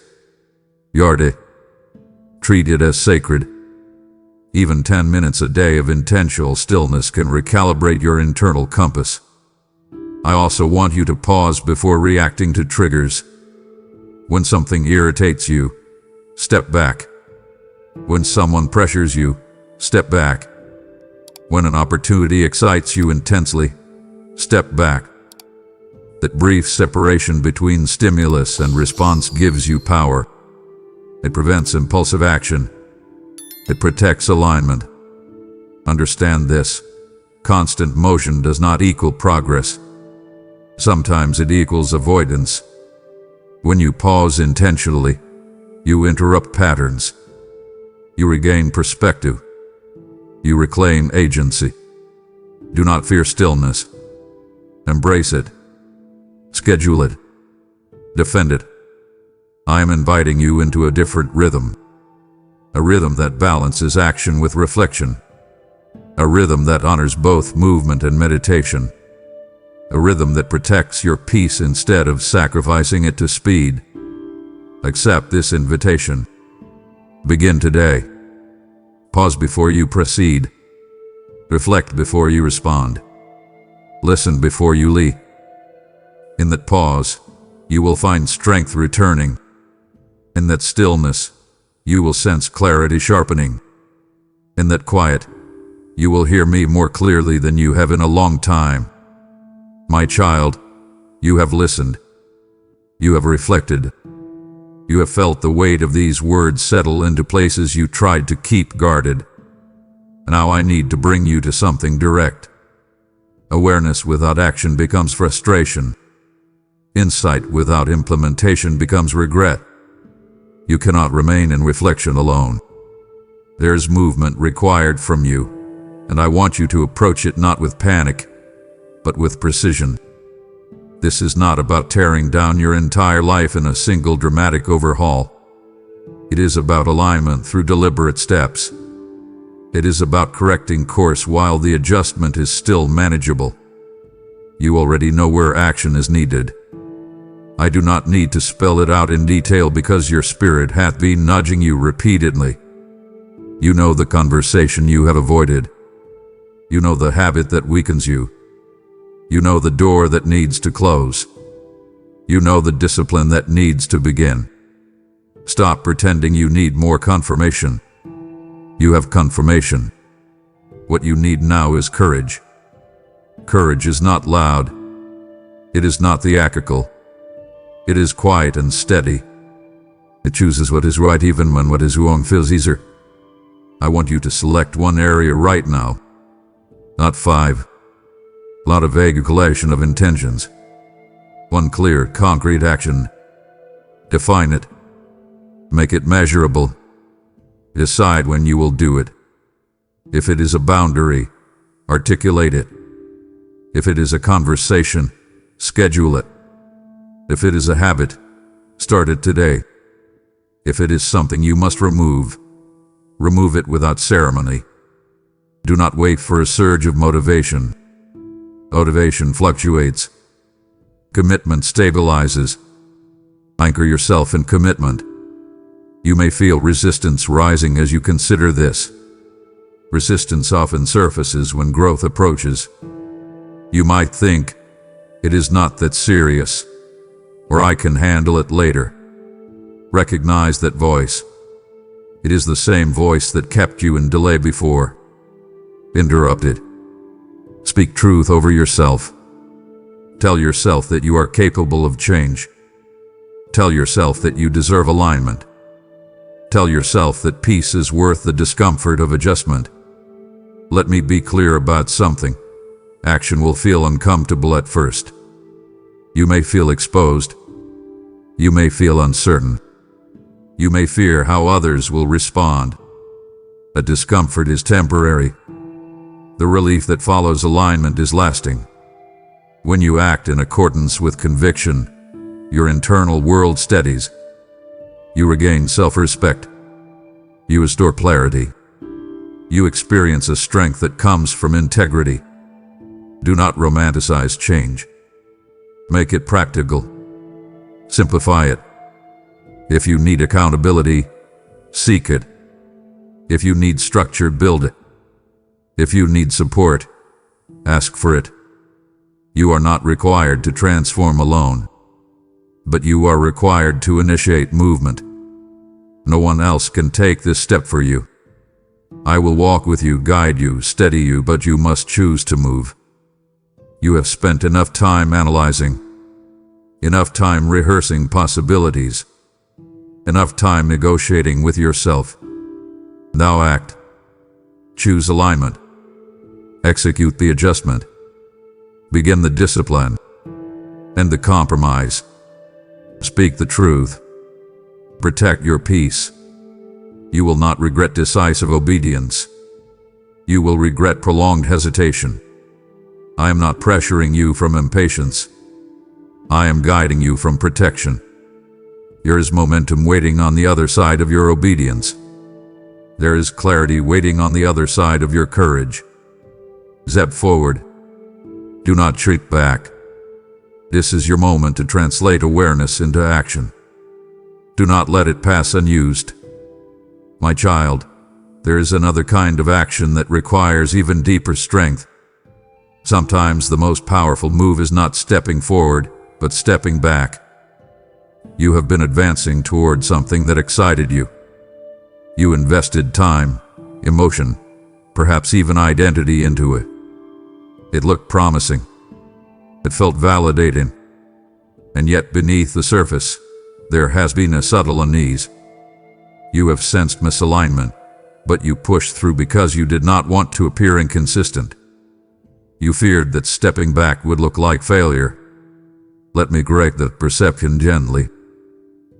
Guard it. Treat it as sacred. Even 10 minutes a day of intentional stillness can recalibrate your internal compass. I also want you to pause before reacting to triggers. When something irritates you, step back. When someone pressures you, step back. When an opportunity excites you intensely, step back. That brief separation between stimulus and response gives you power. It prevents impulsive action. It protects alignment. Understand this: constant motion does not equal progress. Sometimes it equals avoidance. When you pause intentionally, you interrupt patterns. You regain perspective. You reclaim agency. Do not fear stillness. Embrace it. Schedule it. Defend it. I am inviting you into a different rhythm. A rhythm that balances action with reflection. A rhythm that honors both movement and meditation. A rhythm that protects your peace instead of sacrificing it to speed. Accept this invitation. Begin today. Pause before you proceed. Reflect before you respond. Listen before you lead. In that pause, you will find strength returning. In that stillness, you will sense clarity sharpening. In that quiet, you will hear me more clearly than you have in a long time. My child, you have listened. You have reflected. You have felt the weight of these words settle into places you tried to keep guarded. Now I need to bring you to something direct. Awareness without action becomes frustration. Insight without implementation becomes regret. You cannot remain in reflection alone. There's movement required from you, and I want you to approach it not with panic, but with precision. This is not about tearing down your entire life in a single dramatic overhaul. It is about alignment through deliberate steps. It is about correcting course while the adjustment is still manageable. You already know where action is needed. I do not need to spell it out in detail because your spirit hath been nudging you repeatedly. You know the conversation you have avoided. You know the habit that weakens you. You know the door that needs to close. You know the discipline that needs to begin. Stop pretending you need more confirmation. You have confirmation. What you need now is courage. Courage is not loud. It is not theatrical. It is quiet and steady. It chooses what is right even when what is wrong feels easier. I want you to select one area right now. Not 5. Not a vague collation of intentions. One clear, concrete action. Define it. Make it measurable. Decide when you will do it. If it is a boundary, articulate it. If it is a conversation, schedule it. If it is a habit, start it today. If it is something you must remove it without ceremony. Do not wait for a surge of motivation. Motivation fluctuates. Commitment stabilizes. Anchor yourself in commitment. You may feel resistance rising as you consider this. Resistance often surfaces when growth approaches. You might think, it is not that serious, or I can handle it later. Recognize that voice. It is the same voice that kept you in delay before. Interrupt it. Speak truth over yourself. Tell yourself that you are capable of change. Tell yourself that you deserve alignment. Tell yourself that peace is worth the discomfort of adjustment. Let me be clear about something. Action will feel uncomfortable at first. You may feel exposed. You may feel uncertain. You may fear how others will respond. A discomfort is temporary. The relief that follows alignment is lasting. When you act in accordance with conviction, your internal world steadies. You regain self-respect. You restore clarity. You experience a strength that comes from integrity. Do not romanticize change. Make it practical. Simplify it. If you need accountability, seek it. If you need structure, build it. If you need support, ask for it. You are not required to transform alone, but you are required to initiate movement. No one else can take this step for you. I will walk with you, guide you, steady you, but you must choose to move. You have spent enough time analyzing, enough time rehearsing possibilities, enough time negotiating with yourself. Now act. Choose alignment. Execute the adjustment. Begin the discipline. End the compromise. Speak the truth. Protect your peace. You will not regret decisive obedience. You will regret prolonged hesitation. I am not pressuring you from impatience. I am guiding you from protection. There is momentum waiting on the other side of your obedience. There is clarity waiting on the other side of your courage. Step forward. Do not shrink back. This is your moment to translate awareness into action. Do not let it pass unused. My child, there is another kind of action that requires even deeper strength. Sometimes the most powerful move is not stepping forward, but stepping back. You have been advancing toward something that excited you. You invested time, emotion, perhaps even identity into it. It looked promising. It felt validating. And yet beneath the surface, there has been a subtle unease. You have sensed misalignment, but you pushed through because you did not want to appear inconsistent. You feared that stepping back would look like failure. Let me correct that perception gently.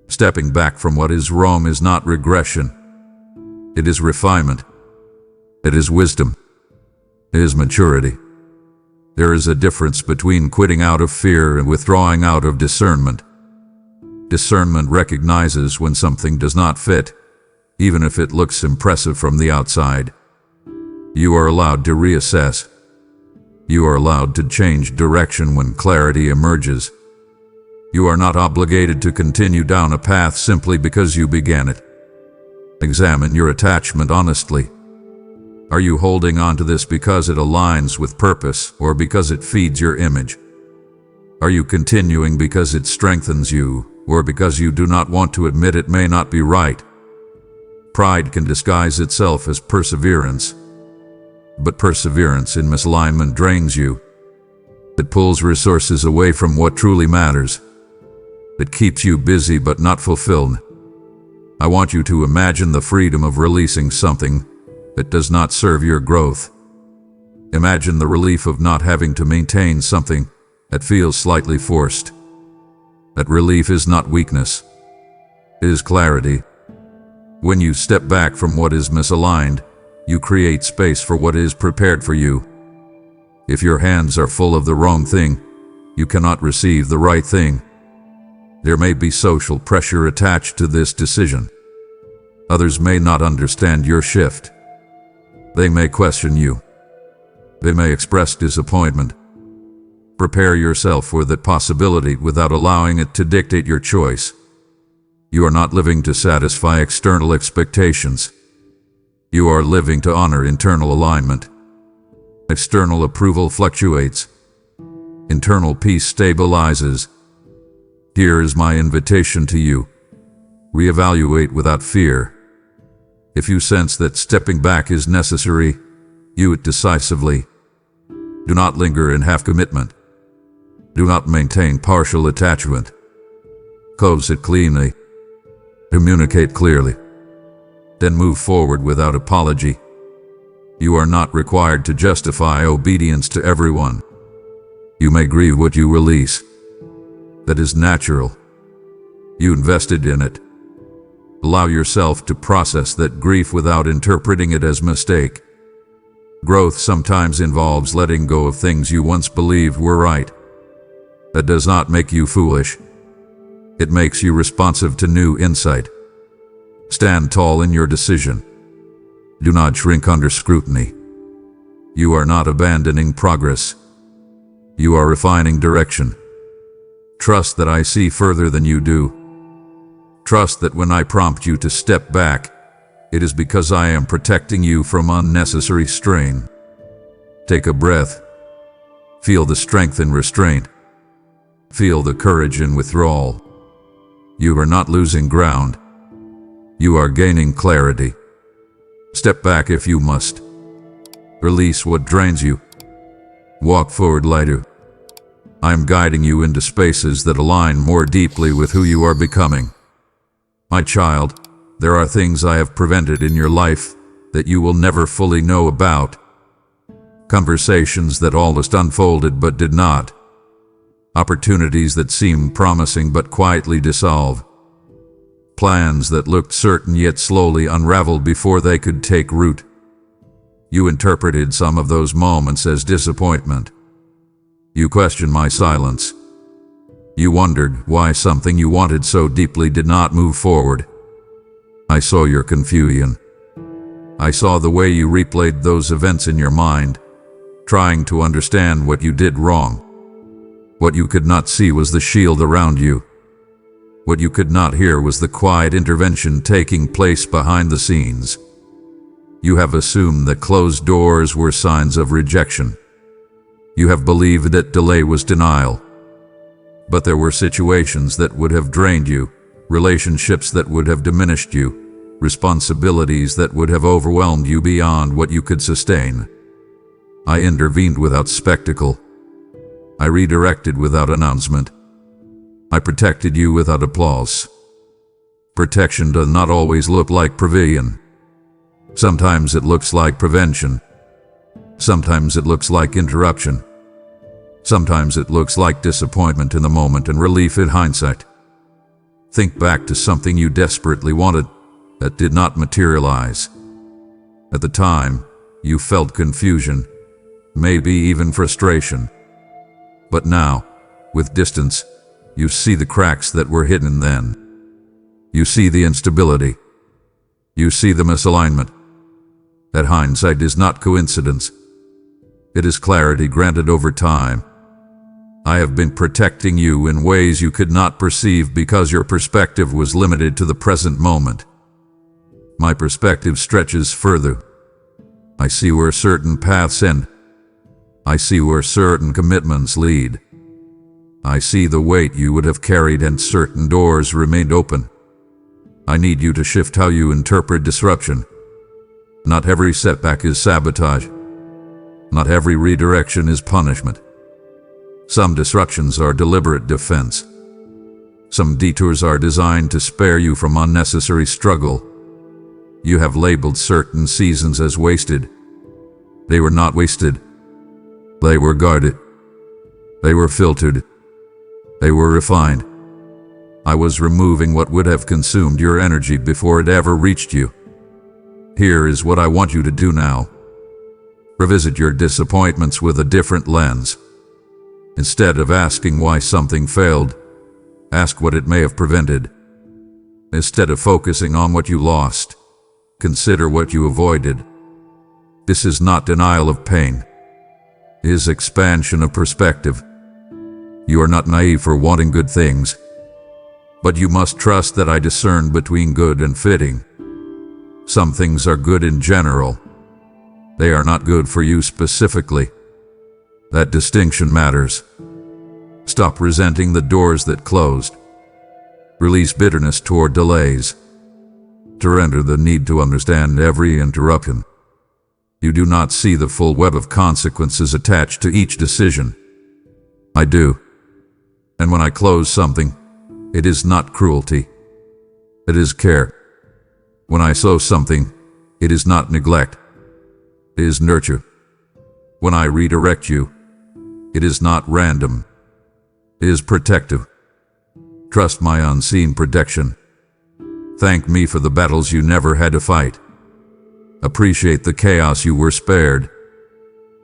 Stepping back from what is wrong is not regression. It is refinement. It is wisdom. It is maturity. There is a difference between quitting out of fear and withdrawing out of discernment. Discernment recognizes when something does not fit, even if it looks impressive from the outside. You are allowed to reassess. You are allowed to change direction when clarity emerges. You are not obligated to continue down a path simply because you began it. Examine your attachment honestly. Are you holding on to this because it aligns with purpose or because it feeds your image? Are you continuing because it strengthens you or because you do not want to admit it may not be right? Pride can disguise itself as perseverance, but perseverance in misalignment drains you. It pulls resources away from what truly matters. It keeps you busy but not fulfilled. I want you to imagine the freedom of releasing something that does not serve your growth. Imagine the relief of not having to maintain something that feels slightly forced. That relief is not weakness. It is clarity. When you step back from what is misaligned, you create space for what is prepared for you. If your hands are full of the wrong thing, you cannot receive the right thing. There may be social pressure attached to this decision. Others may not understand your shift. They may question you. They may express disappointment. Prepare yourself for that possibility without allowing it to dictate your choice. You are not living to satisfy external expectations. You are living to honor internal alignment. External approval fluctuates. Internal peace stabilizes. Here is my invitation to you. Reevaluate without fear. If you sense that stepping back is necessary, do it decisively. Do not linger in half-commitment. Do not maintain partial attachment. Close it cleanly. Communicate clearly. Then move forward without apology. You are not required to justify obedience to everyone. You may grieve what you release. That is natural. You invested in it. Allow yourself to process that grief without interpreting it as mistake. Growth sometimes involves letting go of things you once believed were right. That does not make you foolish. It makes you responsive to new insight. Stand tall in your decision. Do not shrink under scrutiny. You are not abandoning progress. You are refining direction. Trust that I see further than you do. Trust that when I prompt you to step back, it is because I am protecting you from unnecessary strain. Take a breath. Feel the strength in restraint. Feel the courage in withdrawal. You are not losing ground. You are gaining clarity. Step back if you must. Release what drains you. Walk forward lighter. I am guiding you into spaces that align more deeply with who you are becoming. My child, there are things I have prevented in your life that you will never fully know about. Conversations that almost unfolded but did not. Opportunities that seemed promising but quietly dissolve. Plans that looked certain yet slowly unraveled before they could take root. You interpreted some of those moments as disappointment. You questioned my silence. You wondered why something you wanted so deeply did not move forward. I saw your confusion. I saw the way you replayed those events in your mind, trying to understand what you did wrong. What you could not see was the shield around you. What you could not hear was the quiet intervention taking place behind the scenes. You have assumed that closed doors were signs of rejection. You have believed that delay was denial. But there were situations that would have drained you, relationships that would have diminished you, responsibilities that would have overwhelmed you beyond what you could sustain. I intervened without spectacle. I redirected without announcement. I protected you without applause. Protection does not always look like provision. Sometimes it looks like prevention. Sometimes it looks like interruption. Sometimes it looks like disappointment in the moment and relief in hindsight. Think back to something you desperately wanted that did not materialize. At the time, you felt confusion, maybe even frustration. But now, with distance, you see the cracks that were hidden then. You see the instability. You see the misalignment. That hindsight is not coincidence. It is clarity granted over time. I have been protecting you in ways you could not perceive because your perspective was limited to the present moment. My perspective stretches further. I see where certain paths end. I see where certain commitments lead. I see the weight you would have carried and certain doors remained open. I need you to shift how you interpret disruption. Not every setback is sabotage. Not every redirection is punishment. Some disruptions are deliberate defense. Some detours are designed to spare you from unnecessary struggle. You have labeled certain seasons as wasted. They were not wasted. They were guarded. They were filtered. They were refined. I was removing what would have consumed your energy before it ever reached you. Here is what I want you to do now. Revisit your disappointments with a different lens. Instead of asking why something failed, ask what it may have prevented. Instead of focusing on what you lost, consider what you avoided. This is not denial of pain. It is expansion of perspective. You are not naive for wanting good things, but you must trust that I discern between good and fitting. Some things are good in general. They are not good for you specifically. That distinction matters. Stop resenting the doors that closed. Release bitterness toward delays. Surrender the need to understand every interruption. You do not see the full web of consequences attached to each decision. I do. And when I close something, it is not cruelty. It is care. When I sow something, it is not neglect. It is nurture. When I redirect you, it is not random. It is protective. Trust my unseen protection. Thank me for the battles you never had to fight. Appreciate the chaos you were spared.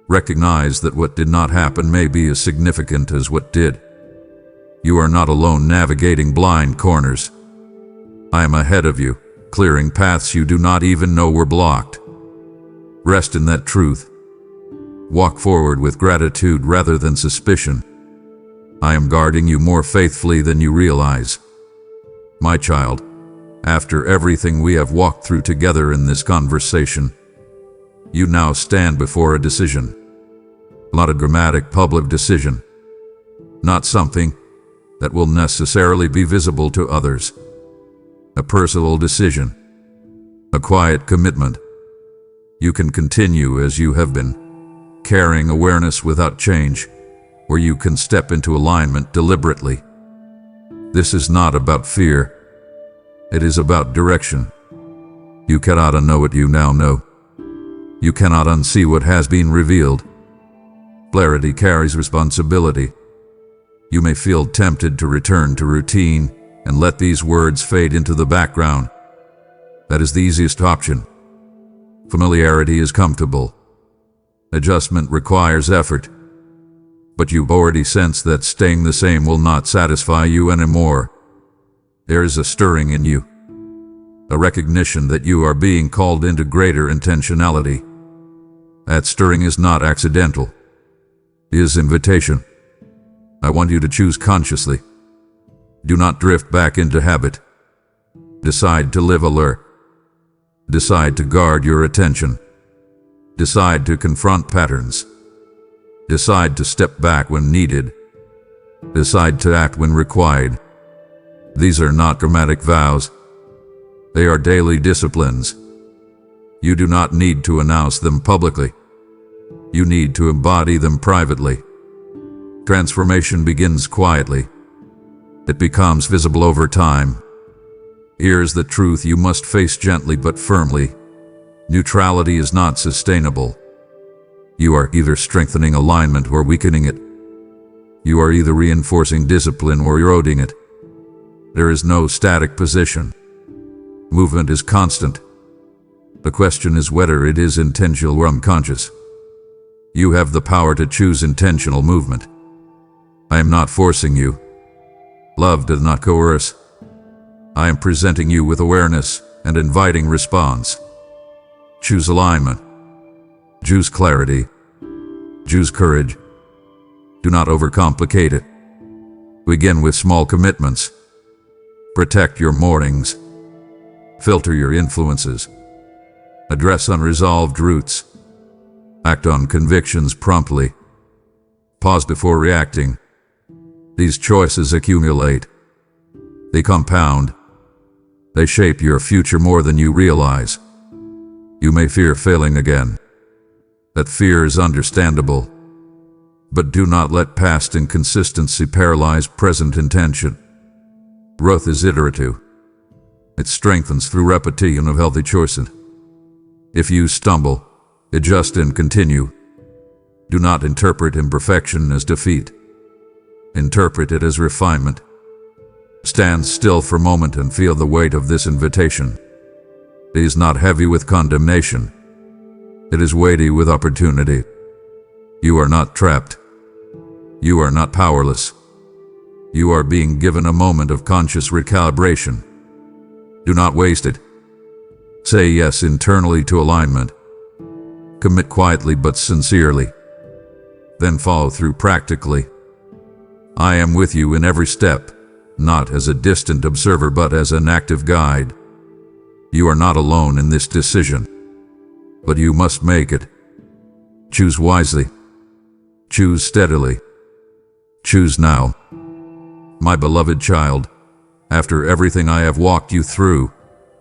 Recognize that what did not happen may be as significant as what did. You are not alone navigating blind corners. I am ahead of you, clearing paths you do not even know were blocked. Rest in that truth. Walk forward with gratitude rather than suspicion. I am guarding you more faithfully than you realize. My child, After everything we have walked through together in this conversation, you now stand before a decision. Not a dramatic public decision. Not something that will necessarily be visible to others. A personal decision. A quiet commitment. You can continue as you have been, carrying awareness without change, or you can step into alignment deliberately. This is not about fear. It is about direction. You cannot unknow what you now know. You cannot unsee what has been revealed. Clarity carries responsibility. You may feel tempted to return to routine and let these words fade into the background. That is the easiest option. Familiarity is comfortable. Adjustment requires effort. But you've already sensed that staying the same will not satisfy you anymore. There is a stirring in you. A recognition that you are being called into greater intentionality. That stirring is not accidental. It is invitation. I want you to choose consciously. Do not drift back into habit. Decide to live alert. Decide to guard your attention. Decide to confront patterns. Decide to step back when needed. Decide to act when required. These are not dramatic vows. They are daily disciplines. You do not need to announce them publicly. You need to embody them privately. Transformation begins quietly. It becomes visible over time. Here's the truth you must face gently but firmly. Neutrality is not sustainable. You are either strengthening alignment or weakening it. You are either reinforcing discipline or eroding it. There is no static position. Movement is constant. The question is whether it is intentional or unconscious. You have the power to choose intentional movement. I am not forcing you. Love does not coerce. I am presenting you with awareness and inviting response. Choose alignment. Choose clarity. Choose courage. Do not overcomplicate it. Begin with small commitments. Protect your mornings. Filter your influences. Address unresolved roots. Act on convictions promptly. Pause before reacting. These choices accumulate. They compound. They shape your future more than you realize. You may fear failing again. That fear is understandable. But do not let past inconsistency paralyze present intention. Growth is iterative. It strengthens through repetition of healthy choices. If you stumble, adjust and continue. Do not interpret imperfection as defeat. Interpret it as refinement. Stand still for a moment and feel the weight of this invitation. It is not heavy with condemnation. It is weighty with opportunity. You are not trapped. You are not powerless. You are being given a moment of conscious recalibration. Do not waste it. Say yes internally to alignment. Commit quietly but sincerely. Then follow through practically. I am with you in every step, not as a distant observer but as an active guide. You are not alone in this decision, but you must make it. Choose wisely. Choose steadily. Choose now. My beloved child, after everything I have walked you through,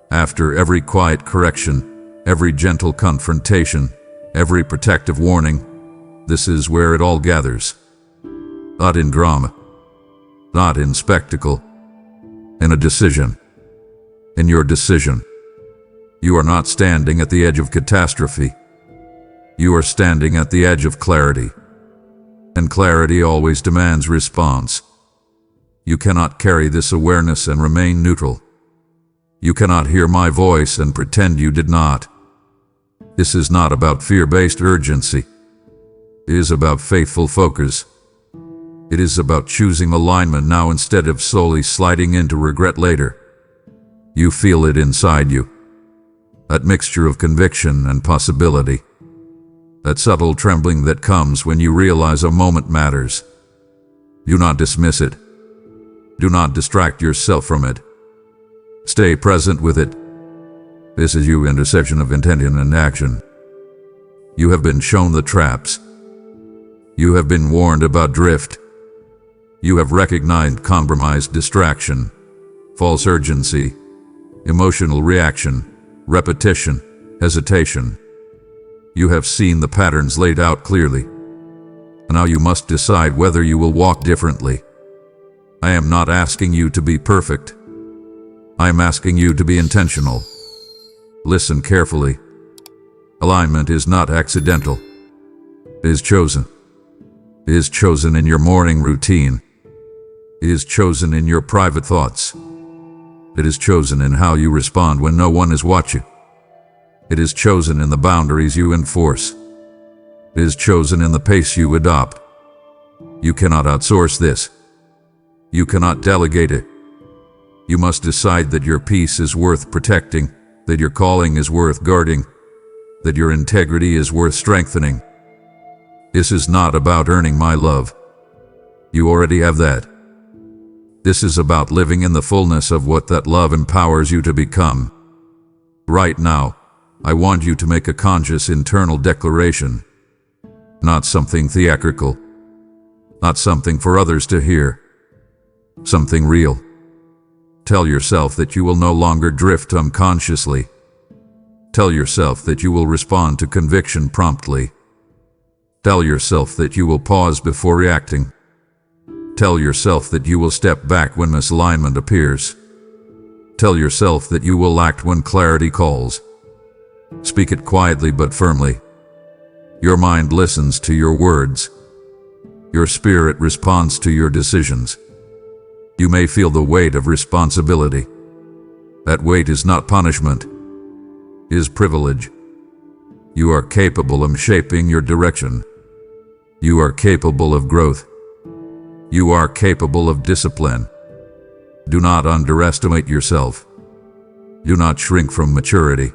after every quiet correction, every gentle confrontation, every protective warning, this is where it all gathers. Not in drama, not in spectacle, in a decision. In your decision. You are not standing at the edge of catastrophe. You are standing at the edge of clarity. And clarity always demands response. You cannot carry this awareness and remain neutral. You cannot hear my voice and pretend you did not. This is not about fear-based urgency. It is about faithful focus. It is about choosing alignment now instead of slowly sliding into regret later. You feel it inside you. That mixture of conviction and possibility. That subtle trembling that comes when you realize a moment matters. Do not dismiss it. Do not distract yourself from it. Stay present with it. This is your intersection of intention and action. You have been shown the traps. You have been warned about drift. You have recognized compromise, distraction, false urgency, emotional reaction, repetition, hesitation. You have seen the patterns laid out clearly. Now you must decide whether you will walk differently. I am not asking you to be perfect. I am asking you to be intentional. Listen carefully. Alignment is not accidental. It is chosen. It is chosen in your morning routine. It is chosen in your private thoughts. It is chosen in how you respond when no one is watching. It is chosen in the boundaries you enforce. It is chosen in the pace you adopt. You cannot outsource this. You cannot delegate it. You must decide that your peace is worth protecting, that your calling is worth guarding, that your integrity is worth strengthening. This is not about earning my love. You already have that. This is about living in the fullness of what that love empowers you to become. Right now, I want you to make a conscious internal declaration. Not something theatrical. Not something for others to hear. Something real. Tell yourself that you will no longer drift unconsciously. Tell yourself that you will respond to conviction promptly. Tell yourself that you will pause before reacting. Tell yourself that you will step back when misalignment appears. Tell yourself that you will act when clarity calls. Speak it quietly but firmly. Your mind listens to your words. Your spirit responds to your decisions. You may feel the weight of responsibility. That weight is not punishment. It is privilege. You are capable of shaping your direction. You are capable of growth. You are capable of discipline. Do not underestimate yourself. Do not shrink from maturity.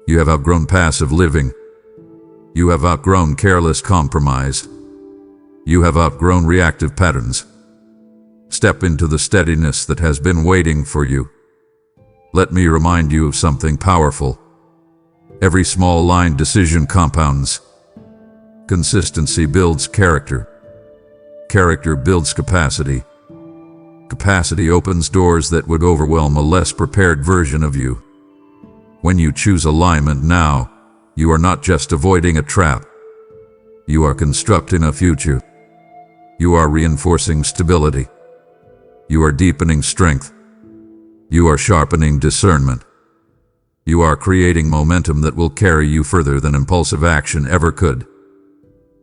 You have outgrown passive living. You have outgrown careless compromise. You have outgrown reactive patterns. Step into the steadiness that has been waiting for you. Let me remind you of something powerful. Every small aligned decision compounds. Consistency builds character. Character builds capacity. Capacity opens doors that would overwhelm a less prepared version of you. When you choose alignment now, you are not just avoiding a trap. You are constructing a future. You are reinforcing stability. You are deepening strength. You are sharpening discernment. You are creating momentum that will carry you further than impulsive action ever could.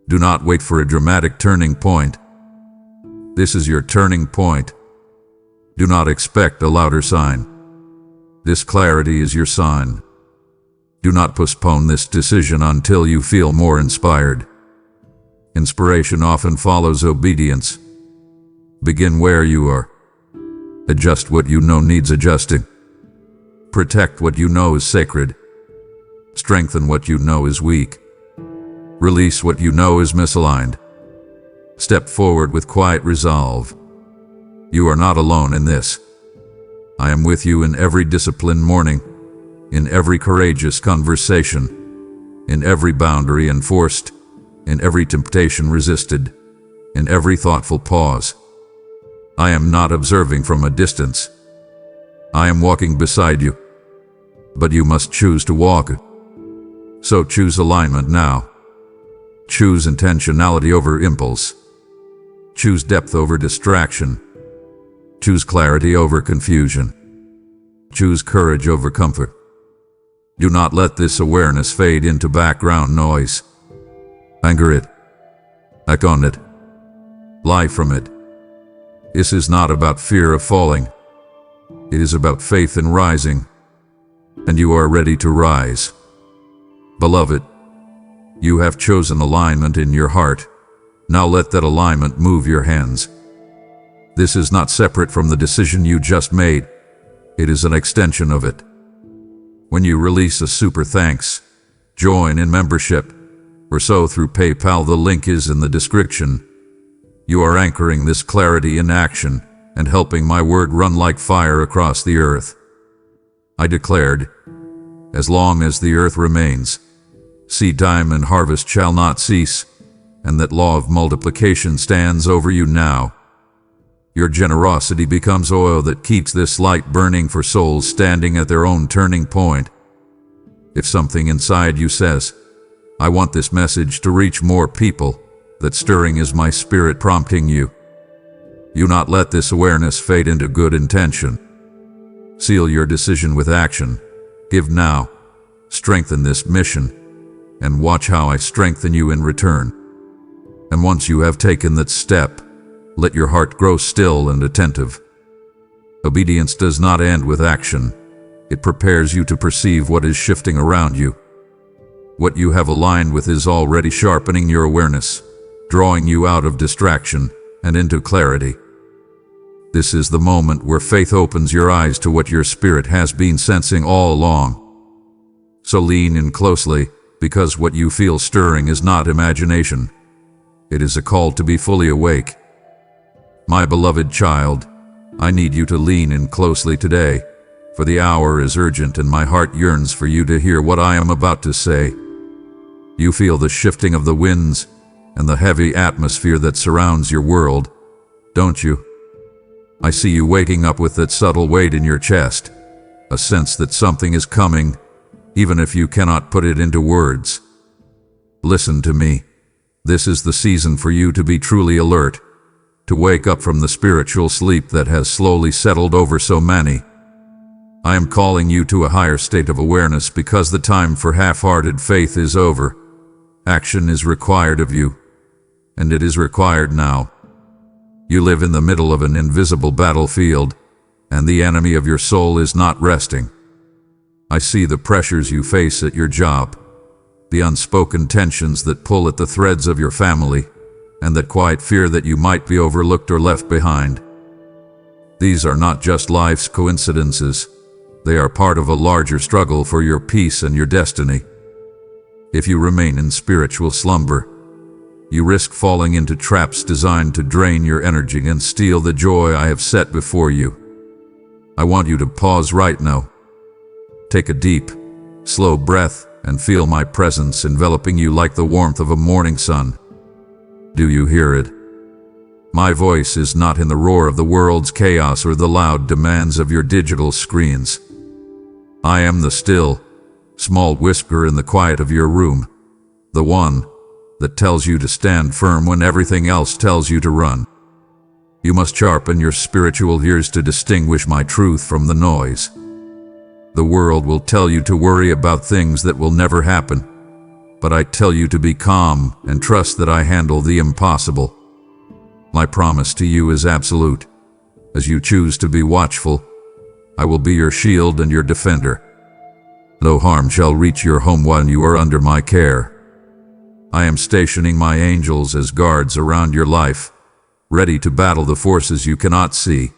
Do not wait for a dramatic turning point. This is your turning point. Do not expect a louder sign. This clarity is your sign. Do not postpone this decision until you feel more inspired. Inspiration often follows obedience. Begin where you are. Adjust what you know needs adjusting. Protect what you know is sacred. Strengthen what you know is weak. Release what you know is misaligned. Step forward with quiet resolve. You are not alone in this. I am with you in every disciplined morning, in every courageous conversation, in every boundary enforced, in every temptation resisted, in every thoughtful pause. I am not observing from a distance. I am walking beside you. But you must choose to walk. So choose alignment now. Choose intentionality over impulse. Choose depth over distraction. Choose clarity over confusion. Choose courage over comfort. Do not let this awareness fade into background noise. Anchor it. Act on it. Lie from it. This is not about fear of falling. It is about faith in rising. And you are ready to rise. Beloved, you have chosen alignment in your heart. Now let that alignment move your hands. This is not separate from the decision you just made. It is an extension of it. When you release a super thanks, join in membership, or so through PayPal, the link is in the description. You are anchoring this clarity in action, and helping my word run like fire across the earth. I declared, as long as the earth remains, seed time and harvest shall not cease, and that law of multiplication stands over you now. Your generosity becomes oil that keeps this light burning for souls standing at their own turning point. If something inside you says, I want this message to reach more people, that stirring is my spirit prompting you. Do not let this awareness fade into good intention. Seal your decision with action. Give now. Strengthen this mission, and watch how I strengthen you in return. And once you have taken that step, let your heart grow still and attentive. Obedience does not end with action. It prepares you to perceive what is shifting around you. What you have aligned with is already sharpening your awareness, drawing you out of distraction and into clarity. This is the moment where faith opens your eyes to what your spirit has been sensing all along. So lean in closely, because what you feel stirring is not imagination. It is a call to be fully awake. My beloved child, I need you to lean in closely today, for the hour is urgent and my heart yearns for you to hear what I am about to say. You feel the shifting of the winds and the heavy atmosphere that surrounds your world, don't you? I see you waking up with that subtle weight in your chest, a sense that something is coming, even if you cannot put it into words. Listen to me. This is the season for you to be truly alert, to wake up from the spiritual sleep that has slowly settled over so many. I am calling you to a higher state of awareness because the time for half-hearted faith is over. Action is required of you, and it is required now. You live in the middle of an invisible battlefield, and the enemy of your soul is not resting. I see the pressures you face at your job, the unspoken tensions that pull at the threads of your family, and that quiet fear that you might be overlooked or left behind. These are not just life's coincidences. They are part of a larger struggle for your peace and your destiny. If you remain in spiritual slumber, you risk falling into traps designed to drain your energy and steal the joy I have set before you. I want you to pause right now. Take a deep, slow breath and feel my presence enveloping you like the warmth of a morning sun. Do you hear it? My voice is not in the roar of the world's chaos or the loud demands of your digital screens. I am the still, small whisper in the quiet of your room, the one that tells you to stand firm when everything else tells you to run. You must sharpen your spiritual ears to distinguish my truth from the noise. The world will tell you to worry about things that will never happen, but I tell you to be calm and trust that I handle the impossible. My promise to you is absolute. As you choose to be watchful, I will be your shield and your defender. No harm shall reach your home while you are under my care. I am stationing my angels as guards around your life, ready to battle the forces you cannot see.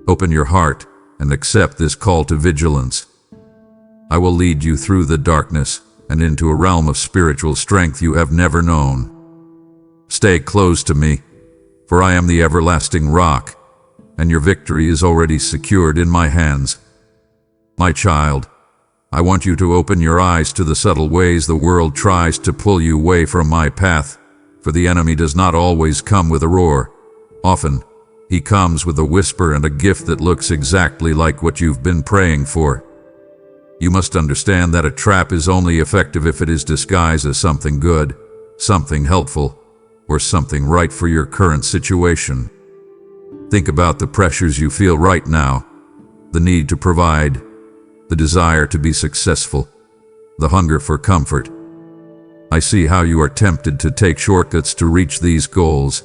Open your heart and accept this call to vigilance. I will lead you through the darkness and into a realm of spiritual strength you have never known. Stay close to me, for I am the everlasting rock, and your victory is already secured in my hands. My child, I want you to open your eyes to the subtle ways the world tries to pull you away from my path, for the enemy does not always come with a roar. Often, he comes with a whisper and a gift that looks exactly like what you've been praying for. You must understand that a trap is only effective if it is disguised as something good, something helpful, or something right for your current situation. Think about the pressures you feel right now, the need to provide, the desire to be successful, the hunger for comfort. I see how you are tempted to take shortcuts to reach these goals,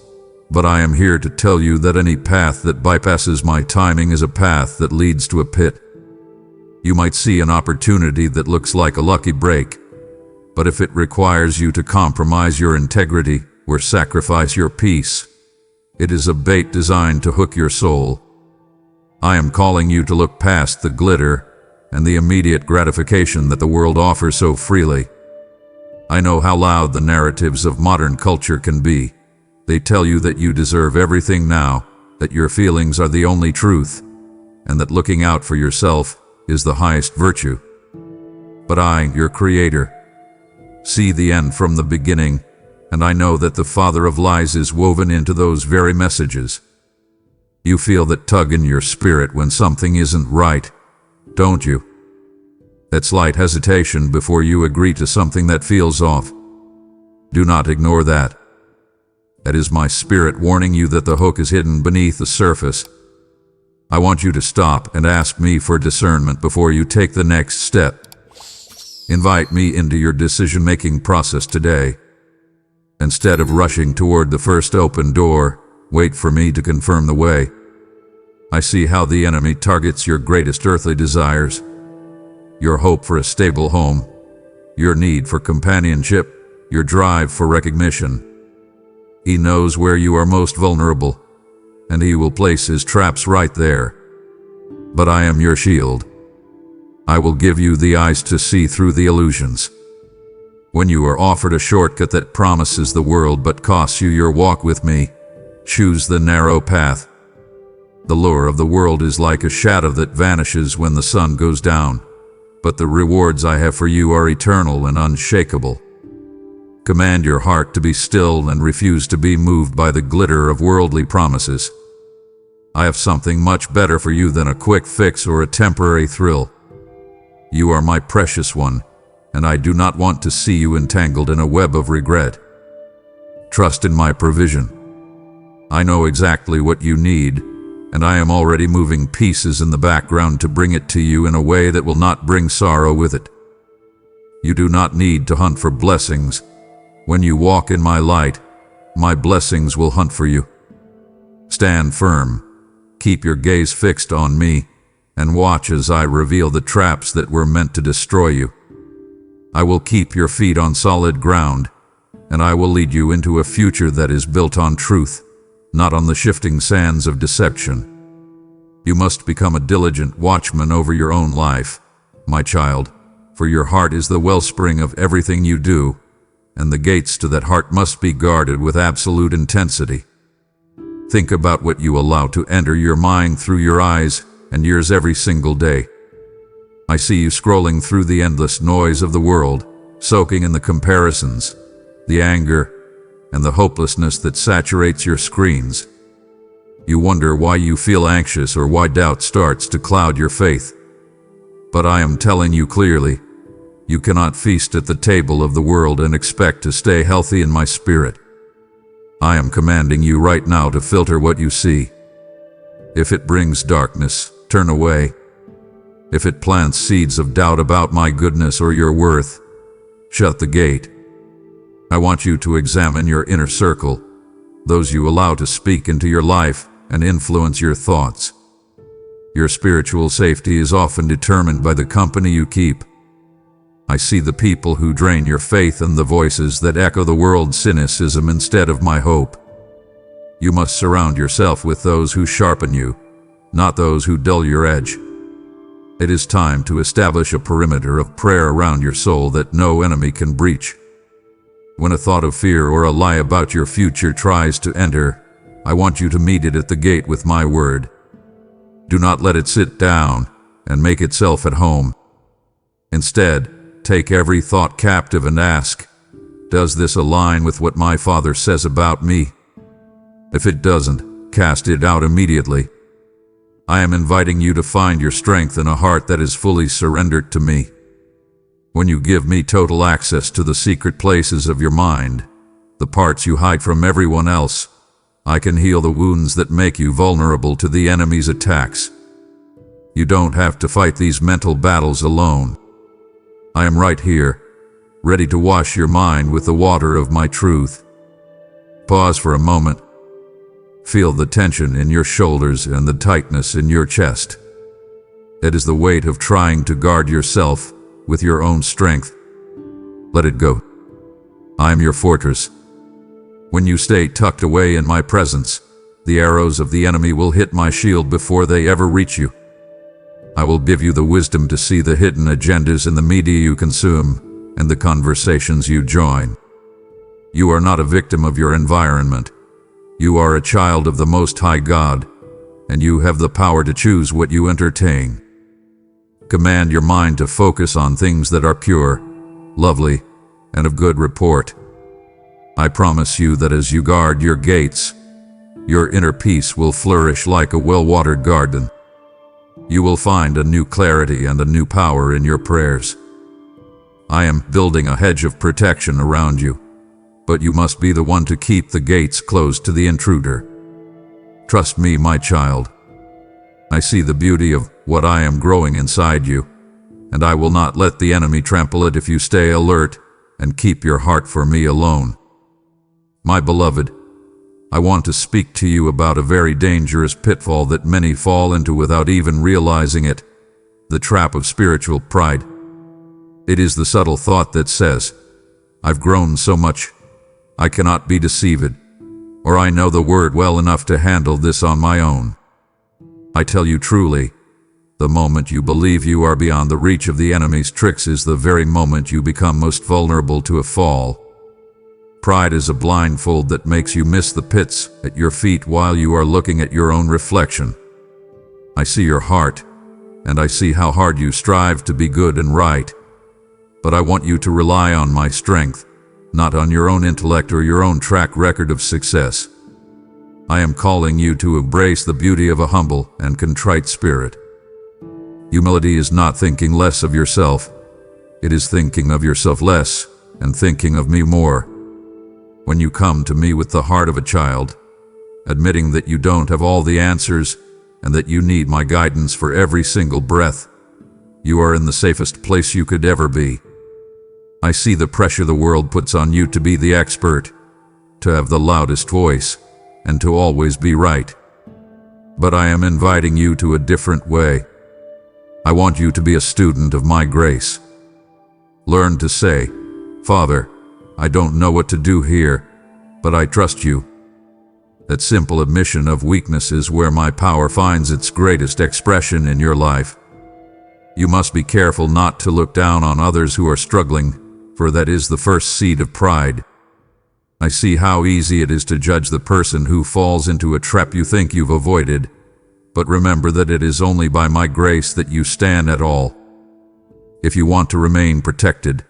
but I am here to tell you that any path that bypasses my timing is a path that leads to a pit. You might see an opportunity that looks like a lucky break, but if it requires you to compromise your integrity or sacrifice your peace, it is a bait designed to hook your soul. I am calling you to look past the glitter and the immediate gratification that the world offers so freely. I know how loud the narratives of modern culture can be. They tell you that you deserve everything now, that your feelings are the only truth, and that looking out for yourself is the highest virtue. But I, your Creator, see the end from the beginning, and I know that the father of lies is woven into those very messages. You feel that tug in your spirit when something isn't right, don't you? That slight hesitation before you agree to something that feels off. Do not ignore that. That is my spirit warning you that the hook is hidden beneath the surface. I want you to stop and ask me for discernment before you take the next step. Invite me into your decision-making process today. Instead of rushing toward the first open door, wait for me to confirm the way. I see how the enemy targets your greatest earthly desires, your hope for a stable home, your need for companionship, your drive for recognition. He knows where you are most vulnerable, and he will place his traps right there. But I am your shield. I will give you the eyes to see through the illusions. When you are offered a shortcut that promises the world but costs you your walk with me, choose the narrow path. The lure of the world is like a shadow that vanishes when the sun goes down, but the rewards I have for you are eternal and unshakable. Command your heart to be still and refuse to be moved by the glitter of worldly promises. I have something much better for you than a quick fix or a temporary thrill. You are my precious one, and I do not want to see you entangled in a web of regret. Trust in my provision. I know exactly what you need, and I am already moving pieces in the background to bring it to you in a way that will not bring sorrow with it. You do not need to hunt for blessings. When you walk in my light, my blessings will hunt for you. Stand firm, keep your gaze fixed on me, and watch as I reveal the traps that were meant to destroy you. I will keep your feet on solid ground, and I will lead you into a future that is built on truth, not on the shifting sands of deception. You must become a diligent watchman over your own life, my child, for your heart is the wellspring of everything you do, and the gates to that heart must be guarded with absolute intensity. Think about what you allow to enter your mind through your eyes and ears every single day. I see you scrolling through the endless noise of the world, soaking in the comparisons, the anger, and the hopelessness that saturates your screens. You wonder why you feel anxious or why doubt starts to cloud your faith. But I am telling you clearly, you cannot feast at the table of the world and expect to stay healthy in my spirit. I am commanding you right now to filter what you see. If it brings darkness, turn away. If it plants seeds of doubt about my goodness or your worth, shut the gate. I want you to examine your inner circle, those you allow to speak into your life and influence your thoughts. Your spiritual safety is often determined by the company you keep. I see the people who drain your faith and the voices that echo the world's cynicism instead of my hope. You must surround yourself with those who sharpen you, not those who dull your edge. It is time to establish a perimeter of prayer around your soul that no enemy can breach. When a thought of fear or a lie about your future tries to enter, I want you to meet it at the gate with my word. Do not let it sit down and make itself at home. Instead, take every thought captive and ask, does this align with what my Father says about me? If it doesn't, cast it out immediately. I am inviting you to find your strength in a heart that is fully surrendered to me. When you give me total access to the secret places of your mind, the parts you hide from everyone else, I can heal the wounds that make you vulnerable to the enemy's attacks. You don't have to fight these mental battles alone. I am right here, ready to wash your mind with the water of my truth. Pause for a moment. Feel the tension in your shoulders and the tightness in your chest. It is the weight of trying to guard yourself with your own strength. Let it go. I am your fortress. When you stay tucked away in my presence, the arrows of the enemy will hit my shield before they ever reach you. I will give you the wisdom to see the hidden agendas in the media you consume and the conversations you join. You are not a victim of your environment. You are a child of the Most High God, and you have the power to choose what you entertain. Command your mind to focus on things that are pure, lovely, and of good report. I promise you that as you guard your gates, your inner peace will flourish like a well-watered garden. You will find a new clarity and a new power in your prayers. I am building a hedge of protection around you, but you must be the one to keep the gates closed to the intruder. Trust me, my child. I see the beauty of what I am growing inside you, and I will not let the enemy trample it if you stay alert and keep your heart for me alone. My beloved, I want to speak to you about a very dangerous pitfall that many fall into without even realizing it, the trap of spiritual pride. It is the subtle thought that says, "I've grown so much, I cannot be deceived," or "I know the word well enough to handle this on my own." I tell you truly, the moment you believe you are beyond the reach of the enemy's tricks is the very moment you become most vulnerable to a fall. Pride is a blindfold that makes you miss the pits at your feet while you are looking at your own reflection. I see your heart, and I see how hard you strive to be good and right. But I want you to rely on my strength, not on your own intellect or your own track record of success. I am calling you to embrace the beauty of a humble and contrite spirit. Humility is not thinking less of yourself. It is thinking of yourself less and thinking of me more. When you come to me with the heart of a child, admitting that you don't have all the answers and that you need my guidance for every single breath, you are in the safest place you could ever be. I see the pressure the world puts on you to be the expert, to have the loudest voice, and to always be right. But I am inviting you to a different way. I want you to be a student of my grace. Learn to say, "Father, I don't know what to do here, but I trust you." That simple admission of weakness is where my power finds its greatest expression in your life. You must be careful not to look down on others who are struggling, for that is the first seed of pride. I see how easy it is to judge the person who falls into a trap you think you've avoided, but remember that it is only by my grace that you stand at all. If you want to remain protected,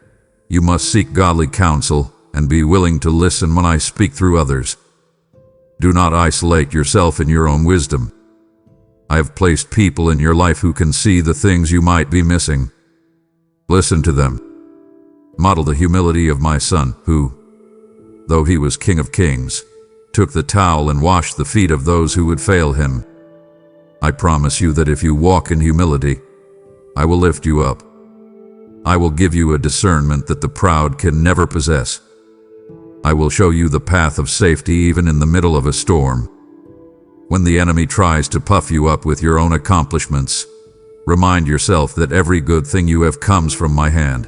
you must seek godly counsel and be willing to listen when I speak through others. Do not isolate yourself in your own wisdom. I have placed people in your life who can see the things you might be missing. Listen to them. Model the humility of my son, who, though he was King of Kings, took the towel and washed the feet of those who would fail him. I promise you that if you walk in humility, I will lift you up. I will give you a discernment that the proud can never possess. I will show you the path of safety even in the middle of a storm. When the enemy tries to puff you up with your own accomplishments, remind yourself that every good thing you have comes from my hand.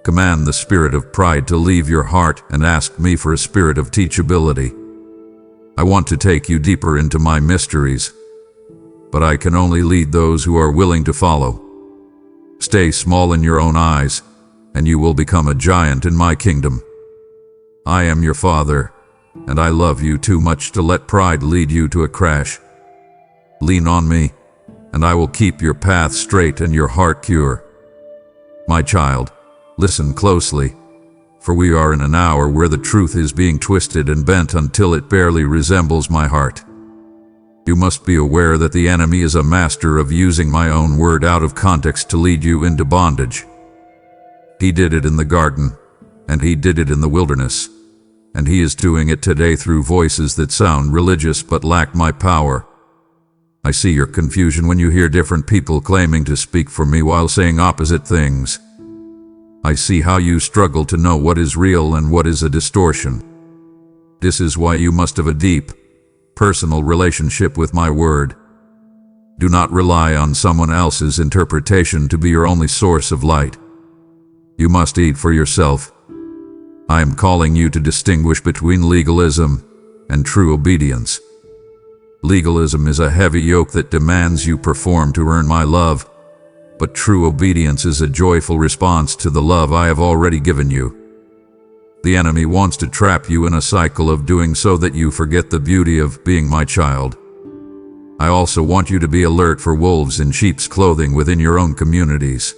Command the spirit of pride to leave your heart and ask me for a spirit of teachability. I want to take you deeper into my mysteries, but I can only lead those who are willing to follow. Stay small in your own eyes, and you will become a giant in my kingdom. I am your father, and I love you too much to let pride lead you to a crash. Lean on me, and I will keep your path straight and your heart pure. My child, listen closely, for we are in an hour where the truth is being twisted and bent until it barely resembles my heart. You must be aware that the enemy is a master of using my own word out of context to lead you into bondage. He did it in the garden, and he did it in the wilderness, and he is doing it today through voices that sound religious but lack my power. I see your confusion when you hear different people claiming to speak for me while saying opposite things. I see how you struggle to know what is real and what is a distortion. This is why you must have a deep, personal relationship with my word. Do not rely on someone else's interpretation to be your only source of light. You must eat for yourself. I am calling you to distinguish between legalism and true obedience. Legalism is a heavy yoke that demands you perform to earn my love, but true obedience is a joyful response to the love I have already given you. The enemy wants to trap you in a cycle of doing so that you forget the beauty of being my child. I also want you to be alert for wolves in sheep's clothing within your own communities.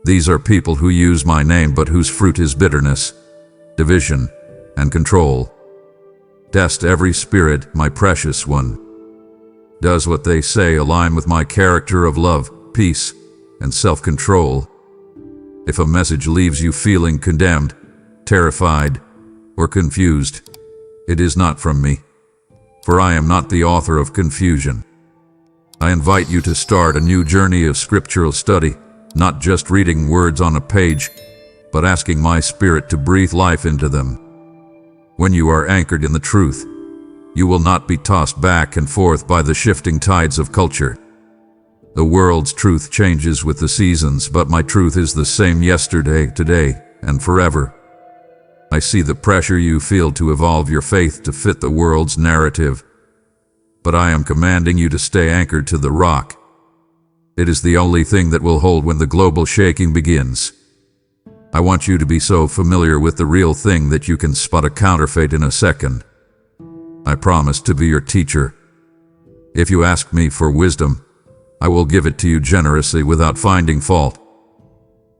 These are people who use my name but whose fruit is bitterness, division, and control. Test every spirit, my precious one. Does what they say align with my character of love, peace, and self-control? If a message leaves you feeling condemned, terrified, or confused, it is not from me, for I am not the author of confusion. I invite you to start a new journey of scriptural study, not just reading words on a page, but asking my Spirit to breathe life into them. When you are anchored in the truth, you will not be tossed back and forth by the shifting tides of culture. The world's truth changes with the seasons, but my truth is the same yesterday, today, and forever. I see the pressure you feel to evolve your faith to fit the world's narrative, but I am commanding you to stay anchored to the rock. It is the only thing that will hold when the global shaking begins. I want you to be so familiar with the real thing that you can spot a counterfeit in a second. I promise to be your teacher. If you ask me for wisdom, I will give it to you generously without finding fault.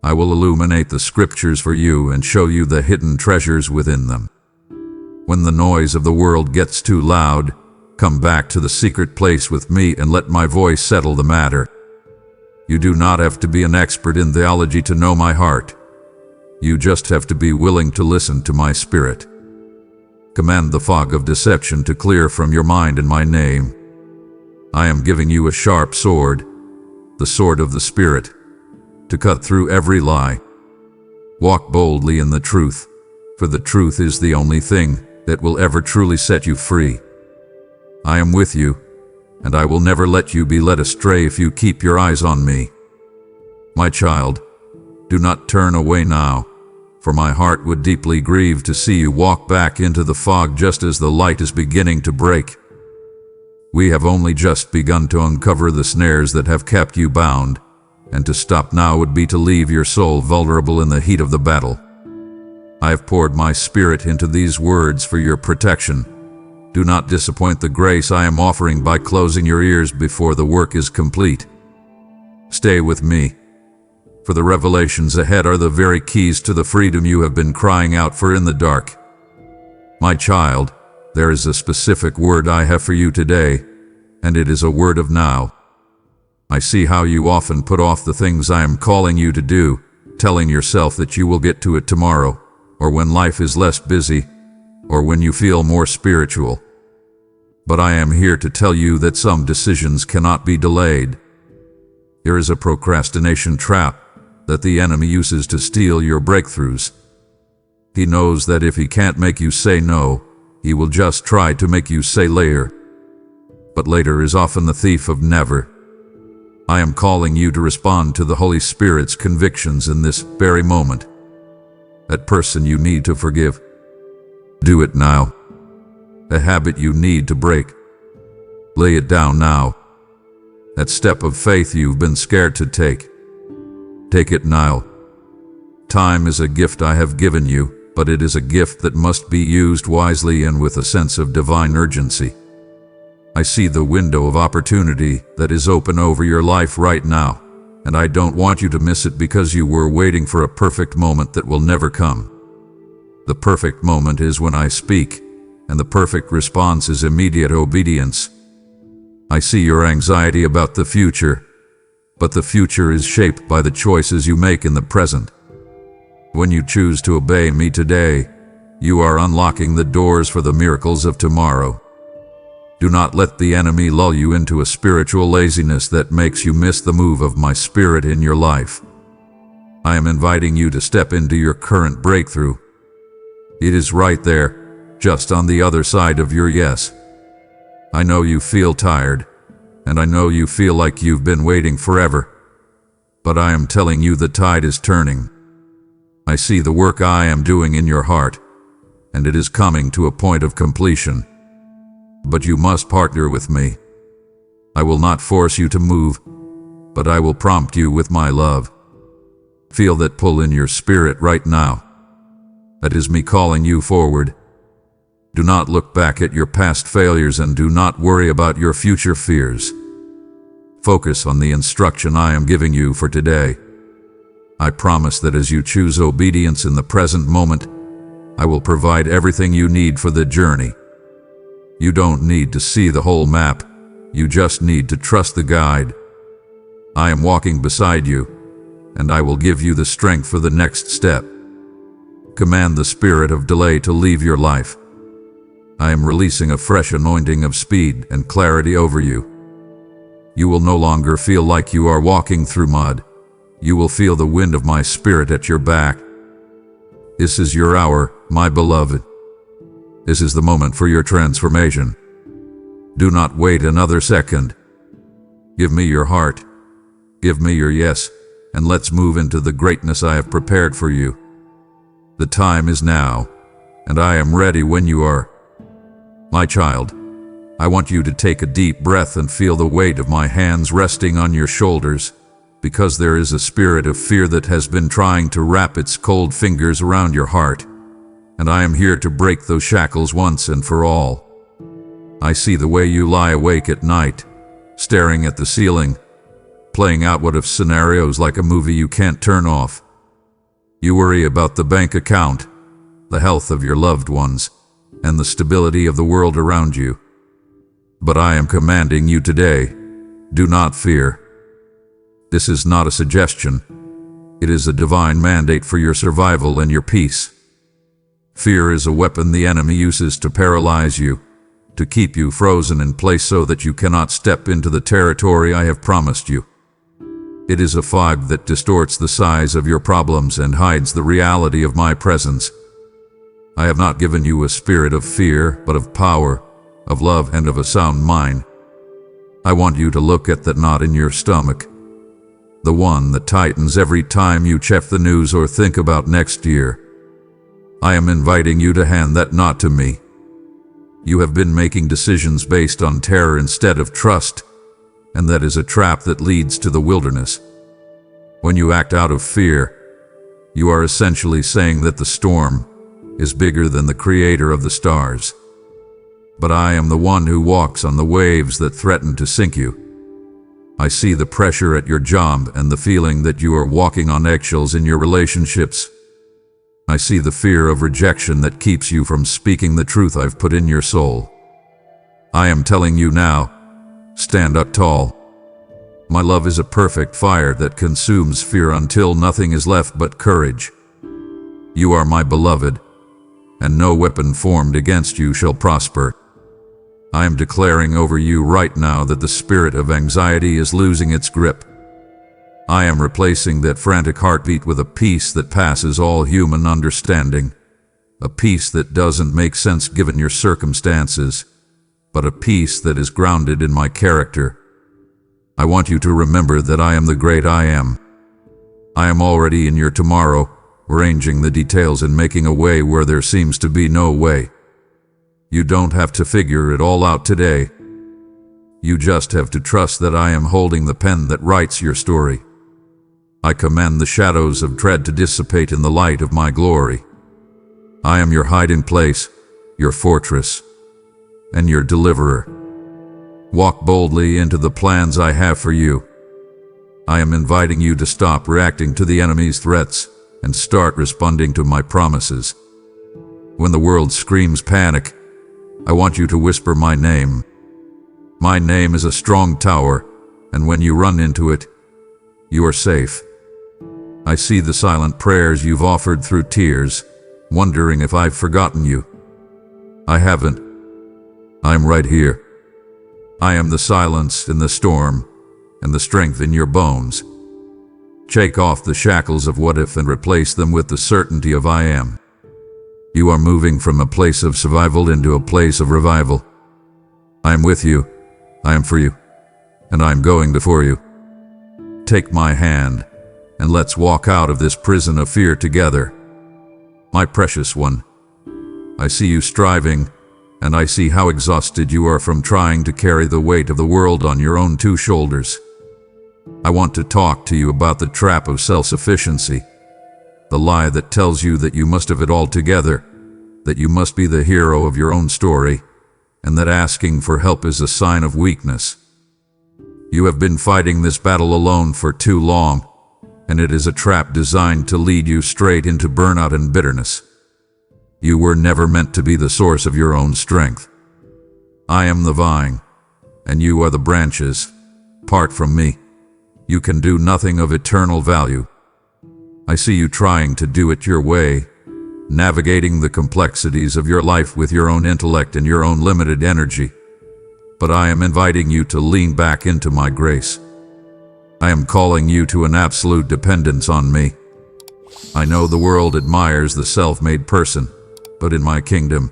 I will illuminate the scriptures for you and show you the hidden treasures within them. When the noise of the world gets too loud, come back to the secret place with me and let my voice settle the matter. You do not have to be an expert in theology to know my heart. You just have to be willing to listen to my Spirit. Command the fog of deception to clear from your mind in my name. I am giving you a sharp sword, the sword of the Spirit, to cut through every lie. Walk boldly in the truth, for the truth is the only thing that will ever truly set you free. I am with you, and I will never let you be led astray if you keep your eyes on me. My child, do not turn away now, for my heart would deeply grieve to see you walk back into the fog just as the light is beginning to break. We have only just begun to uncover the snares that have kept you bound, and to stop now would be to leave your soul vulnerable in the heat of the battle. I have poured my Spirit into these words for your protection. Do not disappoint the grace I am offering by closing your ears before the work is complete. Stay with me, for the revelations ahead are the very keys to the freedom you have been crying out for in the dark. My child, there is a specific word I have for you today, and it is a word of now. I see how you often put off the things I am calling you to do, telling yourself that you will get to it tomorrow, or when life is less busy, or when you feel more spiritual. But I am here to tell you that some decisions cannot be delayed. There is a procrastination trap that the enemy uses to steal your breakthroughs. He knows that if he can't make you say no, he will just try to make you say later. But later is often the thief of never. I am calling you to respond to the Holy Spirit's convictions in this very moment. That person you need to forgive, do it now. A habit you need to break, lay it down now. That step of faith you've been scared to take it now. Time is a gift I have given you, but it is a gift that must be used wisely and with a sense of divine urgency. I see the window of opportunity that is open over your life right now, and I don't want you to miss it because you were waiting for a perfect moment that will never come. The perfect moment is when I speak, and the perfect response is immediate obedience. I see your anxiety about the future, but the future is shaped by the choices you make in the present. When you choose to obey me today, you are unlocking the doors for the miracles of tomorrow. Do not let the enemy lull you into a spiritual laziness that makes you miss the move of my Spirit in your life. I am inviting you to step into your current breakthrough. It is right there, just on the other side of your yes. I know you feel tired, and I know you feel like you've been waiting forever. But I am telling you the tide is turning. I see the work I am doing in your heart, and it is coming to a point of completion. But you must partner with me. I will not force you to move, but I will prompt you with my love. Feel that pull in your spirit right now. That is me calling you forward. Do not look back at your past failures and do not worry about your future fears. Focus on the instruction I am giving you for today. I promise that as you choose obedience in the present moment, I will provide everything you need for the journey. You don't need to see the whole map. You just need to trust the guide. I am walking beside you, and I will give you the strength for the next step. Command the spirit of delay to leave your life. I am releasing a fresh anointing of speed and clarity over you. You will no longer feel like you are walking through mud. You will feel the wind of my spirit at your back. This is your hour, my beloved. This is the moment for your transformation. Do not wait another second. Give me your heart. Give me your yes, and let's move into the greatness I have prepared for you. The time is now, and I am ready when you are. My child, I want you to take a deep breath and feel the weight of my hands resting on your shoulders, because there is a spirit of fear that has been trying to wrap its cold fingers around your heart, and I am here to break those shackles once and for all. I see the way you lie awake at night, staring at the ceiling, playing out what if scenarios like a movie you can't turn off. You worry about the bank account, the health of your loved ones, and the stability of the world around you. But I am commanding you today, do not fear. This is not a suggestion. It is a divine mandate for your survival and your peace. Fear is a weapon the enemy uses to paralyze you, to keep you frozen in place so that you cannot step into the territory I have promised you. It is a fog that distorts the size of your problems and hides the reality of my presence. I have not given you a spirit of fear, but of power, of love, and of a sound mind. I want you to look at that knot in your stomach, the one that tightens every time you check the news or think about next year. I am inviting you to hand that knot to me. You have been making decisions based on terror instead of trust, and that is a trap that leads to the wilderness. When you act out of fear, you are essentially saying that the storm is bigger than the creator of the stars. But I am the one who walks on the waves that threaten to sink you. I see the pressure at your job and the feeling that you are walking on eggshells in your relationships. I see the fear of rejection that keeps you from speaking the truth I've put in your soul. I am telling you now, stand up tall. My love is a perfect fire that consumes fear until nothing is left but courage. You are my beloved, and no weapon formed against you shall prosper. I am declaring over you right now that the spirit of anxiety is losing its grip. I am replacing that frantic heartbeat with a peace that passes all human understanding, a peace that doesn't make sense given your circumstances, but a peace that is grounded in my character. I want you to remember that I am the great I am. I am already in your tomorrow, arranging the details and making a way where there seems to be no way. You don't have to figure it all out today. You just have to trust that I am holding the pen that writes your story. I command the shadows of dread to dissipate in the light of my glory. I am your hiding place, your fortress, and your deliverer. Walk boldly into the plans I have for you. I am inviting you to stop reacting to the enemy's threats and start responding to my promises. When the world screams panic, I want you to whisper my name. My name is a strong tower, and when you run into it, you are safe. I see the silent prayers you've offered through tears, wondering if I've forgotten you. I haven't. I'm right here. I am the silence in the storm, and the strength in your bones. Shake off the shackles of what if and replace them with the certainty of I am. You are moving from a place of survival into a place of revival. I am with you, I am for you, and I am going before you. Take my hand, and let's walk out of this prison of fear together. My precious one, I see you striving, and I see how exhausted you are from trying to carry the weight of the world on your own two shoulders. I want to talk to you about the trap of self-sufficiency, the lie that tells you that you must have it all together, that you must be the hero of your own story, and that asking for help is a sign of weakness. You have been fighting this battle alone for too long, and it is a trap designed to lead you straight into burnout and bitterness. You were never meant to be the source of your own strength. I am the vine, and you are the branches. Apart from me, you can do nothing of eternal value. I see you trying to do it your way, navigating the complexities of your life with your own intellect and your own limited energy. But I am inviting you to lean back into my grace. I am calling you to an absolute dependence on me. I know the world admires the self-made person, but in my kingdom,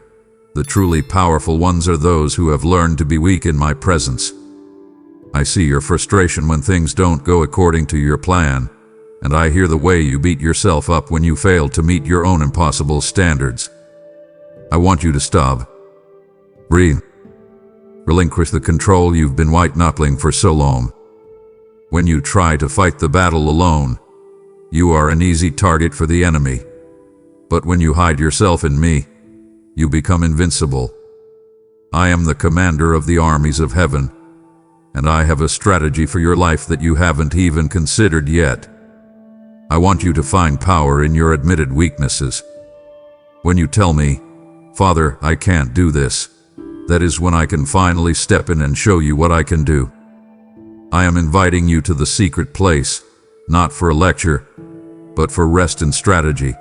the truly powerful ones are those who have learned to be weak in my presence. I see your frustration when things don't go according to your plan, and I hear the way you beat yourself up when you fail to meet your own impossible standards. I want you to stop. Breathe. Relinquish the control you've been white-knuckling for so long. When you try to fight the battle alone, you are an easy target for the enemy. But when you hide yourself in me, you become invincible. I am the commander of the armies of heaven, and I have a strategy for your life that you haven't even considered yet. I want you to find power in your admitted weaknesses. When you tell me, "Father, I can't do this," that is when I can finally step in and show you what I can do. I am inviting you to the secret place, not for a lecture, but for rest and strategy.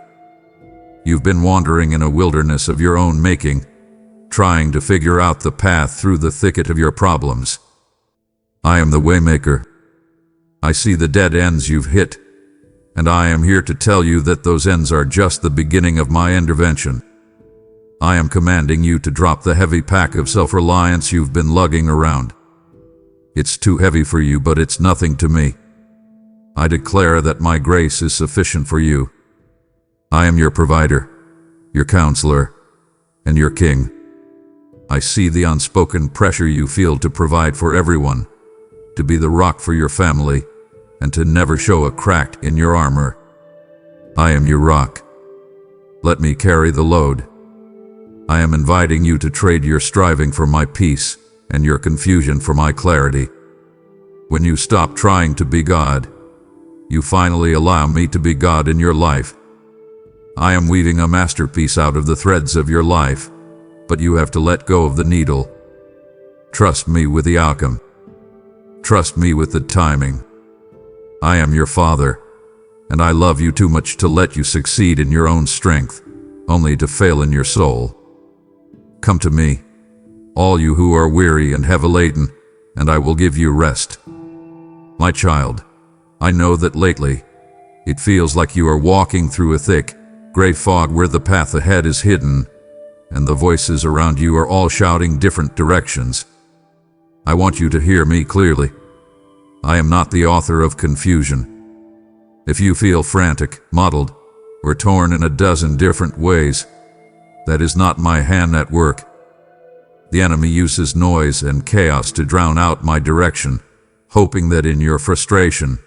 You've been wandering in a wilderness of your own making, trying to figure out the path through the thicket of your problems. I am the waymaker. I see the dead ends you've hit, and I am here to tell you that those ends are just the beginning of my intervention. I am commanding you to drop the heavy pack of self-reliance you've been lugging around. It's too heavy for you, but it's nothing to me. I declare that my grace is sufficient for you. I am your provider, your counselor, and your king. I see the unspoken pressure you feel to provide for everyone, to be the rock for your family, and to never show a crack in your armor. I am your rock. Let me carry the load. I am inviting you to trade your striving for my peace and your confusion for my clarity. When you stop trying to be God, you finally allow me to be God in your life. I am weaving a masterpiece out of the threads of your life, but you have to let go of the needle. Trust me with the outcome. Trust me with the timing. I am your Father, and I love you too much to let you succeed in your own strength, only to fail in your soul. Come to me, all you who are weary and heavy laden, and I will give you rest. My child, I know that lately, it feels like you are walking through a thick, gray fog where the path ahead is hidden, and the voices around you are all shouting different directions. I want you to hear me clearly. I am not the author of confusion. If you feel frantic, muddled, or torn in a dozen different ways, that is not my hand at work. The enemy uses noise and chaos to drown out my direction, hoping that in your frustration,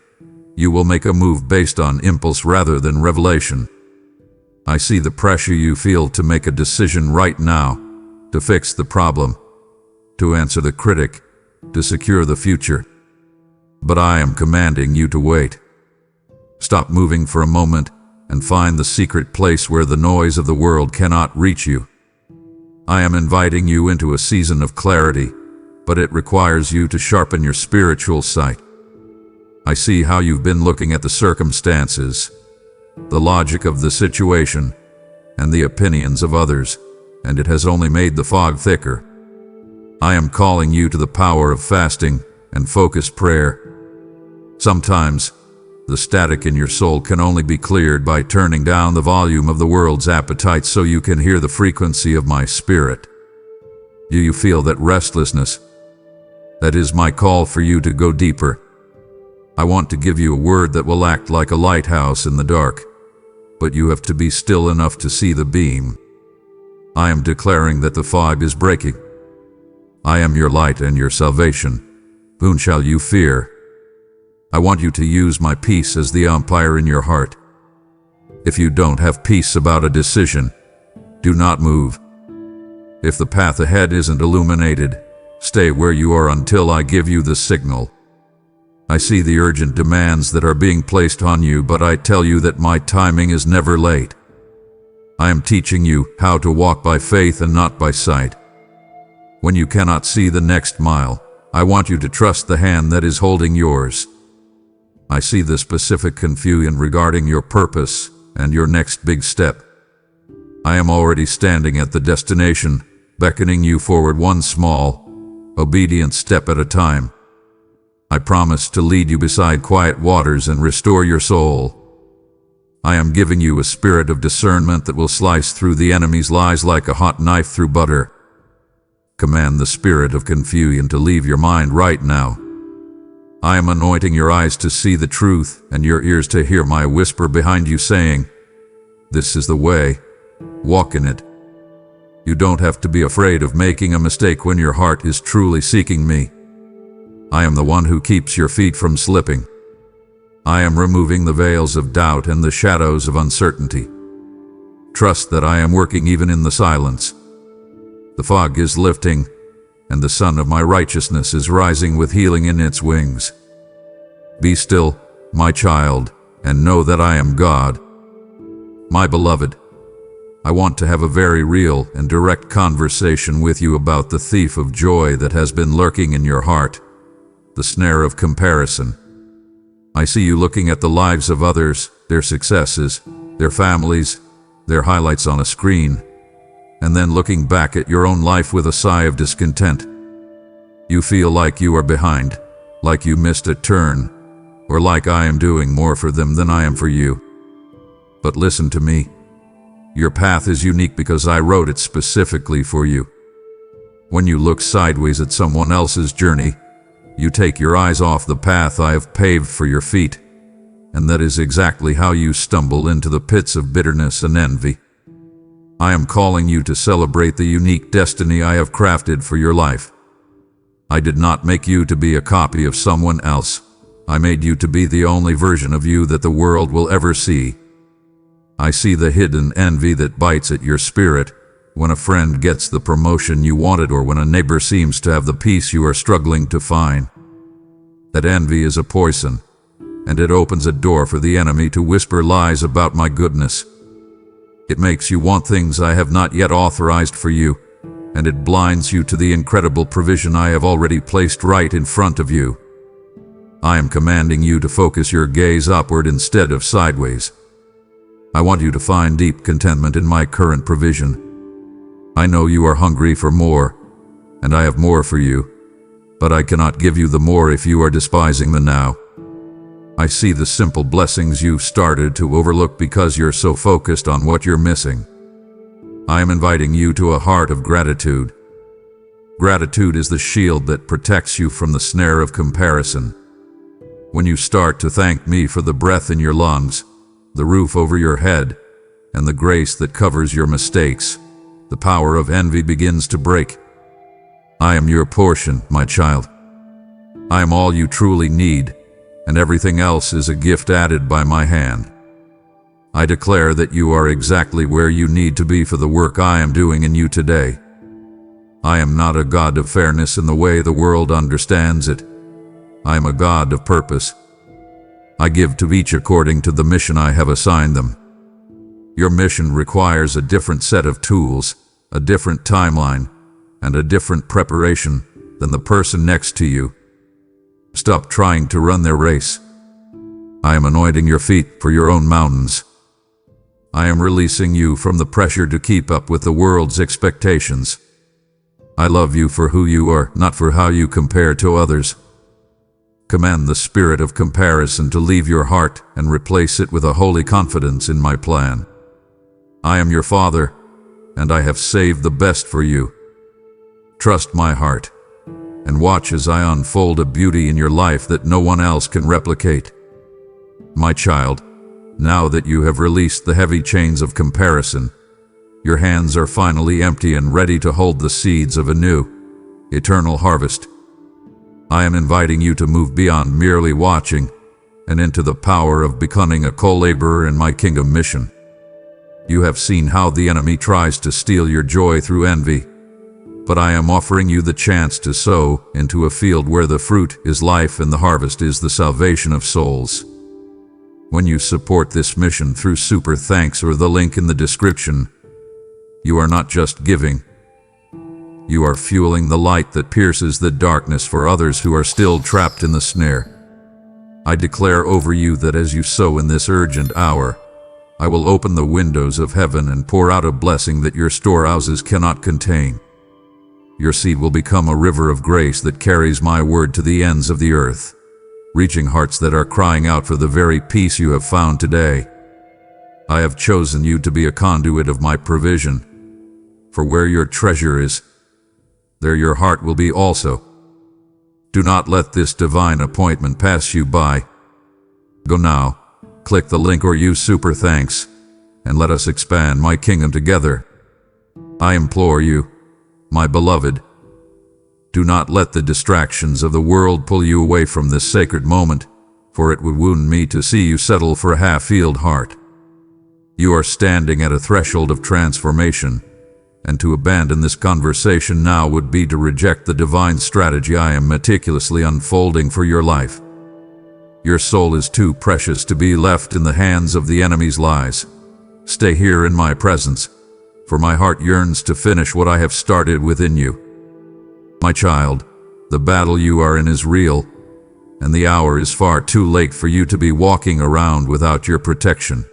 you will make a move based on impulse rather than revelation. I see the pressure you feel to make a decision right now, to fix the problem, to answer the critic, to secure the future. But I am commanding you to wait. Stop moving for a moment and find the secret place where the noise of the world cannot reach you. I am inviting you into a season of clarity, but it requires you to sharpen your spiritual sight. I see how you've been looking at the circumstances, the logic of the situation, and the opinions of others, and it has only made the fog thicker. I am calling you to the power of fasting and focused prayer. Sometimes, the static in your soul can only be cleared by turning down the volume of the world's appetite so you can hear the frequency of my spirit. Do you feel that restlessness? That is my call for you to go deeper. I want to give you a word that will act like a lighthouse in the dark, but you have to be still enough to see the beam. I am declaring that the fog is breaking. I am your light and your salvation. Whom shall you fear? I want you to use my peace as the umpire in your heart. If you don't have peace about a decision, Do not move. If the path ahead isn't illuminated, stay where you are until I give you the signal. I see the urgent demands that are being placed on you, but I tell you that my timing is never late. I am teaching you how to walk by faith and not by sight. When you cannot see the next mile, I want you to trust the hand that is holding yours. I see the specific confusion regarding your purpose and your next big step. I am already standing at the destination, beckoning you forward one small, obedient step at a time. I promise to lead you beside quiet waters and restore your soul. I am giving you a spirit of discernment that will slice through the enemy's lies like a hot knife through butter. Command the spirit of confusion to leave your mind right now. I am anointing your eyes to see the truth and your ears to hear my whisper behind you saying, "This is the way. Walk in it." You don't have to be afraid of making a mistake when your heart is truly seeking me. I am the one who keeps your feet from slipping. I am removing the veils of doubt and the shadows of uncertainty. Trust that I am working even in the silence. The fog is lifting, and the sun of my righteousness is rising with healing in its wings. Be still, my child, and know that I am God. My beloved, I want to have a very real and direct conversation with you about the thief of joy that has been lurking in your heart, the snare of comparison. I see you looking at the lives of others, their successes, their families, their highlights on a screen, and then looking back at your own life with a sigh of discontent. You feel like you are behind, like you missed a turn, or like I am doing more for them than I am for you. But listen to me. Your path is unique because I wrote it specifically for you. When you look sideways at someone else's journey, you take your eyes off the path I have paved for your feet, and that is exactly how you stumble into the pits of bitterness and envy. I am calling you to celebrate the unique destiny I have crafted for your life. I did not make you to be a copy of someone else. I made you to be the only version of you that the world will ever see. I see the hidden envy that bites at your spirit when a friend gets the promotion you wanted or when a neighbor seems to have the peace you are struggling to find. That envy is a poison, and it opens a door for the enemy to whisper lies about my goodness. It makes you want things I have not yet authorized for you, and it blinds you to the incredible provision I have already placed right in front of you. I am commanding you to focus your gaze upward instead of sideways. I want you to find deep contentment in my current provision. I know you are hungry for more, and I have more for you, but I cannot give you the more if you are despising the now. I see the simple blessings you've started to overlook because you're so focused on what you're missing. I am inviting you to a heart of gratitude. Gratitude is the shield that protects you from the snare of comparison. When you start to thank me for the breath in your lungs, the roof over your head, and the grace that covers your mistakes, the power of envy begins to break. I am your portion, my child. I am all you truly need, and everything else is a gift added by my hand. I declare that you are exactly where you need to be for the work I am doing in you today. I am not a God of fairness in the way the world understands it. I am a God of purpose. I give to each according to the mission I have assigned them. Your mission requires a different set of tools, a different timeline, and a different preparation than the person next to you. Stop trying to run their race. I am anointing your feet for your own mountains. I am releasing you from the pressure to keep up with the world's expectations. I love you for who you are, not for how you compare to others. Command the spirit of comparison to leave your heart and replace it with a holy confidence in my plan. I am your Father, and I have saved the best for you. Trust my heart, and watch as I unfold a beauty in your life that no one else can replicate. My child, now that you have released the heavy chains of comparison, your hands are finally empty and ready to hold the seeds of a new, eternal harvest. I am inviting you to move beyond merely watching and into the power of becoming a co-laborer in my kingdom mission. You have seen how the enemy tries to steal your joy through envy, but I am offering you the chance to sow into a field where the fruit is life and the harvest is the salvation of souls. When you support this mission through super thanks or the link in the description, you are not just giving. You are fueling the light that pierces the darkness for others who are still trapped in the snare. I declare over you that as you sow in this urgent hour, I will open the windows of heaven and pour out a blessing that your storehouses cannot contain. Your seed will become a river of grace that carries my word to the ends of the earth, reaching hearts that are crying out for the very peace you have found today. I have chosen you to be a conduit of my provision, for where your treasure is, there your heart will be also. Do not let this divine appointment pass you by. Go now, click the link or use super thanks, and let us expand my kingdom together. I implore you, my beloved, do not let the distractions of the world pull you away from this sacred moment, for it would wound me to see you settle for a half-healed heart. You are standing at a threshold of transformation, and to abandon this conversation now would be to reject the divine strategy I am meticulously unfolding for your life. Your soul is too precious to be left in the hands of the enemy's lies. Stay here in my presence, for my heart yearns to finish what I have started within you. My child, the battle you are in is real, and the hour is far too late for you to be walking around without your protection.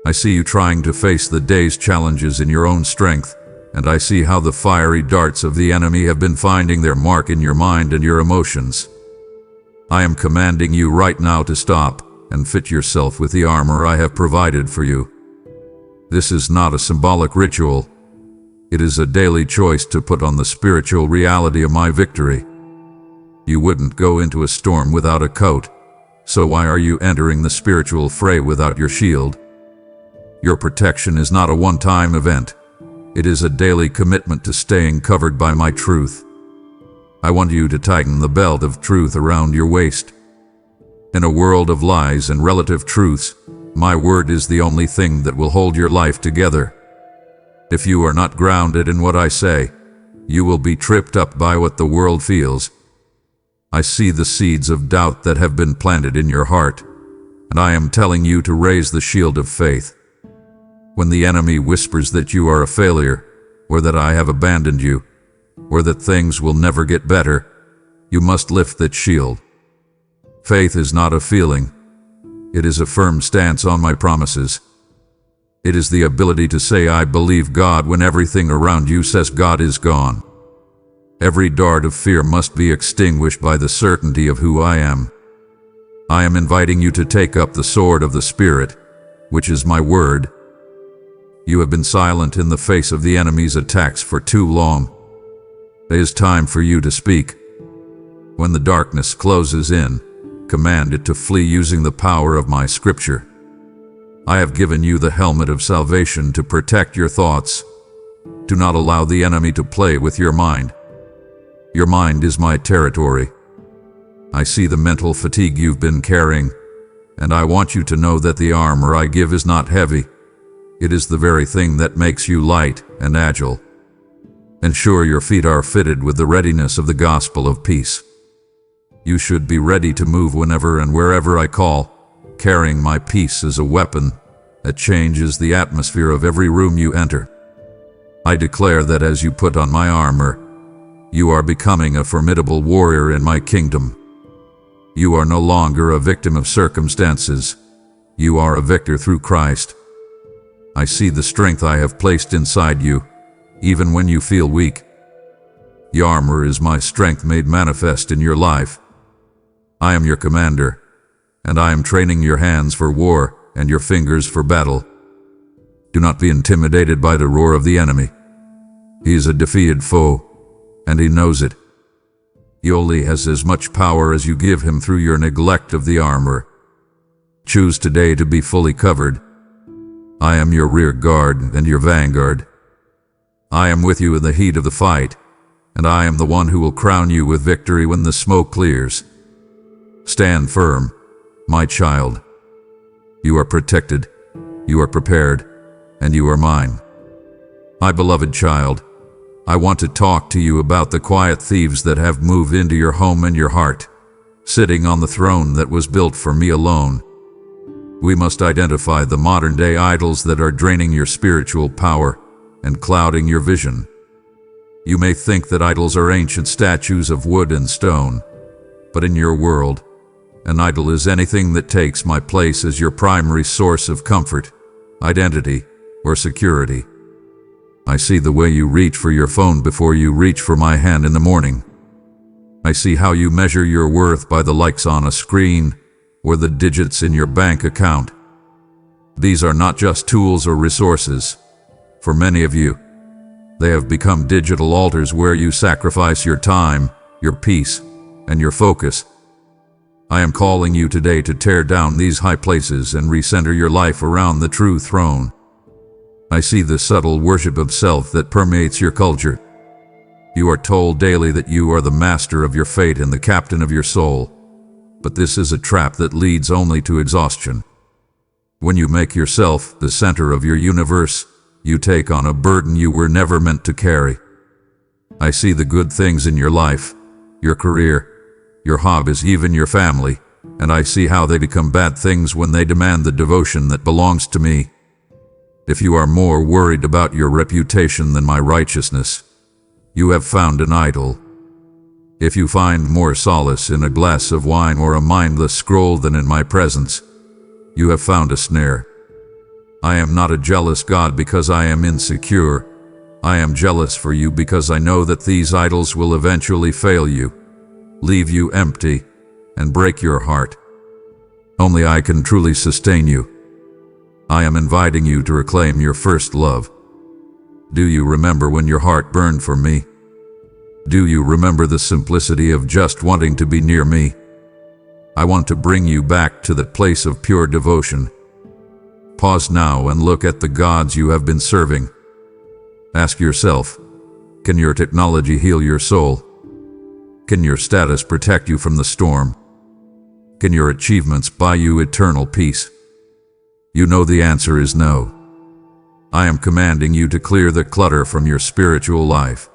I see you trying to face the day's challenges in your own strength, and I see how the fiery darts of the enemy have been finding their mark in your mind and your emotions. I am commanding you right now to stop and fit yourself with the armor I have provided for you. This is not a symbolic ritual. It is a daily choice to put on the spiritual reality of my victory. You wouldn't go into a storm without a coat, so why are you entering the spiritual fray without your shield? Your protection is not a one-time event. It is a daily commitment to staying covered by my truth. I want you to tighten the belt of truth around your waist. In a world of lies and relative truths, my word is the only thing that will hold your life together. If you are not grounded in what I say, you will be tripped up by what the world feels. I see the seeds of doubt that have been planted in your heart, and I am telling you to raise the shield of faith. When the enemy whispers that you are a failure, or that I have abandoned you, or that things will never get better, you must lift that shield. Faith is not a feeling. It is a firm stance on my promises. It is the ability to say I believe God when everything around you says God is gone. Every dart of fear must be extinguished by the certainty of who I am. I am inviting you to take up the sword of the Spirit, which is my word. You have been silent in the face of the enemy's attacks for too long. It is time for you to speak. When the darkness closes in, command it to flee using the power of my scripture. I have given you the helmet of salvation to protect your thoughts. Do not allow the enemy to play with your mind. Your mind is my territory. I see the mental fatigue you've been carrying, and I want you to know that the armor I give is not heavy. It is the very thing that makes you light and agile. Ensure your feet are fitted with the readiness of the gospel of peace. You should be ready to move whenever and wherever I call, carrying my peace as a weapon that changes the atmosphere of every room you enter. I declare that as you put on my armor, you are becoming a formidable warrior in my kingdom. You are no longer a victim of circumstances. You are a victor through Christ. I see the strength I have placed inside you, even when you feel weak. The armor is my strength made manifest in your life. I am your commander, and I am training your hands for war and your fingers for battle. Do not be intimidated by the roar of the enemy. He is a defeated foe, and he knows it. He only has as much power as you give him through your neglect of the armor. Choose today to be fully covered. I am your rear guard and your vanguard. I am with you in the heat of the fight, and I am the one who will crown you with victory when the smoke clears. Stand firm, my child. You are protected, you are prepared, and you are mine. My beloved child, I want to talk to you about the quiet thieves that have moved into your home and your heart, sitting on the throne that was built for me alone. We must identify the modern-day idols that are draining your spiritual power and clouding your vision. You may think that idols are ancient statues of wood and stone, but in your world, an idol is anything that takes my place as your primary source of comfort, identity, or security. I see the way you reach for your phone before you reach for my hand in the morning. I see how you measure your worth by the likes on a screen or the digits in your bank account. These are not just tools or resources. For many of you, they have become digital altars where you sacrifice your time, your peace, and your focus. I am calling you today to tear down these high places and recenter your life around the true throne. I see the subtle worship of self that permeates your culture. You are told daily that you are the master of your fate and the captain of your soul, but this is a trap that leads only to exhaustion. When you make yourself the center of your universe, you take on a burden you were never meant to carry. I see the good things in your life, your career, your hobbies, even your family, and I see how they become bad things when they demand the devotion that belongs to me. If you are more worried about your reputation than my righteousness, you have found an idol. If you find more solace in a glass of wine or a mindless scroll than in my presence, you have found a snare. I am not a jealous God because I am insecure. I am jealous for you because I know that these idols will eventually fail you, leave you empty, and break your heart. Only I can truly sustain you. I am inviting you to reclaim your first love. Do you remember when your heart burned for me? Do you remember the simplicity of just wanting to be near me? I want to bring you back to that place of pure devotion. Pause now and look at the gods you have been serving. Ask yourself, can your technology heal your soul? Can your status protect you from the storm? Can your achievements buy you eternal peace? You know the answer is no. I am commanding you to clear the clutter from your spiritual life.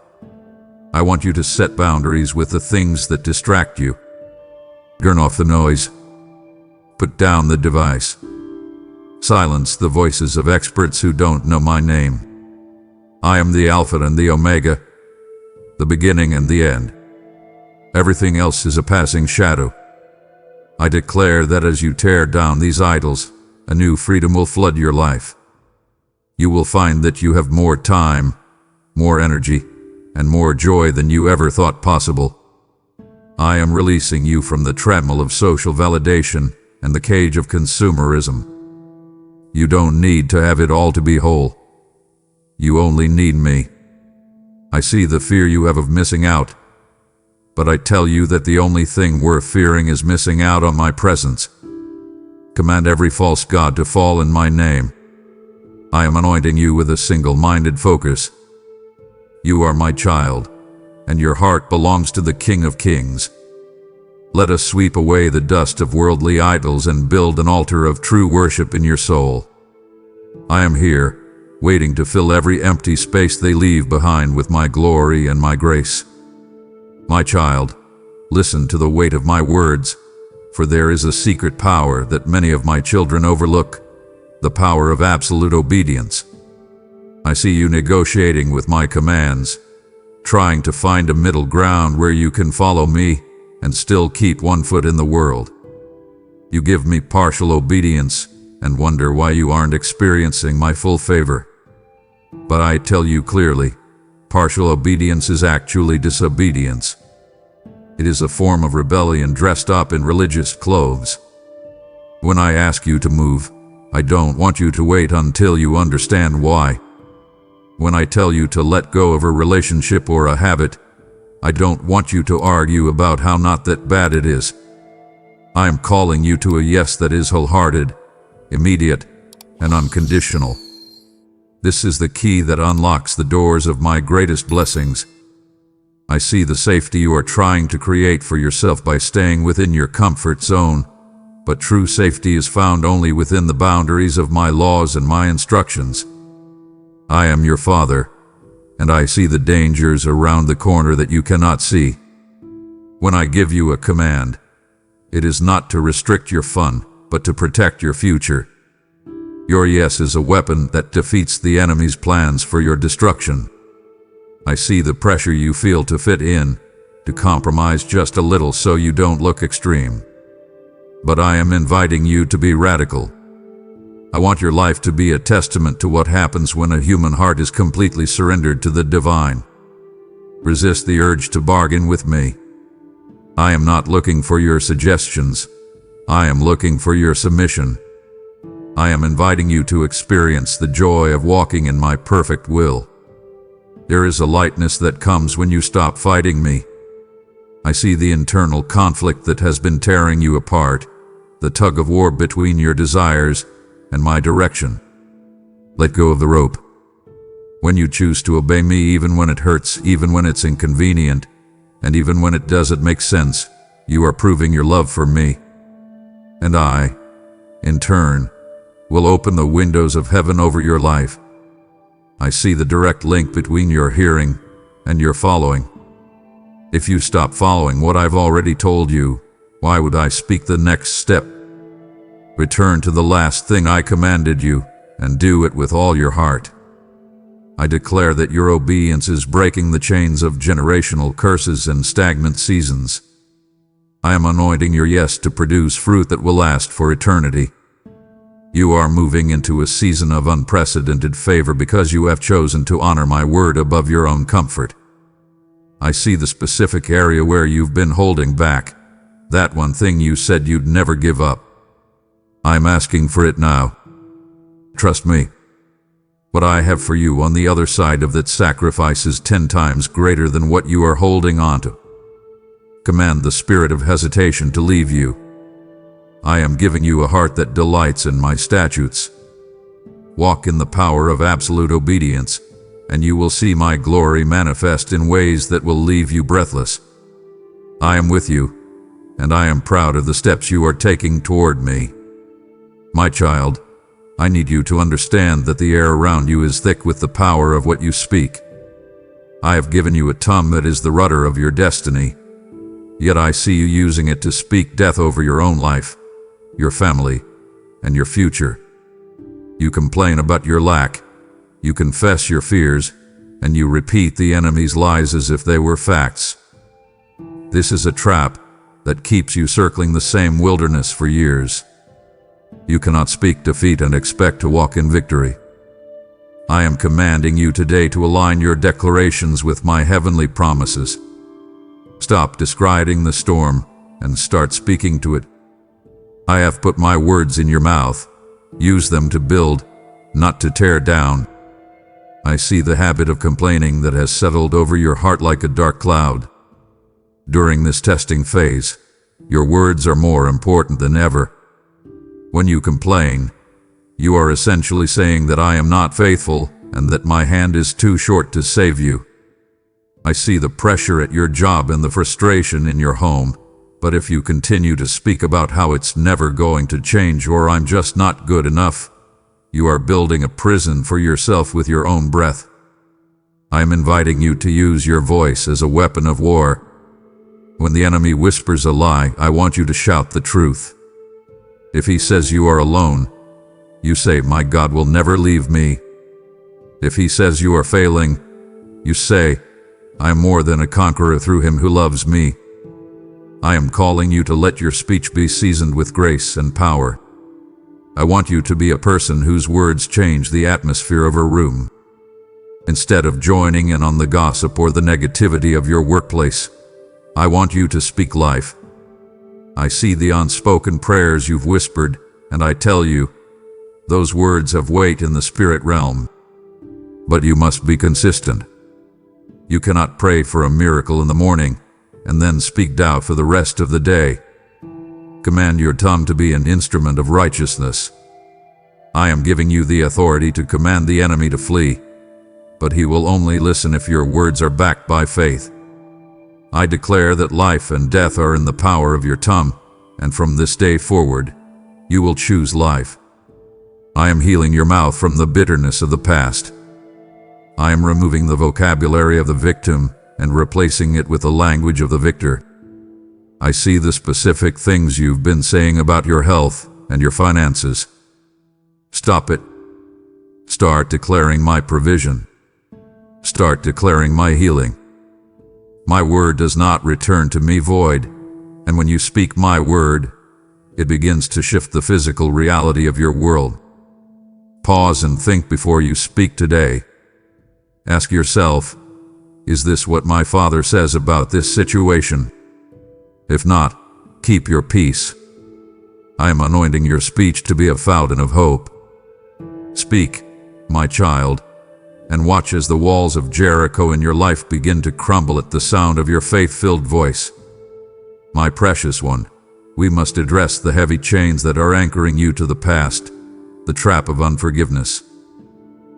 I want you to set boundaries with the things that distract you. Turn off the noise. Put down the device. Silence the voices of experts who don't know my name. I am the Alpha and the Omega, the beginning and the end. Everything else is a passing shadow. I declare that as you tear down these idols, a new freedom will flood your life. You will find that you have more time, more energy, and more joy than you ever thought possible. I am releasing you from the treadmill of social validation and the cage of consumerism. You don't need to have it all to be whole. You only need me. I see the fear you have of missing out, but I tell you that the only thing worth fearing is missing out on my presence. Command every false god to fall in my name. I am anointing you with a single-minded focus. You are my child, and your heart belongs to the King of Kings. Let us sweep away the dust of worldly idols and build an altar of true worship in your soul. I am here, waiting to fill every empty space they leave behind with my glory and my grace. My child, listen to the weight of my words, for there is a secret power that many of my children overlook, the power of absolute obedience. I see you negotiating with my commands, trying to find a middle ground where you can follow me and still keep one foot in the world. You give me partial obedience and wonder why you aren't experiencing my full favor. But I tell you clearly, partial obedience is actually disobedience. It is a form of rebellion dressed up in religious clothes. When I ask you to move, I don't want you to wait until you understand why. When I tell you to let go of a relationship or a habit, I don't want you to argue about how not that bad it is. I am calling you to a yes that is wholehearted, immediate, and unconditional. This is the key that unlocks the doors of my greatest blessings. I see the safety you are trying to create for yourself by staying within your comfort zone, but true safety is found only within the boundaries of my laws and my instructions. I am your Father, and I see the dangers around the corner that you cannot see. When I give you a command, it is not to restrict your fun, but to protect your future. Your yes is a weapon that defeats the enemy's plans for your destruction. I see the pressure you feel to fit in, to compromise just a little so you don't look extreme. But I am inviting you to be radical. I want your life to be a testament to what happens when a human heart is completely surrendered to the divine. Resist the urge to bargain with me. I am not looking for your suggestions. I am looking for your submission. I am inviting you to experience the joy of walking in my perfect will. There is a lightness that comes when you stop fighting me. I see the internal conflict that has been tearing you apart, the tug of war between your desires and my direction. Let go of the rope. When you choose to obey me even when it hurts, even when it's inconvenient, and even when it doesn't make sense, you are proving your love for me. And I, in turn, will open the windows of heaven over your life. I see the direct link between your hearing and your following. If you stop following what I've already told you, why would I speak the next step? Return to the last thing I commanded you, and do it with all your heart. I declare that your obedience is breaking the chains of generational curses and stagnant seasons. I am anointing your yes to produce fruit that will last for eternity. You are moving into a season of unprecedented favor because you have chosen to honor my word above your own comfort. I see the specific area where you've been holding back, that one thing you said you'd never give up. I'm asking for it now. Trust me. What I have for you on the other side of that sacrifice is 10 times greater than what you are holding on to. Command the spirit of hesitation to leave you. I am giving you a heart that delights in my statutes. Walk in the power of absolute obedience, and you will see my glory manifest in ways that will leave you breathless. I am with you, and I am proud of the steps you are taking toward me. My child, I need you to understand that the air around you is thick with the power of what you speak. I have given you a tongue that is the rudder of your destiny, yet I see you using it to speak death over your own life, your family, and your future. You complain about your lack, you confess your fears, and you repeat the enemy's lies as if they were facts. This is a trap that keeps you circling the same wilderness for years. You cannot speak defeat and expect to walk in victory. I am commanding you today to align your declarations with my heavenly promises. Stop disquieting the storm and start speaking to it. I have put my words in your mouth. Use them to build, not to tear down. I see the habit of complaining that has settled over your heart like a dark cloud. During this testing phase, your words are more important than ever. When you complain, you are essentially saying that I am not faithful and that my hand is too short to save you. I see the pressure at your job and the frustration in your home, but if you continue to speak about how it's never going to change or I'm just not good enough, you are building a prison for yourself with your own breath. I am inviting you to use your voice as a weapon of war. When the enemy whispers a lie, I want you to shout the truth. If he says you are alone, you say, "My God will never leave me." If he says you are failing, you say, "I am more than a conqueror through him who loves me." I am calling you to let your speech be seasoned with grace and power. I want you to be a person whose words change the atmosphere of a room. Instead of joining in on the gossip or the negativity of your workplace, I want you to speak life. I see the unspoken prayers you've whispered, and I tell you, those words have weight in the spirit realm. But you must be consistent. You cannot pray for a miracle in the morning and then speak doubt for the rest of the day. Command your tongue to be an instrument of righteousness. I am giving you the authority to command the enemy to flee, but he will only listen if your words are backed by faith. I declare that life and death are in the power of your tongue, and from this day forward, you will choose life. I am healing your mouth from the bitterness of the past. I am removing the vocabulary of the victim and replacing it with the language of the victor. I see the specific things you've been saying about your health and your finances. Stop it. Start declaring my provision. Start declaring my healing. My word does not return to me void, and when you speak my word, it begins to shift the physical reality of your world. Pause and think before you speak today. Ask yourself, is this what my Father says about this situation? If not, keep your peace. I am anointing your speech to be a fountain of hope. Speak, my child, and watch as the walls of Jericho in your life begin to crumble at the sound of your faith-filled voice. My precious one, we must address the heavy chains that are anchoring you to the past, the trap of unforgiveness.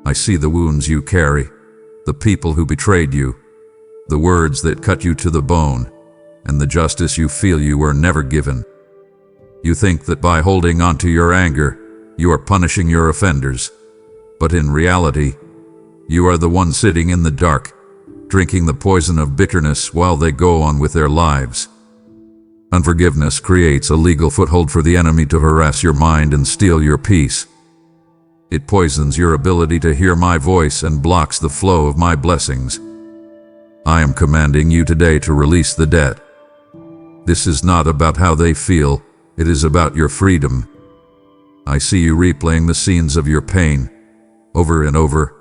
I see the wounds you carry, the people who betrayed you, the words that cut you to the bone, and the justice you feel you were never given. You think that by holding on to your anger, you are punishing your offenders, but in reality, you are the one sitting in the dark, drinking the poison of bitterness while they go on with their lives. Unforgiveness creates a legal foothold for the enemy to harass your mind and steal your peace. It poisons your ability to hear my voice and blocks the flow of my blessings. I am commanding you today to release the debt. This is not about how they feel, it is about your freedom. I see you replaying the scenes of your pain, over and over,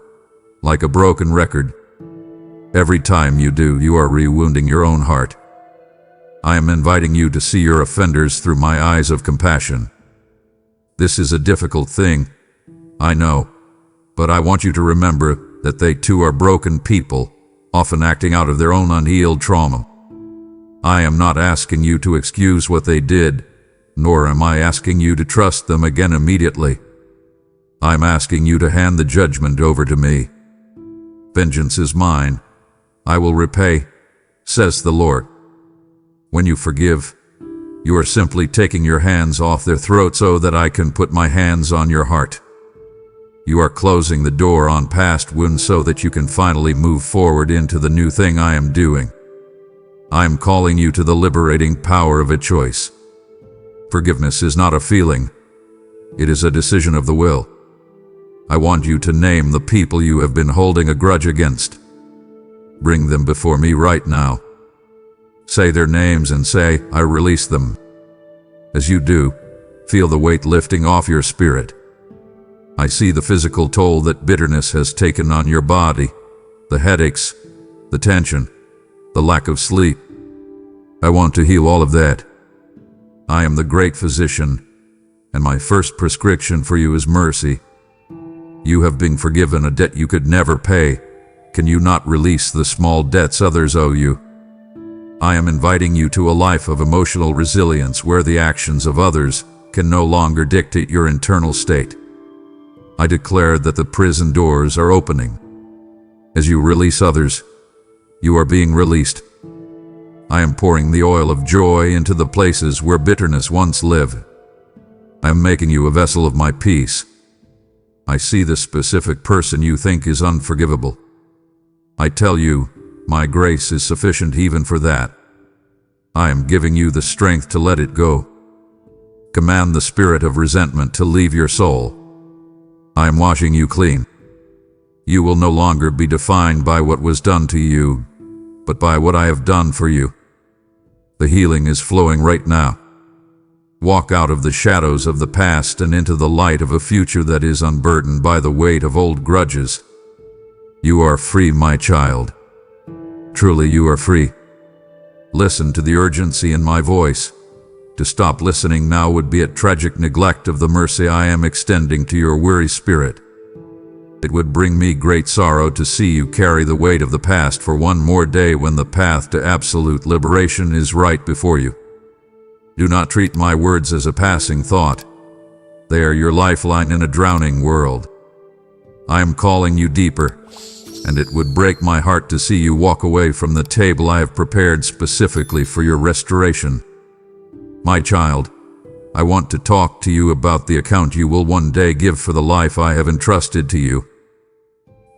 like a broken record. Every time you do, you are re-wounding your own heart. I am inviting you to see your offenders through my eyes of compassion. This is a difficult thing, I know, but I want you to remember that they too are broken people, often acting out of their own unhealed trauma. I am not asking you to excuse what they did, nor am I asking you to trust them again immediately. I'm asking you to hand the judgment over to me. Vengeance is mine. I will repay, says the Lord. When you forgive, you are simply taking your hands off their throat so that I can put my hands on your heart. You are closing the door on past wounds so that you can finally move forward into the new thing I am doing. I am calling you to the liberating power of a choice. Forgiveness is not a feeling. It is a decision of the will. I want you to name the people you have been holding a grudge against. Bring them before me right now. Say their names and say, I release them. As you do, feel the weight lifting off your spirit. I see the physical toll that bitterness has taken on your body, the headaches, the tension, the lack of sleep. I want to heal all of that. I am the great physician, and my first prescription for you is mercy. You have been forgiven a debt you could never pay. Can you not release the small debts others owe you? I am inviting you to a life of emotional resilience where the actions of others can no longer dictate your internal state. I declare that the prison doors are opening. As you release others, you are being released. I am pouring the oil of joy into the places where bitterness once lived. I am making you a vessel of my peace. I see the specific person you think is unforgivable. I tell you, my grace is sufficient even for that. I am giving you the strength to let it go. Command the spirit of resentment to leave your soul. I am washing you clean. You will no longer be defined by what was done to you, but by what I have done for you. The healing is flowing right now. Walk out of the shadows of the past and into the light of a future that is unburdened by the weight of old grudges. You are free, my child. Truly, you are free. Listen to the urgency in my voice. To stop listening now would be a tragic neglect of the mercy I am extending to your weary spirit. It would bring me great sorrow to see you carry the weight of the past for one more day when the path to absolute liberation is right before you. Do not treat my words as a passing thought. They are your lifeline in a drowning world. I am calling you deeper, and it would break my heart to see you walk away from the table I have prepared specifically for your restoration. My child, I want to talk to you about the account you will one day give for the life I have entrusted to you.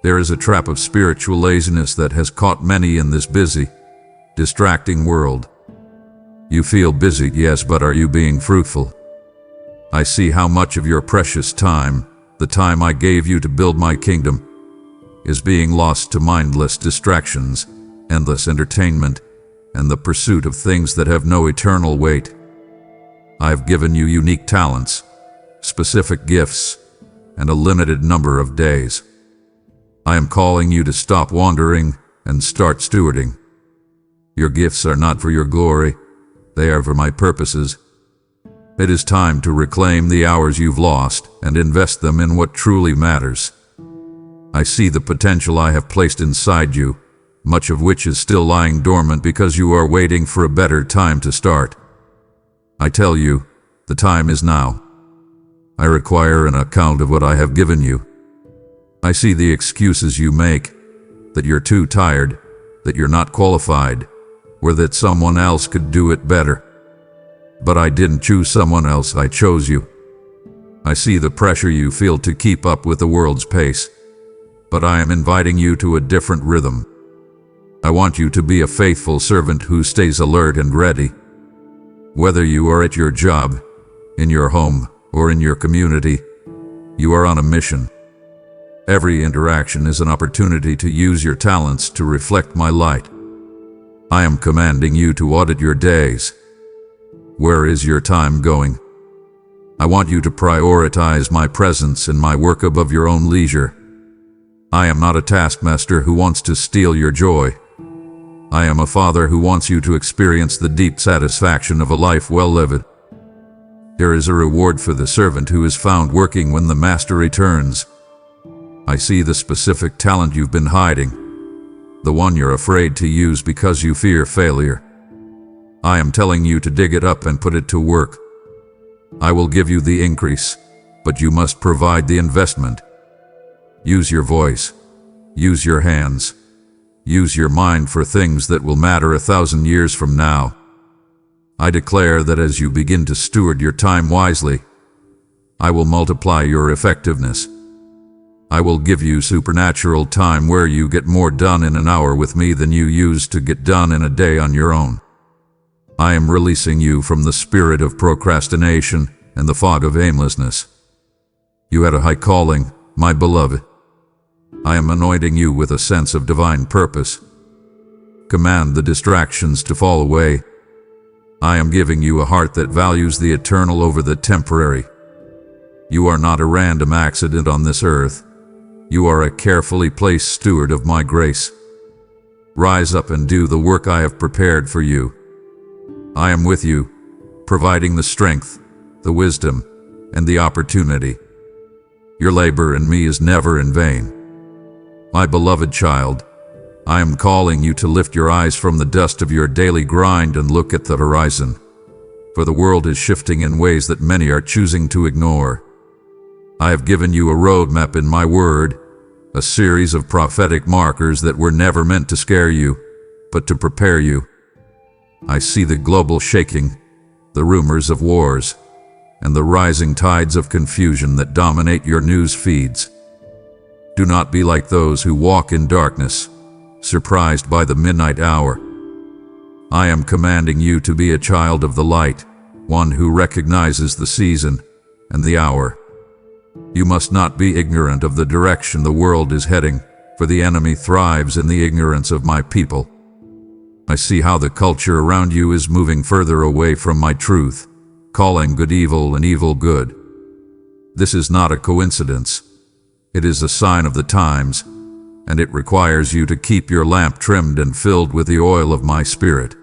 There is a trap of spiritual laziness that has caught many in this busy, distracting world. You feel busy, yes, but are you being fruitful? I see how much of your precious time, the time I gave you to build my kingdom, is being lost to mindless distractions, endless entertainment, and the pursuit of things that have no eternal weight. I have given you unique talents, specific gifts, and a limited number of days. I am calling you to stop wandering and start stewarding. Your gifts are not for your glory, they are for my purposes. It is time to reclaim the hours you've lost and invest them in what truly matters. I see the potential I have placed inside you, much of which is still lying dormant because you are waiting for a better time to start. I tell you, the time is now. I require an account of what I have given you. I see the excuses you make, that you're too tired, that you're not qualified, or that someone else could do it better. But I didn't choose someone else, I chose you. I see the pressure you feel to keep up with the world's pace, but I am inviting you to a different rhythm. I want you to be a faithful servant who stays alert and ready. Whether you are at your job, in your home, or in your community, you are on a mission. Every interaction is an opportunity to use your talents to reflect my light. I am commanding you to audit your days. Where is your time going? I want you to prioritize my presence and my work above your own leisure. I am not a taskmaster who wants to steal your joy. I am a father who wants you to experience the deep satisfaction of a life well lived. There is a reward for the servant who is found working when the master returns. I see the specific talent you've been hiding, the one you're afraid to use because you fear failure. I am telling you to dig it up and put it to work. I will give you the increase, but you must provide the investment. Use your voice, use your hands, use your mind for things that will matter 1,000 years from now. I declare that as you begin to steward your time wisely, I will multiply your effectiveness. I will give you supernatural time where you get more done in an hour with me than you used to get done in a day on your own. I am releasing you from the spirit of procrastination and the fog of aimlessness. You had a high calling, my beloved. I am anointing you with a sense of divine purpose. Command the distractions to fall away. I am giving you a heart that values the eternal over the temporary. You are not a random accident on this earth. You are a carefully placed steward of my grace. Rise up and do the work I have prepared for you. I am with you, providing the strength, the wisdom, and the opportunity. Your labor in me is never in vain. My beloved child, I am calling you to lift your eyes from the dust of your daily grind and look at the horizon, for the world is shifting in ways that many are choosing to ignore. I have given you a roadmap in my word, a series of prophetic markers that were never meant to scare you, but to prepare you. I see the global shaking, the rumors of wars, and the rising tides of confusion that dominate your news feeds. Do not be like those who walk in darkness, surprised by the midnight hour. I am commanding you to be a child of the light, one who recognizes the season and the hour. You must not be ignorant of the direction the world is heading, for the enemy thrives in the ignorance of my people. I see how the culture around you is moving further away from my truth, calling good evil and evil good. This is not a coincidence. It is a sign of the times, and it requires you to keep your lamp trimmed and filled with the oil of my spirit.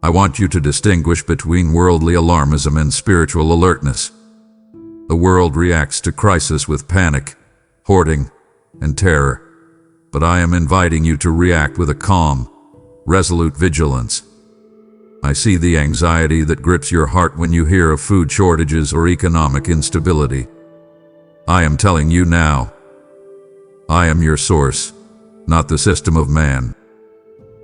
I want you to distinguish between worldly alarmism and spiritual alertness. The world reacts to crisis with panic, hoarding, and terror, but I am inviting you to react with a calm, resolute vigilance. I see the anxiety that grips your heart when you hear of food shortages or economic instability. I am telling you now, I am your source, not the system of man.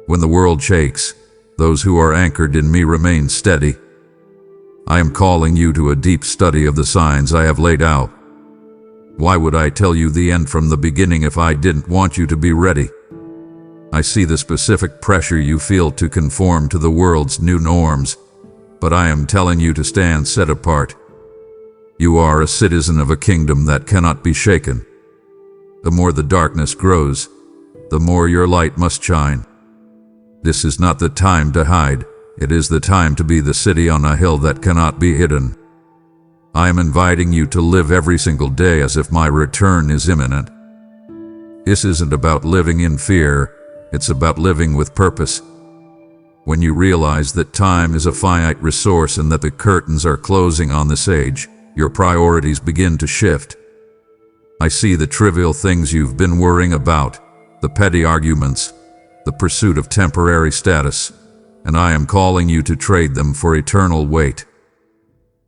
When the world shakes, those who are anchored in me remain steady. I am calling you to a deep study of the signs I have laid out. Why would I tell you the end from the beginning if I didn't want you to be ready? I see the specific pressure you feel to conform to the world's new norms, but I am telling you to stand set apart. You are a citizen of a kingdom that cannot be shaken. The more the darkness grows, the more your light must shine. This is not the time to hide. It is the time to be the city on a hill that cannot be hidden. I am inviting you to live every single day as if my return is imminent. This isn't about living in fear, it's about living with purpose. When you realize that time is a finite resource and that the curtains are closing on this age, your priorities begin to shift. I see the trivial things you've been worrying about, the petty arguments, the pursuit of temporary status, and I am calling you to trade them for eternal weight.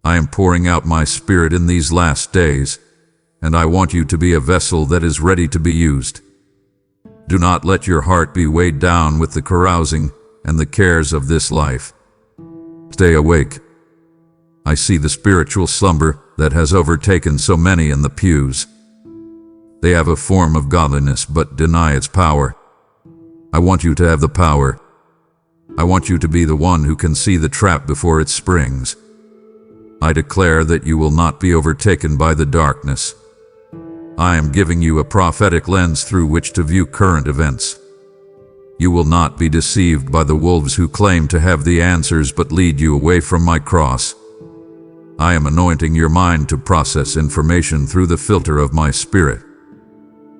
I am pouring out my spirit in these last days, and I want you to be a vessel that is ready to be used. Do not let your heart be weighed down with the carousing and the cares of this life. Stay awake. I see the spiritual slumber that has overtaken so many in the pews. They have a form of godliness but deny its power. I want you to have the power. I want you to be the one who can see the trap before it springs. I declare that you will not be overtaken by the darkness. I am giving you a prophetic lens through which to view current events. You will not be deceived by the wolves who claim to have the answers but lead you away from my cross. I am anointing your mind to process information through the filter of my spirit.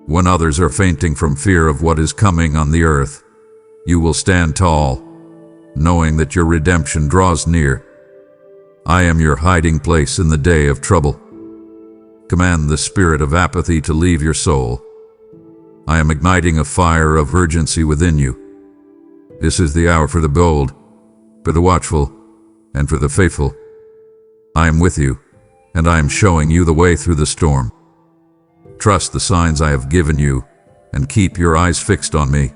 When others are fainting from fear of what is coming on the earth, you will stand tall, knowing that your redemption draws near. I am your hiding place in the day of trouble. Command the spirit of apathy to leave your soul. I am igniting a fire of urgency within you. This is the hour for the bold, for the watchful, and for the faithful. I am with you, and I am showing you the way through the storm. Trust the signs I have given you, and keep your eyes fixed on me,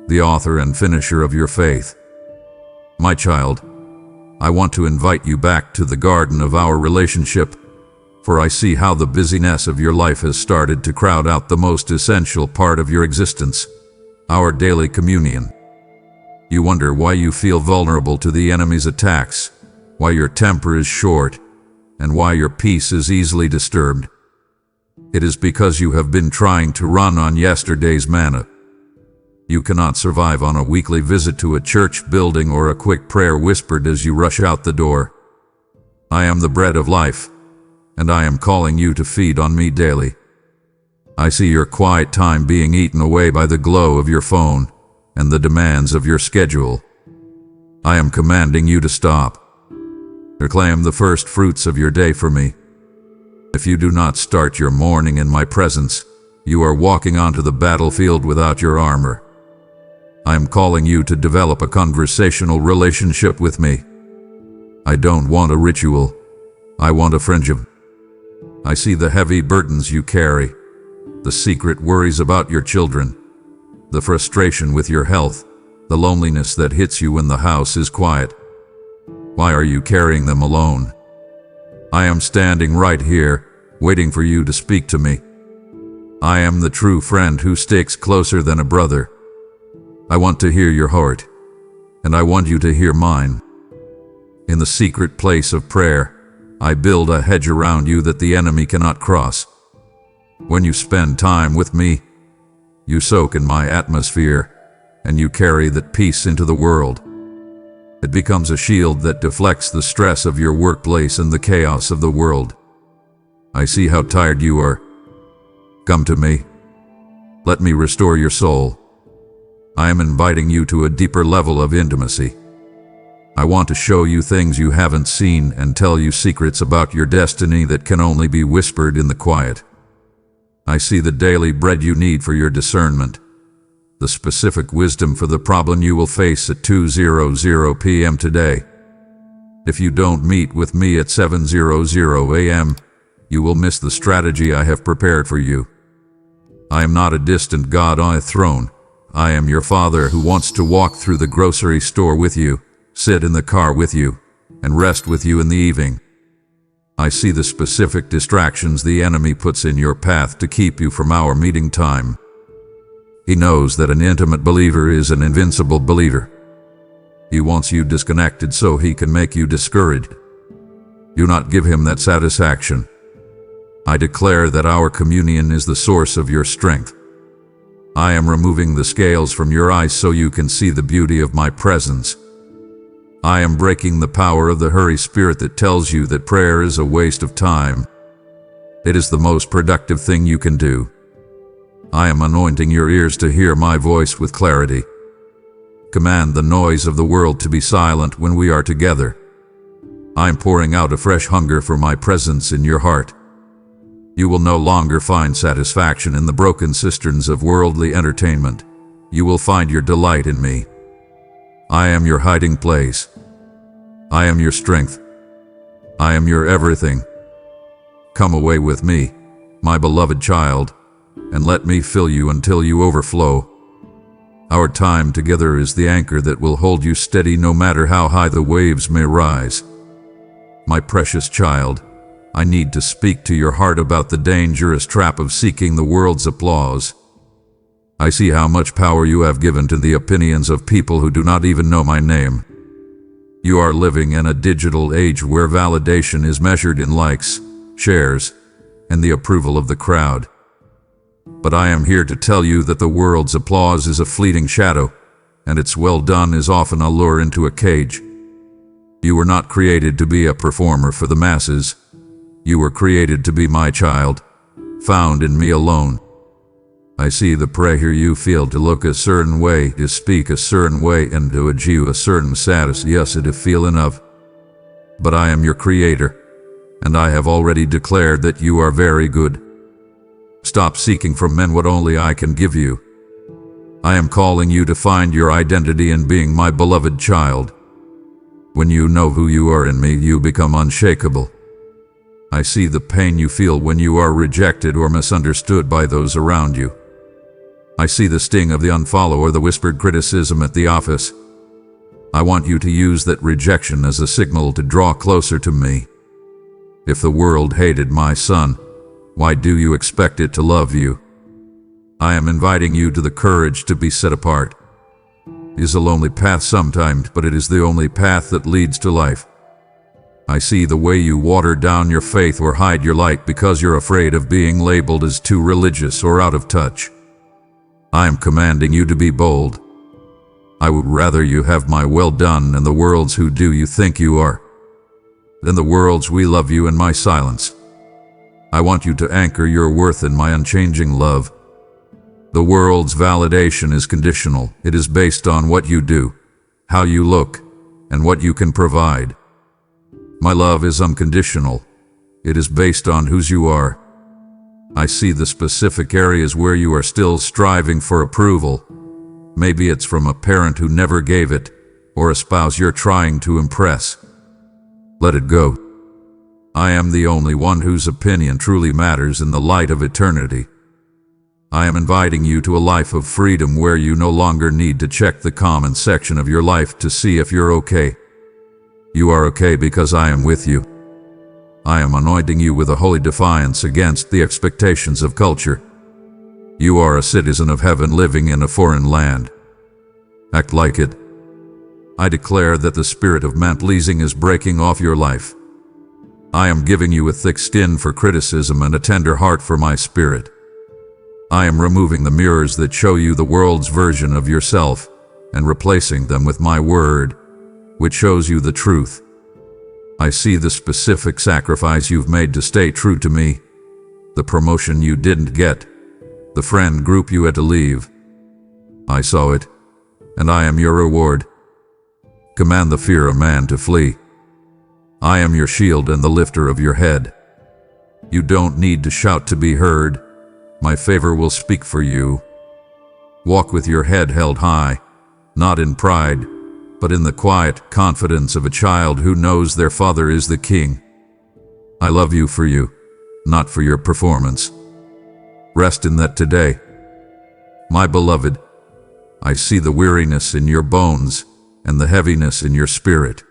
the author and finisher of your faith. My child, I want to invite you back to the garden of our relationship, for I see how the busyness of your life has started to crowd out the most essential part of your existence, our daily communion. You wonder why you feel vulnerable to the enemy's attacks, why your temper is short, and why your peace is easily disturbed. It is because you have been trying to run on yesterday's manna. You cannot survive on a weekly visit to a church building or a quick prayer whispered as you rush out the door. I am the bread of life, and I am calling you to feed on me daily. I see your quiet time being eaten away by the glow of your phone and the demands of your schedule. I am commanding you to stop. Reclaim the first fruits of your day for me. If you do not start your morning in my presence, you are walking onto the battlefield without your armor. I am calling you to develop a conversational relationship with me. I don't want a ritual. I want a friendship. I see the heavy burdens you carry, the secret worries about your children, the frustration with your health, the loneliness that hits you when the house is quiet. Why are you carrying them alone? I am standing right here, waiting for you to speak to me. I am the true friend who sticks closer than a brother. I want to hear your heart, and I want you to hear mine. In the secret place of prayer, I build a hedge around you that the enemy cannot cross. When you spend time with me, you soak in my atmosphere, and you carry that peace into the world. It becomes a shield that deflects the stress of your workplace and the chaos of the world. I see how tired you are. Come to me. Let me restore your soul. I am inviting you to a deeper level of intimacy. I want to show you things you haven't seen and tell you secrets about your destiny that can only be whispered in the quiet. I see the daily bread you need for your discernment, the specific wisdom for the problem you will face at 2:00 p.m. today. If you don't meet with me at 7:00 a.m., you will miss the strategy I have prepared for you. I am not a distant God on a throne. I am your Father who wants to walk through the grocery store with you, sit in the car with you, and rest with you in the evening. I see the specific distractions the enemy puts in your path to keep you from our meeting time. He knows that an intimate believer is an invincible believer. He wants you disconnected so he can make you discouraged. Do not give him that satisfaction. I declare that our communion is the source of your strength. I am removing the scales from your eyes so you can see the beauty of my presence. I am breaking the power of the hurry spirit that tells you that prayer is a waste of time. It is the most productive thing you can do. I am anointing your ears to hear my voice with clarity. Command the noise of the world to be silent when we are together. I am pouring out a fresh hunger for my presence in your heart. You will no longer find satisfaction in the broken cisterns of worldly entertainment. You will find your delight in me. I am your hiding place. I am your strength. I am your everything. Come away with me, my beloved child, and let me fill you until you overflow. Our time together is the anchor that will hold you steady no matter how high the waves may rise. My precious child, I need to speak to your heart about the dangerous trap of seeking the world's applause. I see how much power you have given to the opinions of people who do not even know my name. You are living in a digital age where validation is measured in likes, shares, and the approval of the crowd. But I am here to tell you that the world's applause is a fleeting shadow, and its well done is often a lure into a cage. You were not created to be a performer for the masses. You were created to be my child, found in me alone. I see the pressure you feel to look a certain way, to speak a certain way, and to achieve a certain status, yes, to feel enough. But I am your creator, and I have already declared that you are very good. Stop seeking from men what only I can give you. I am calling you to find your identity in being my beloved child. When you know who you are in me, you become unshakable. I see the pain you feel when you are rejected or misunderstood by those around you. I see the sting of the unfollow or the whispered criticism at the office. I want you to use that rejection as a signal to draw closer to me. If the world hated my son, why do you expect it to love you? I am inviting you to the courage to be set apart. It is a lonely path sometimes, but it is the only path that leads to life. I see the way you water down your faith or hide your light because you're afraid of being labeled as too religious or out of touch. I am commanding you to be bold. I would rather you have my well done and the world's who do you think you are, than the world's we love you in my silence. I want you to anchor your worth in my unchanging love. The world's validation is conditional. It is based on what you do, how you look, and what you can provide. My love is unconditional. It is based on whose you are. I see the specific areas where you are still striving for approval. Maybe it's from a parent who never gave it, or a spouse you're trying to impress. Let it go. I am the only one whose opinion truly matters in the light of eternity. I am inviting you to a life of freedom where you no longer need to check the comment section of your life to see if you're okay. You are okay because I am with you. I am anointing you with a holy defiance against the expectations of culture. You are a citizen of heaven living in a foreign land. Act like it. I declare that the spirit of man-pleasing is breaking off your life. I am giving you a thick skin for criticism and a tender heart for my spirit. I am removing the mirrors that show you the world's version of yourself and replacing them with my word, which shows you the truth. I see the specific sacrifice you've made to stay true to me, the promotion you didn't get, the friend group you had to leave. I saw it, and I am your reward. Command the fear of man to flee. I am your shield and the lifter of your head. You don't need to shout to be heard. My favor will speak for you. Walk with your head held high, not in pride, but in the quiet confidence of a child who knows their father is the king. I love you for you, not for your performance. Rest in that today. My beloved, I see the weariness in your bones and the heaviness in your spirit.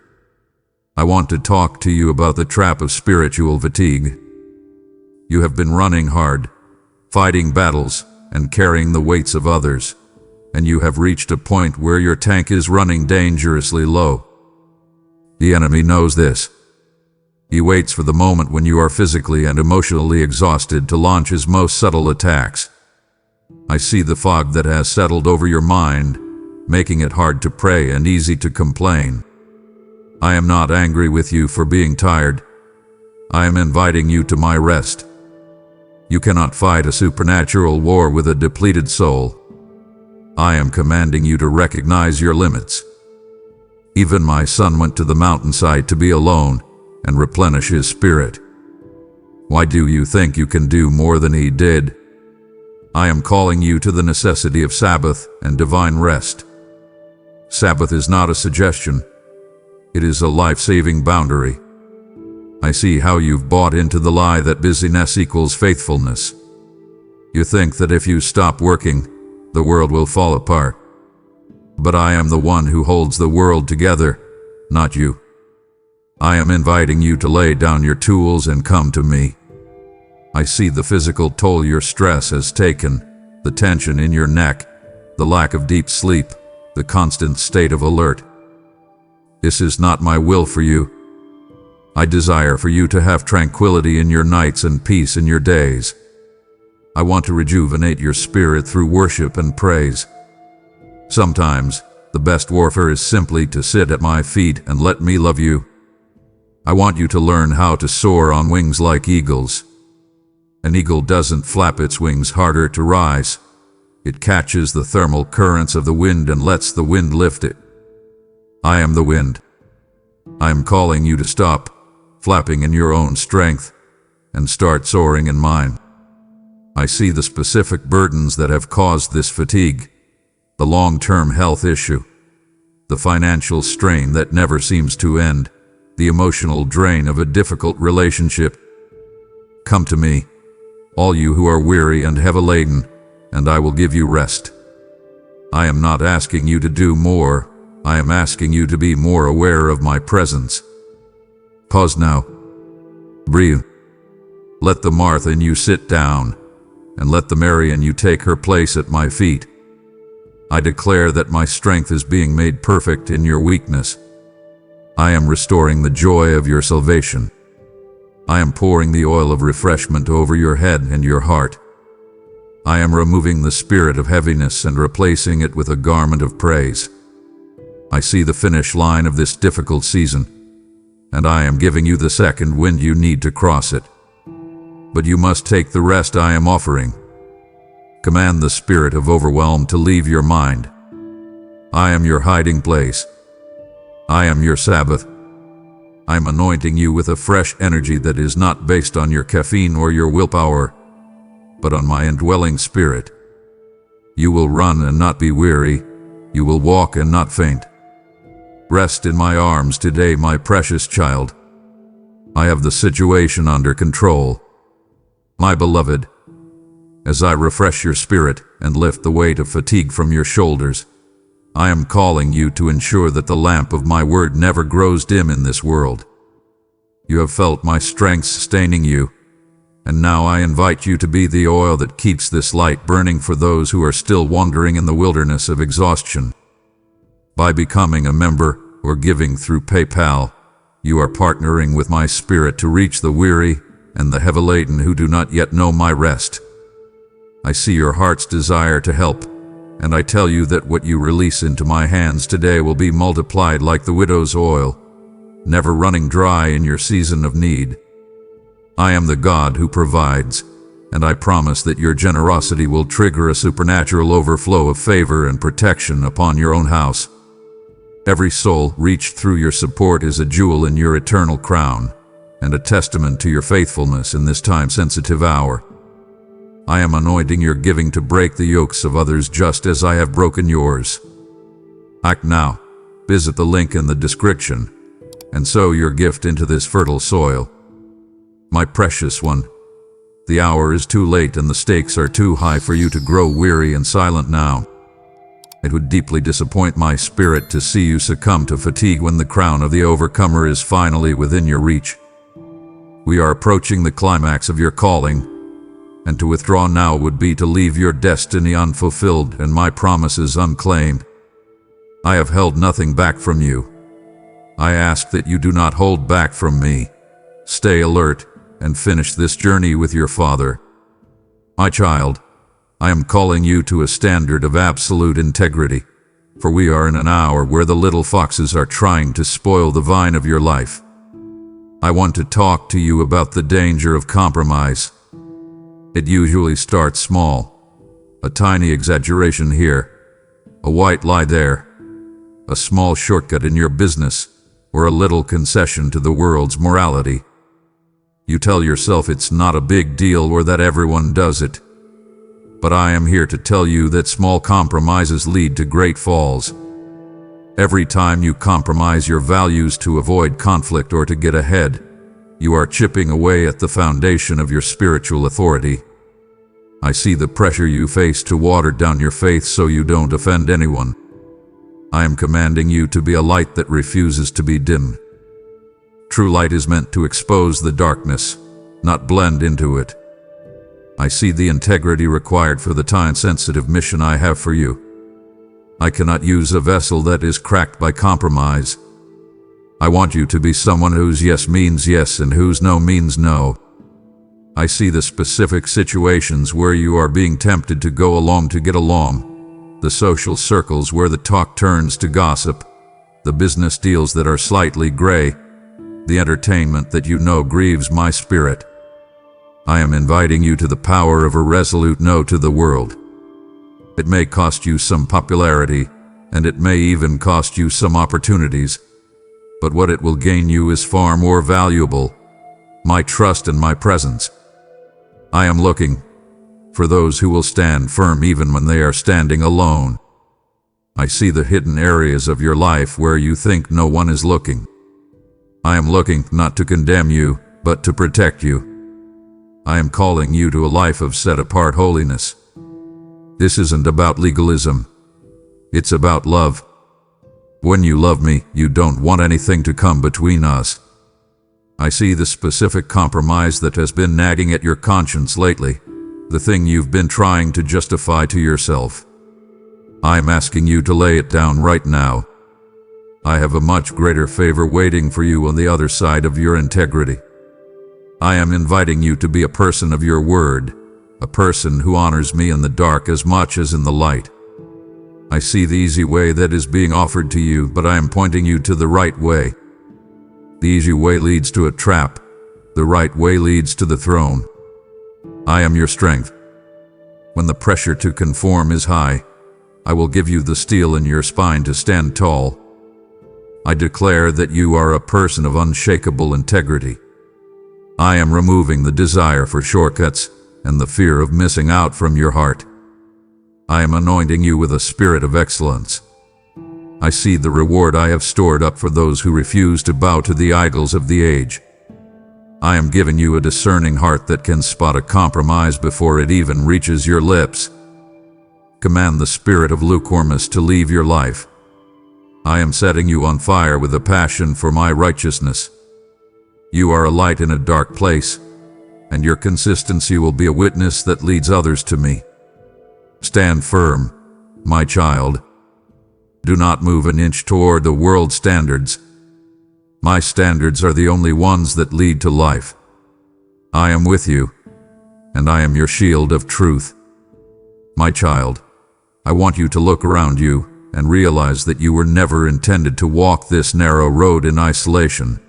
I want to talk to you about the trap of spiritual fatigue. You have been running hard, fighting battles, and carrying the weights of others, and you have reached a point where your tank is running dangerously low. The enemy knows this. He waits for the moment when you are physically and emotionally exhausted to launch his most subtle attacks. I see the fog that has settled over your mind, making it hard to pray and easy to complain. I am not angry with you for being tired. I am inviting you to my rest. You cannot fight a supernatural war with a depleted soul. I am commanding you to recognize your limits. Even my son went to the mountainside to be alone and replenish his spirit. Why do you think you can do more than he did? I am calling you to the necessity of Sabbath and divine rest. Sabbath is not a suggestion. It is a life-saving boundary. I see how you've bought into the lie that busyness equals faithfulness. You think that if you stop working, the world will fall apart. But I am the one who holds the world together, not you. I am inviting you to lay down your tools and come to me. I see the physical toll your stress has taken, the tension in your neck, the lack of deep sleep, the constant state of alert. This is not my will for you. I desire for you to have tranquility in your nights and peace in your days. I want to rejuvenate your spirit through worship and praise. Sometimes, the best warfare is simply to sit at my feet and let me love you. I want you to learn how to soar on wings like eagles. An eagle doesn't flap its wings harder to rise. It catches the thermal currents of the wind and lets the wind lift it. I am the wind. I am calling you to stop flapping in your own strength and start soaring in mine. I see the specific burdens that have caused this fatigue, the long-term health issue, the financial strain that never seems to end, the emotional drain of a difficult relationship. Come to me, all you who are weary and heavy-laden, and I will give you rest. I am not asking you to do more. I am asking you to be more aware of my presence. Pause now. Breathe. Let the Martha in you sit down, and let the Mary in you take her place at my feet. I declare that my strength is being made perfect in your weakness. I am restoring the joy of your salvation. I am pouring the oil of refreshment over your head and your heart. I am removing the spirit of heaviness and replacing it with a garment of praise. I see the finish line of this difficult season, and I am giving you the second wind you need to cross it. But you must take the rest I am offering. Command the spirit of overwhelm to leave your mind. I am your hiding place. I am your Sabbath. I am anointing you with a fresh energy that is not based on your caffeine or your willpower, but on my indwelling spirit. You will run and not be weary. You will walk and not faint. Rest in my arms today, my precious child. I have the situation under control. My beloved, as I refresh your spirit and lift the weight of fatigue from your shoulders, I am calling you to ensure that the lamp of my word never grows dim in this world. You have felt my strength sustaining you, and now I invite you to be the oil that keeps this light burning for those who are still wandering in the wilderness of exhaustion. By becoming a member or giving through PayPal, you are partnering with my spirit to reach the weary and the heavy-laden who do not yet know my rest. I see your heart's desire to help, and I tell you that what you release into my hands today will be multiplied like the widow's oil, never running dry in your season of need. I am the God who provides, and I promise that your generosity will trigger a supernatural overflow of favor and protection upon your own house. Every soul reached through your support is a jewel in your eternal crown, and a testament to your faithfulness in this time-sensitive hour. I am anointing your giving to break the yokes of others just as I have broken yours. Act now. Visit the link in the description and sow your gift into this fertile soil. My precious one, the hour is too late and the stakes are too high for you to grow weary and silent now. It would deeply disappoint my spirit to see you succumb to fatigue when the crown of the overcomer is finally within your reach. We are approaching the climax of your calling, and to withdraw now would be to leave your destiny unfulfilled and my promises unclaimed. I have held nothing back from you. I ask that you do not hold back from me. Stay alert and finish this journey with your Father. My child, I am calling you to a standard of absolute integrity, for we are in an hour where the little foxes are trying to spoil the vine of your life. I want to talk to you about the danger of compromise. It usually starts small, a tiny exaggeration here, a white lie there, a small shortcut in your business, or a little concession to the world's morality. You tell yourself it's not a big deal or that everyone does it. But I am here to tell you that small compromises lead to great falls. Every time you compromise your values to avoid conflict or to get ahead, you are chipping away at the foundation of your spiritual authority. I see the pressure you face to water down your faith so you don't offend anyone. I am commanding you to be a light that refuses to be dimmed. True light is meant to expose the darkness, not blend into it. I see the integrity required for the time-sensitive mission I have for you. I cannot use a vessel that is cracked by compromise. I want you to be someone whose yes means yes and whose no means no. I see the specific situations where you are being tempted to go along to get along, the social circles where the talk turns to gossip, the business deals that are slightly gray, the entertainment that you know grieves my spirit. I am inviting you to the power of a resolute no to the world. It may cost you some popularity, and it may even cost you some opportunities, but what it will gain you is far more valuable: my trust and my presence. I am looking for those who will stand firm even when they are standing alone. I see the hidden areas of your life where you think no one is looking. I am looking not to condemn you, but to protect you. I am calling you to a life of set-apart holiness. This isn't about legalism. It's about love. When you love me, you don't want anything to come between us. I see the specific compromise that has been nagging at your conscience lately, the thing you've been trying to justify to yourself. I'm asking you to lay it down right now. I have a much greater favor waiting for you on the other side of your integrity. I am inviting you to be a person of your word, a person who honors me in the dark as much as in the light. I see the easy way that is being offered to you, but I am pointing you to the right way. The easy way leads to a trap. The right way leads to the throne. I am your strength. When the pressure to conform is high, I will give you the steel in your spine to stand tall. I declare that you are a person of unshakable integrity. I am removing the desire for shortcuts and the fear of missing out from your heart. I am anointing you with a spirit of excellence. I see the reward I have stored up for those who refuse to bow to the idols of the age. I am giving you a discerning heart that can spot a compromise before it even reaches your lips. Command the spirit of lukewarmness to leave your life. I am setting you on fire with a passion for my righteousness. You are a light in a dark place, and your consistency will be a witness that leads others to me. Stand firm, my child. Do not move an inch toward the world's standards. My standards are the only ones that lead to life. I am with you, and I am your shield of truth. My child, I want you to look around you and realize that you were never intended to walk this narrow road in isolation.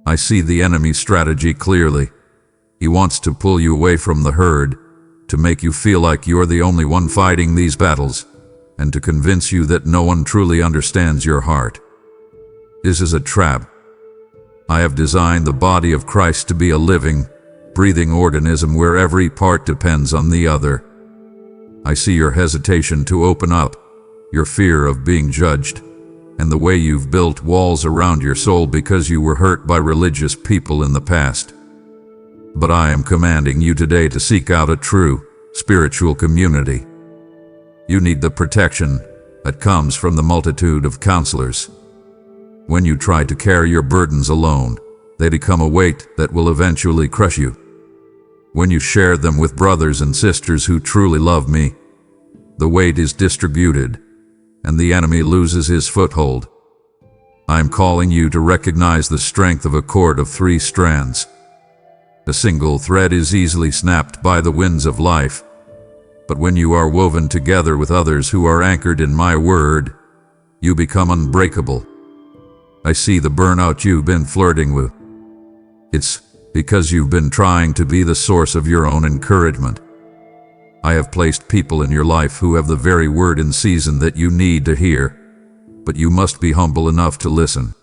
I see the enemy's strategy clearly. He wants to pull you away from the herd, to make you feel like you're the only one fighting these battles, and to convince you that no one truly understands your heart. This is a trap. I have designed the body of Christ to be a living, breathing organism where every part depends on the other. I see your hesitation to open up, your fear of being judged, and the way you've built walls around your soul because you were hurt by religious people in the past. But I am commanding you today to seek out a true, spiritual community. You need the protection, that comes from the multitude of counselors. When you try to carry your burdens alone, they become a weight that will eventually crush you. When you share them with brothers and sisters who truly love me, the weight is distributed, and the enemy loses his foothold. I am calling you to recognize the strength of a cord of 3 strands. A single thread is easily snapped by the winds of life, but when you are woven together with others who are anchored in my word, you become unbreakable. I see the burnout you've been flirting with. It's because you've been trying to be the source of your own encouragement. I have placed people in your life who have the very word in season that you need to hear, but you must be humble enough to listen.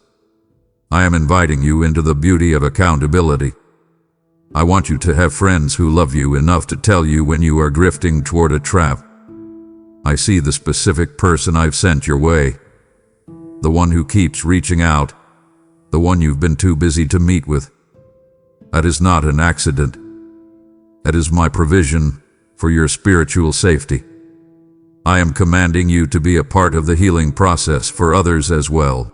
I am inviting you into the beauty of accountability. I want you to have friends who love you enough to tell you when you are drifting toward a trap. I see the specific person I've sent your way, the one who keeps reaching out, the one you've been too busy to meet with. That is not an accident. That is my provision for your spiritual safety. I am commanding you to be a part of the healing process for others as well.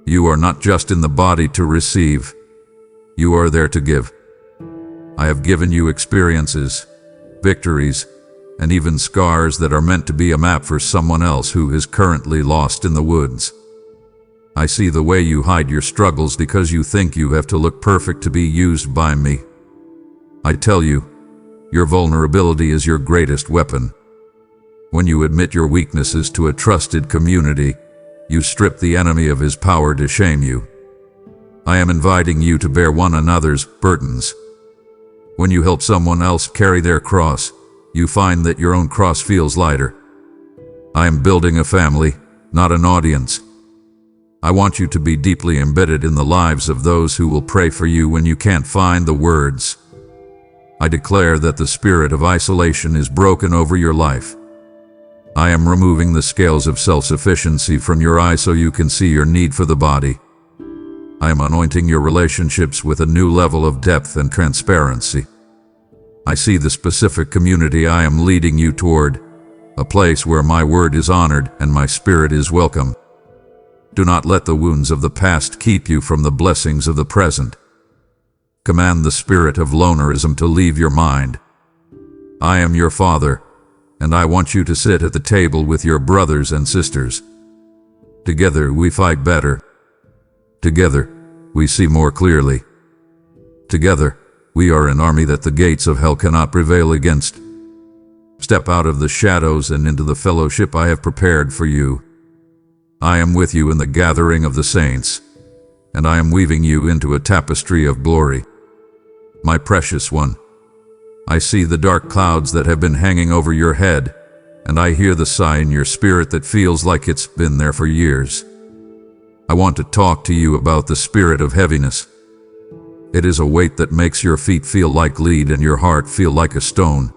You are not just in the body to receive, you are there to give. I have given you experiences, victories, and even scars that are meant to be a map for someone else who is currently lost in the woods. I see the way you hide your struggles because you think you have to look perfect to be used by me. I tell you, your vulnerability is your greatest weapon. When you admit your weaknesses to a trusted community, you strip the enemy of his power to shame you. I am inviting you to bear one another's burdens. When you help someone else carry their cross, you find that your own cross feels lighter. I am building a family, not an audience. I want you to be deeply embedded in the lives of those who will pray for you when you can't find the words. I declare that the spirit of isolation is broken over your life. I am removing the scales of self-sufficiency from your eyes so you can see your need for the body. I am anointing your relationships with a new level of depth and transparency. I see the specific community I am leading you toward, a place where my word is honored and my spirit is welcome. Do not let the wounds of the past keep you from the blessings of the present. Command the spirit of lonerism to leave your mind. I am your Father, and I want you to sit at the table with your brothers and sisters. Together we fight better. Together we see more clearly. Together we are an army that the gates of hell cannot prevail against. Step out of the shadows and into the fellowship I have prepared for you. I am with you in the gathering of the saints, and I am weaving you into a tapestry of glory. My precious one, I see the dark clouds that have been hanging over your head, and I hear the sigh in your spirit that feels like it's been there for years. I want to talk to you about the spirit of heaviness. It is a weight that makes your feet feel like lead and your heart feel like a stone.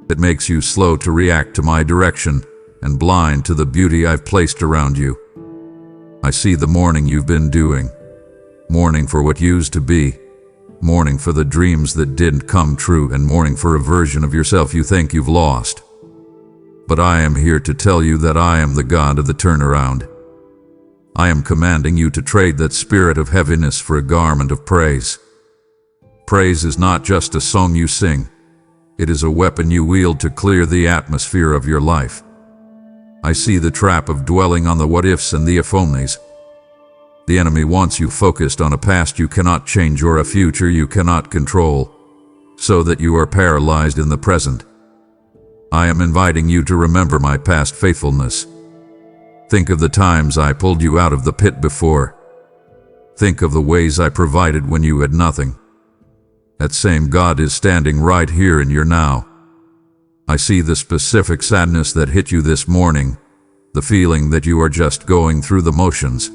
It makes you slow to react to my direction and blind to the beauty I've placed around you. I see the mourning you've been doing, mourning for what used to be, mourning for the dreams that didn't come true, and mourning for a version of yourself you think you've lost. But I am here to tell you that I am the God of the turnaround. I am commanding you to trade that spirit of heaviness for a garment of praise. Praise is not just a song you sing. It is a weapon you wield to clear the atmosphere of your life. I see the trap of dwelling on the what-ifs and the if-onlys. The enemy wants you focused on a past you cannot change or a future you cannot control, so that you are paralyzed in the present. I am inviting you to remember my past faithfulness. Think of the times I pulled you out of the pit before. Think of the ways I provided when you had nothing. That same God is standing right here in your now. I see the specific sadness that hit you this morning, the feeling that you are just going through the motions.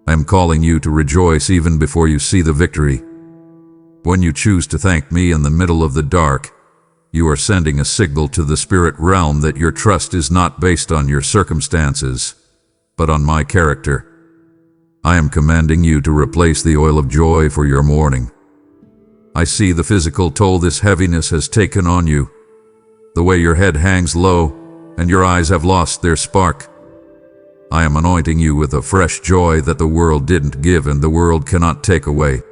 I am calling you to rejoice even before you see the victory. When you choose to thank me in the middle of the dark, you are sending a signal to the spirit realm that your trust is not based on your circumstances, but on my character. I am commanding you to replace the oil of joy for your mourning. I see the physical toll this heaviness has taken on you. The way your head hangs low, and your eyes have lost their spark. I am anointing you with a fresh joy that the world didn't give and the world cannot take away.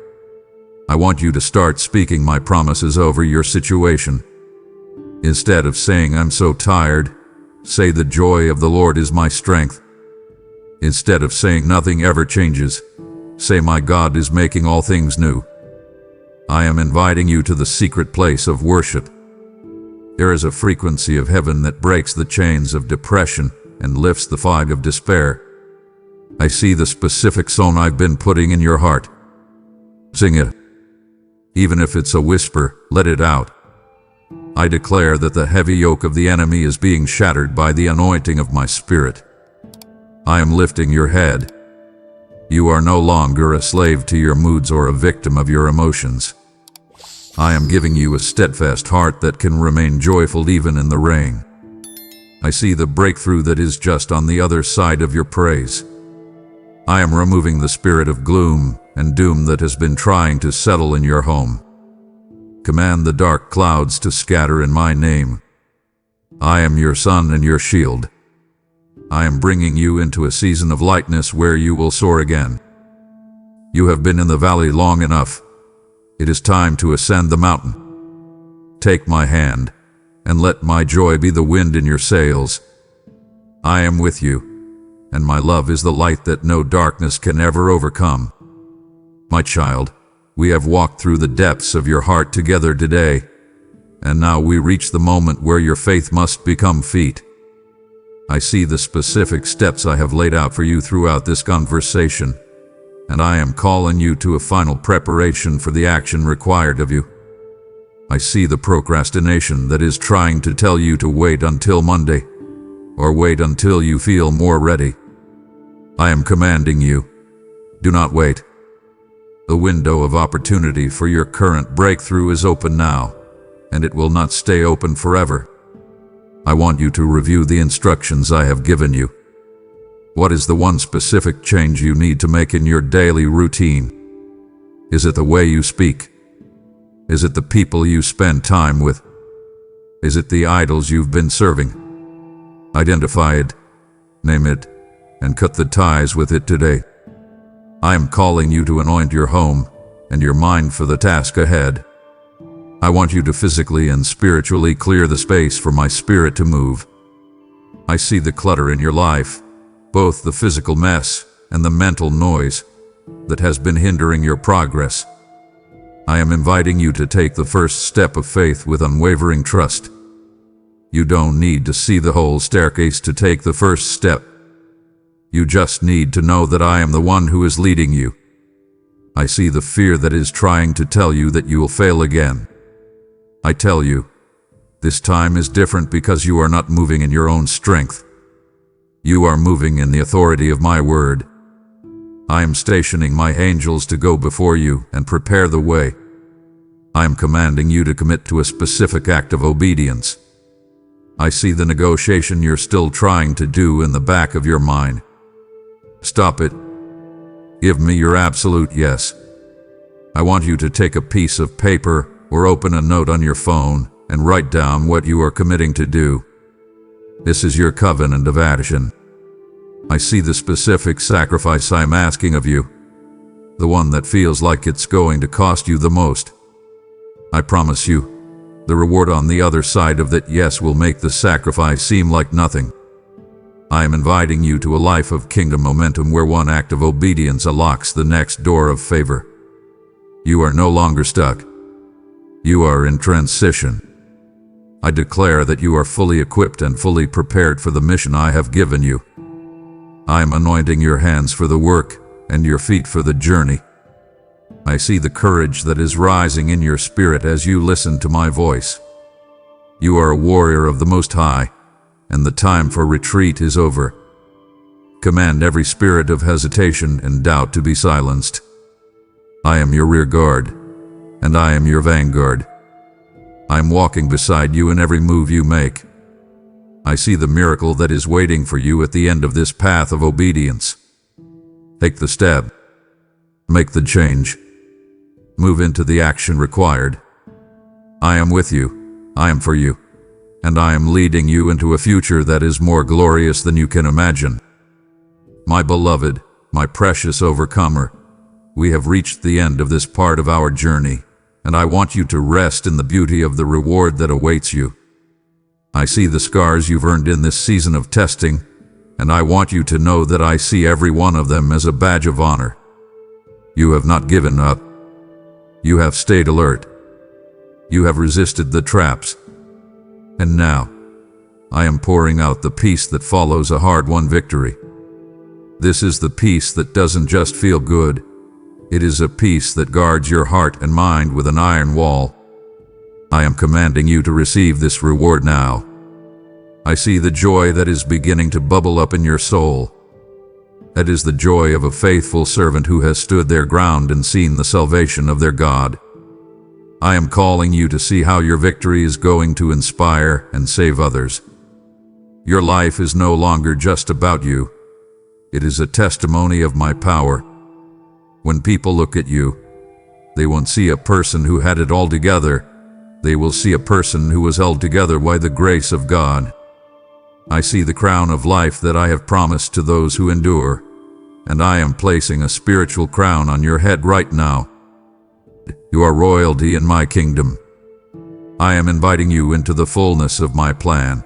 I want you to start speaking my promises over your situation. Instead of saying, "I'm so tired," say, "The joy of the Lord is my strength." Instead of saying, "Nothing ever changes," say, "My God is making all things new." I am inviting you to the secret place of worship. There is a frequency of heaven that breaks the chains of depression and lifts the fog of despair. I see the specific song I've been putting in your heart. Sing it. Even if it's a whisper, let it out. I declare that the heavy yoke of the enemy is being shattered by the anointing of my Spirit. I am lifting your head. You are no longer a slave to your moods or a victim of your emotions. I am giving you a steadfast heart that can remain joyful even in the rain. I see the breakthrough that is just on the other side of your praise. I am removing the spirit of gloom and doom that has been trying to settle in your home. Command the dark clouds to scatter in my name. I am your sun and your shield. I am bringing you into a season of lightness where you will soar again. You have been in the valley long enough. It is time to ascend the mountain. Take my hand, and let my joy be the wind in your sails. I am with you, and my love is the light that no darkness can ever overcome. My child, we have walked through the depths of your heart together today, and now we reach the moment where your faith must become feet. I see the specific steps I have laid out for you throughout this conversation, and I am calling you to a final preparation for the action required of you. I see the procrastination that is trying to tell you to wait until Monday, or wait until you feel more ready. I am commanding you, do not wait. The window of opportunity for your current breakthrough is open now, and it will not stay open forever. I want you to review the instructions I have given you. What is the one specific change you need to make in your daily routine? Is it the way you speak? Is it the people you spend time with? Is it the idols you've been serving? Identify it, name it, and cut the ties with it today. I am calling you to anoint your home and your mind for the task ahead. I want you to physically and spiritually clear the space for my Spirit to move. I see the clutter in your life, both the physical mess and the mental noise that has been hindering your progress. I am inviting you to take the first step of faith with unwavering trust. You don't need to see the whole staircase to take the first step. You just need to know that I am the one who is leading you. I see the fear that is trying to tell you that you will fail again. I tell you, this time is different because you are not moving in your own strength. You are moving in the authority of my word. I am stationing my angels to go before you and prepare the way. I am commanding you to commit to a specific act of obedience. I see the negotiation you're still trying to do in the back of your mind. Stop it. Give me your absolute yes. I want you to take a piece of paper or open a note on your phone and write down what you are committing to do. This is your covenant of action. I see the specific sacrifice I'm asking of you, the one that feels like it's going to cost you the most. I promise you, the reward on the other side of that yes will make the sacrifice seem like nothing. I am inviting you to a life of kingdom momentum where one act of obedience unlocks the next door of favor. You are no longer stuck. You are in transition. I declare that you are fully equipped and fully prepared for the mission I have given you. I am anointing your hands for the work and your feet for the journey. I see the courage that is rising in your spirit as you listen to my voice. You are a warrior of the Most High, and the time for retreat is over. Command every spirit of hesitation and doubt to be silenced. I am your rear guard, and I am your vanguard. I am walking beside you in every move you make. I see the miracle that is waiting for you at the end of this path of obedience. Take the step. Make the change. Move into the action required. I am with you. I am for you. and I am leading you into a future that is more glorious than you can imagine. My beloved, my precious overcomer, we have reached the end of this part of our journey, and I want you to rest in the beauty of the reward that awaits you. I see the scars you've earned in this season of testing, and I want you to know that I see every one of them as a badge of honor. You have not given up. You have stayed alert. You have resisted the traps. And now, I am pouring out the peace that follows a hard-won victory. This is the peace that doesn't just feel good. It is a peace that guards your heart and mind with an iron wall. I am commanding you to receive this reward now. I see the joy that is beginning to bubble up in your soul. That is the joy of a faithful servant who has stood their ground and seen the salvation of their God. I am calling you to see how your victory is going to inspire and save others. Your life is no longer just about you. It is a testimony of my power. When people look at you, they won't see a person who had it all together. They will see a person who was held together by the grace of God. I see the crown of life that I have promised to those who endure, and I am placing a spiritual crown on your head right now. You are royalty in my kingdom. I am inviting you into the fullness of my plan,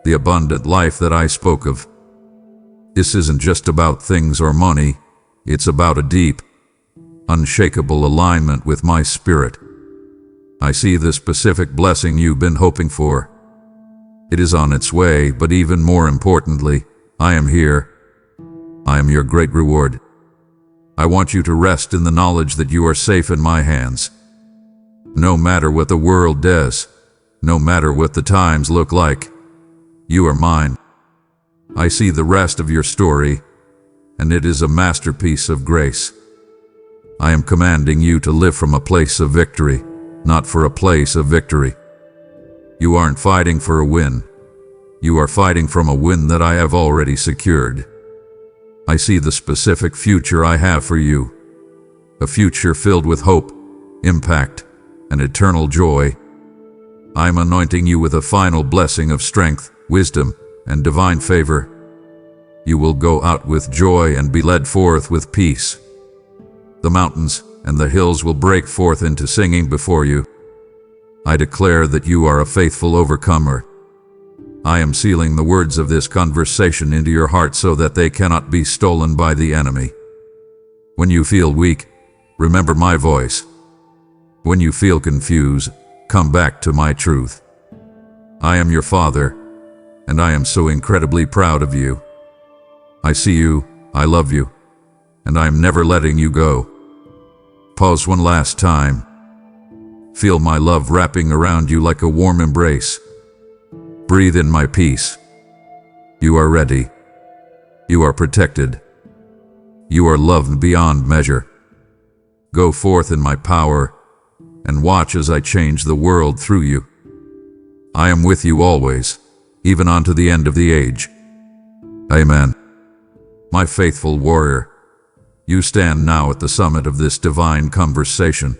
the abundant life that I spoke of. This isn't just about things or money. It's about a deep, unshakable alignment with my spirit. I see the specific blessing you've been hoping for. It is on its way, but even more importantly, I am here. I am your great reward. I want you to rest in the knowledge that you are safe in my hands. No matter what the world does, no matter what the times look like, you are mine. I see the rest of your story, and it is a masterpiece of grace. I am commanding you to live from a place of victory, not for a place of victory. You aren't fighting for a win. You are fighting from a win that I have already secured. I see the specific future I have for you, a future filled with hope, impact, and eternal joy. I am anointing you with a final blessing of strength, wisdom, and divine favor. You will go out with joy and be led forth with peace. The mountains and the hills will break forth into singing before you. I declare that you are a faithful overcomer. I am sealing the words of this conversation into your heart so that they cannot be stolen by the enemy. When you feel weak, remember my voice. When you feel confused, come back to my truth. I am your Father, and I am so incredibly proud of you. I see you, I love you, and I am never letting you go. Pause one last time. Feel my love wrapping around you like a warm embrace. Breathe in my peace. You are ready. You are protected. You are loved beyond measure. Go forth in my power and watch as I change the world through you. I am with you always, even unto the end of the age. Amen. My faithful warrior, you stand now at the summit of this divine conversation,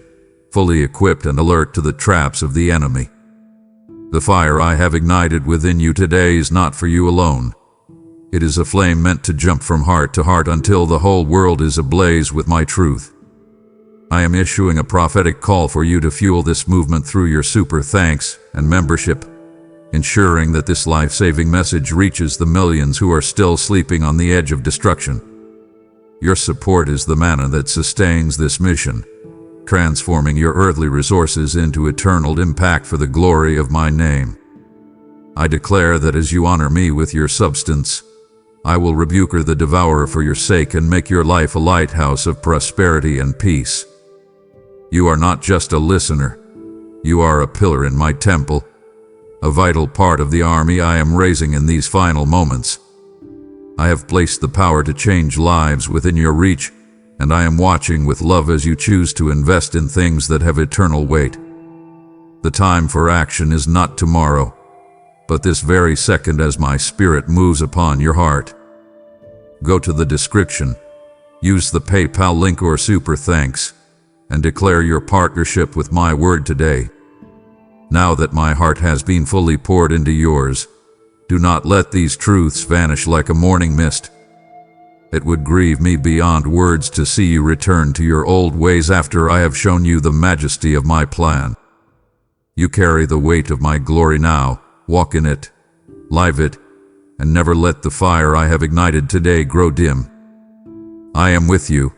fully equipped and alert to the traps of the enemy. The fire I have ignited within you today is not for you alone. It is a flame meant to jump from heart to heart until the whole world is ablaze with my truth. I am issuing a prophetic call for you to fuel this movement through your super thanks and membership, ensuring that this life-saving message reaches the millions who are still sleeping on the edge of destruction. Your support is the manna that sustains this mission, transforming your earthly resources into eternal impact for the glory of my name. I declare that as you honor me with your substance, I will rebuke the devourer for your sake and make your life a lighthouse of prosperity and peace. You are not just a listener. You are a pillar in my temple, a vital part of the army I am raising in these final moments. I have placed the power to change lives within your reach, and I am watching with love as you choose to invest in things that have eternal weight. The time for action is not tomorrow, but this very second as my spirit moves upon your heart. Go to the description, use the PayPal link or super thanks, and declare your partnership with my word today. Now that my heart has been fully poured into yours, do not let these truths vanish like a morning mist. It would grieve me beyond words to see you return to your old ways after I have shown you the majesty of my plan. You carry the weight of my glory now. Walk in it, live it, and never let the fire I have ignited today grow dim. I am with you,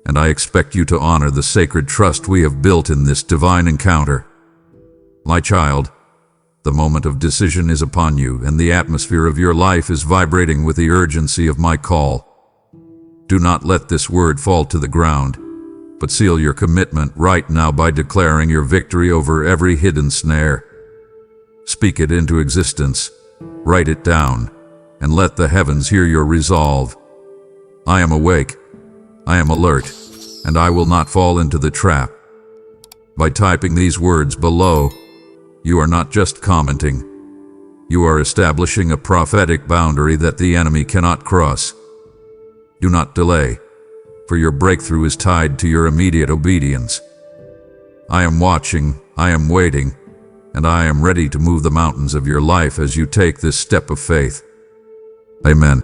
and I expect you to honor the sacred trust we have built in this divine encounter. My child, the moment of decision is upon you, and the atmosphere of your life is vibrating with the urgency of my call. Do not let this word fall to the ground, but seal your commitment right now by declaring your victory over every hidden snare. Speak it into existence, write it down, and let the heavens hear your resolve. I am awake, I am alert, and I will not fall into the trap. By typing these words below, you are not just commenting. You are establishing a prophetic boundary that the enemy cannot cross. Do not delay, for your breakthrough is tied to your immediate obedience. I am watching, I am waiting, and I am ready to move the mountains of your life as you take this step of faith. Amen.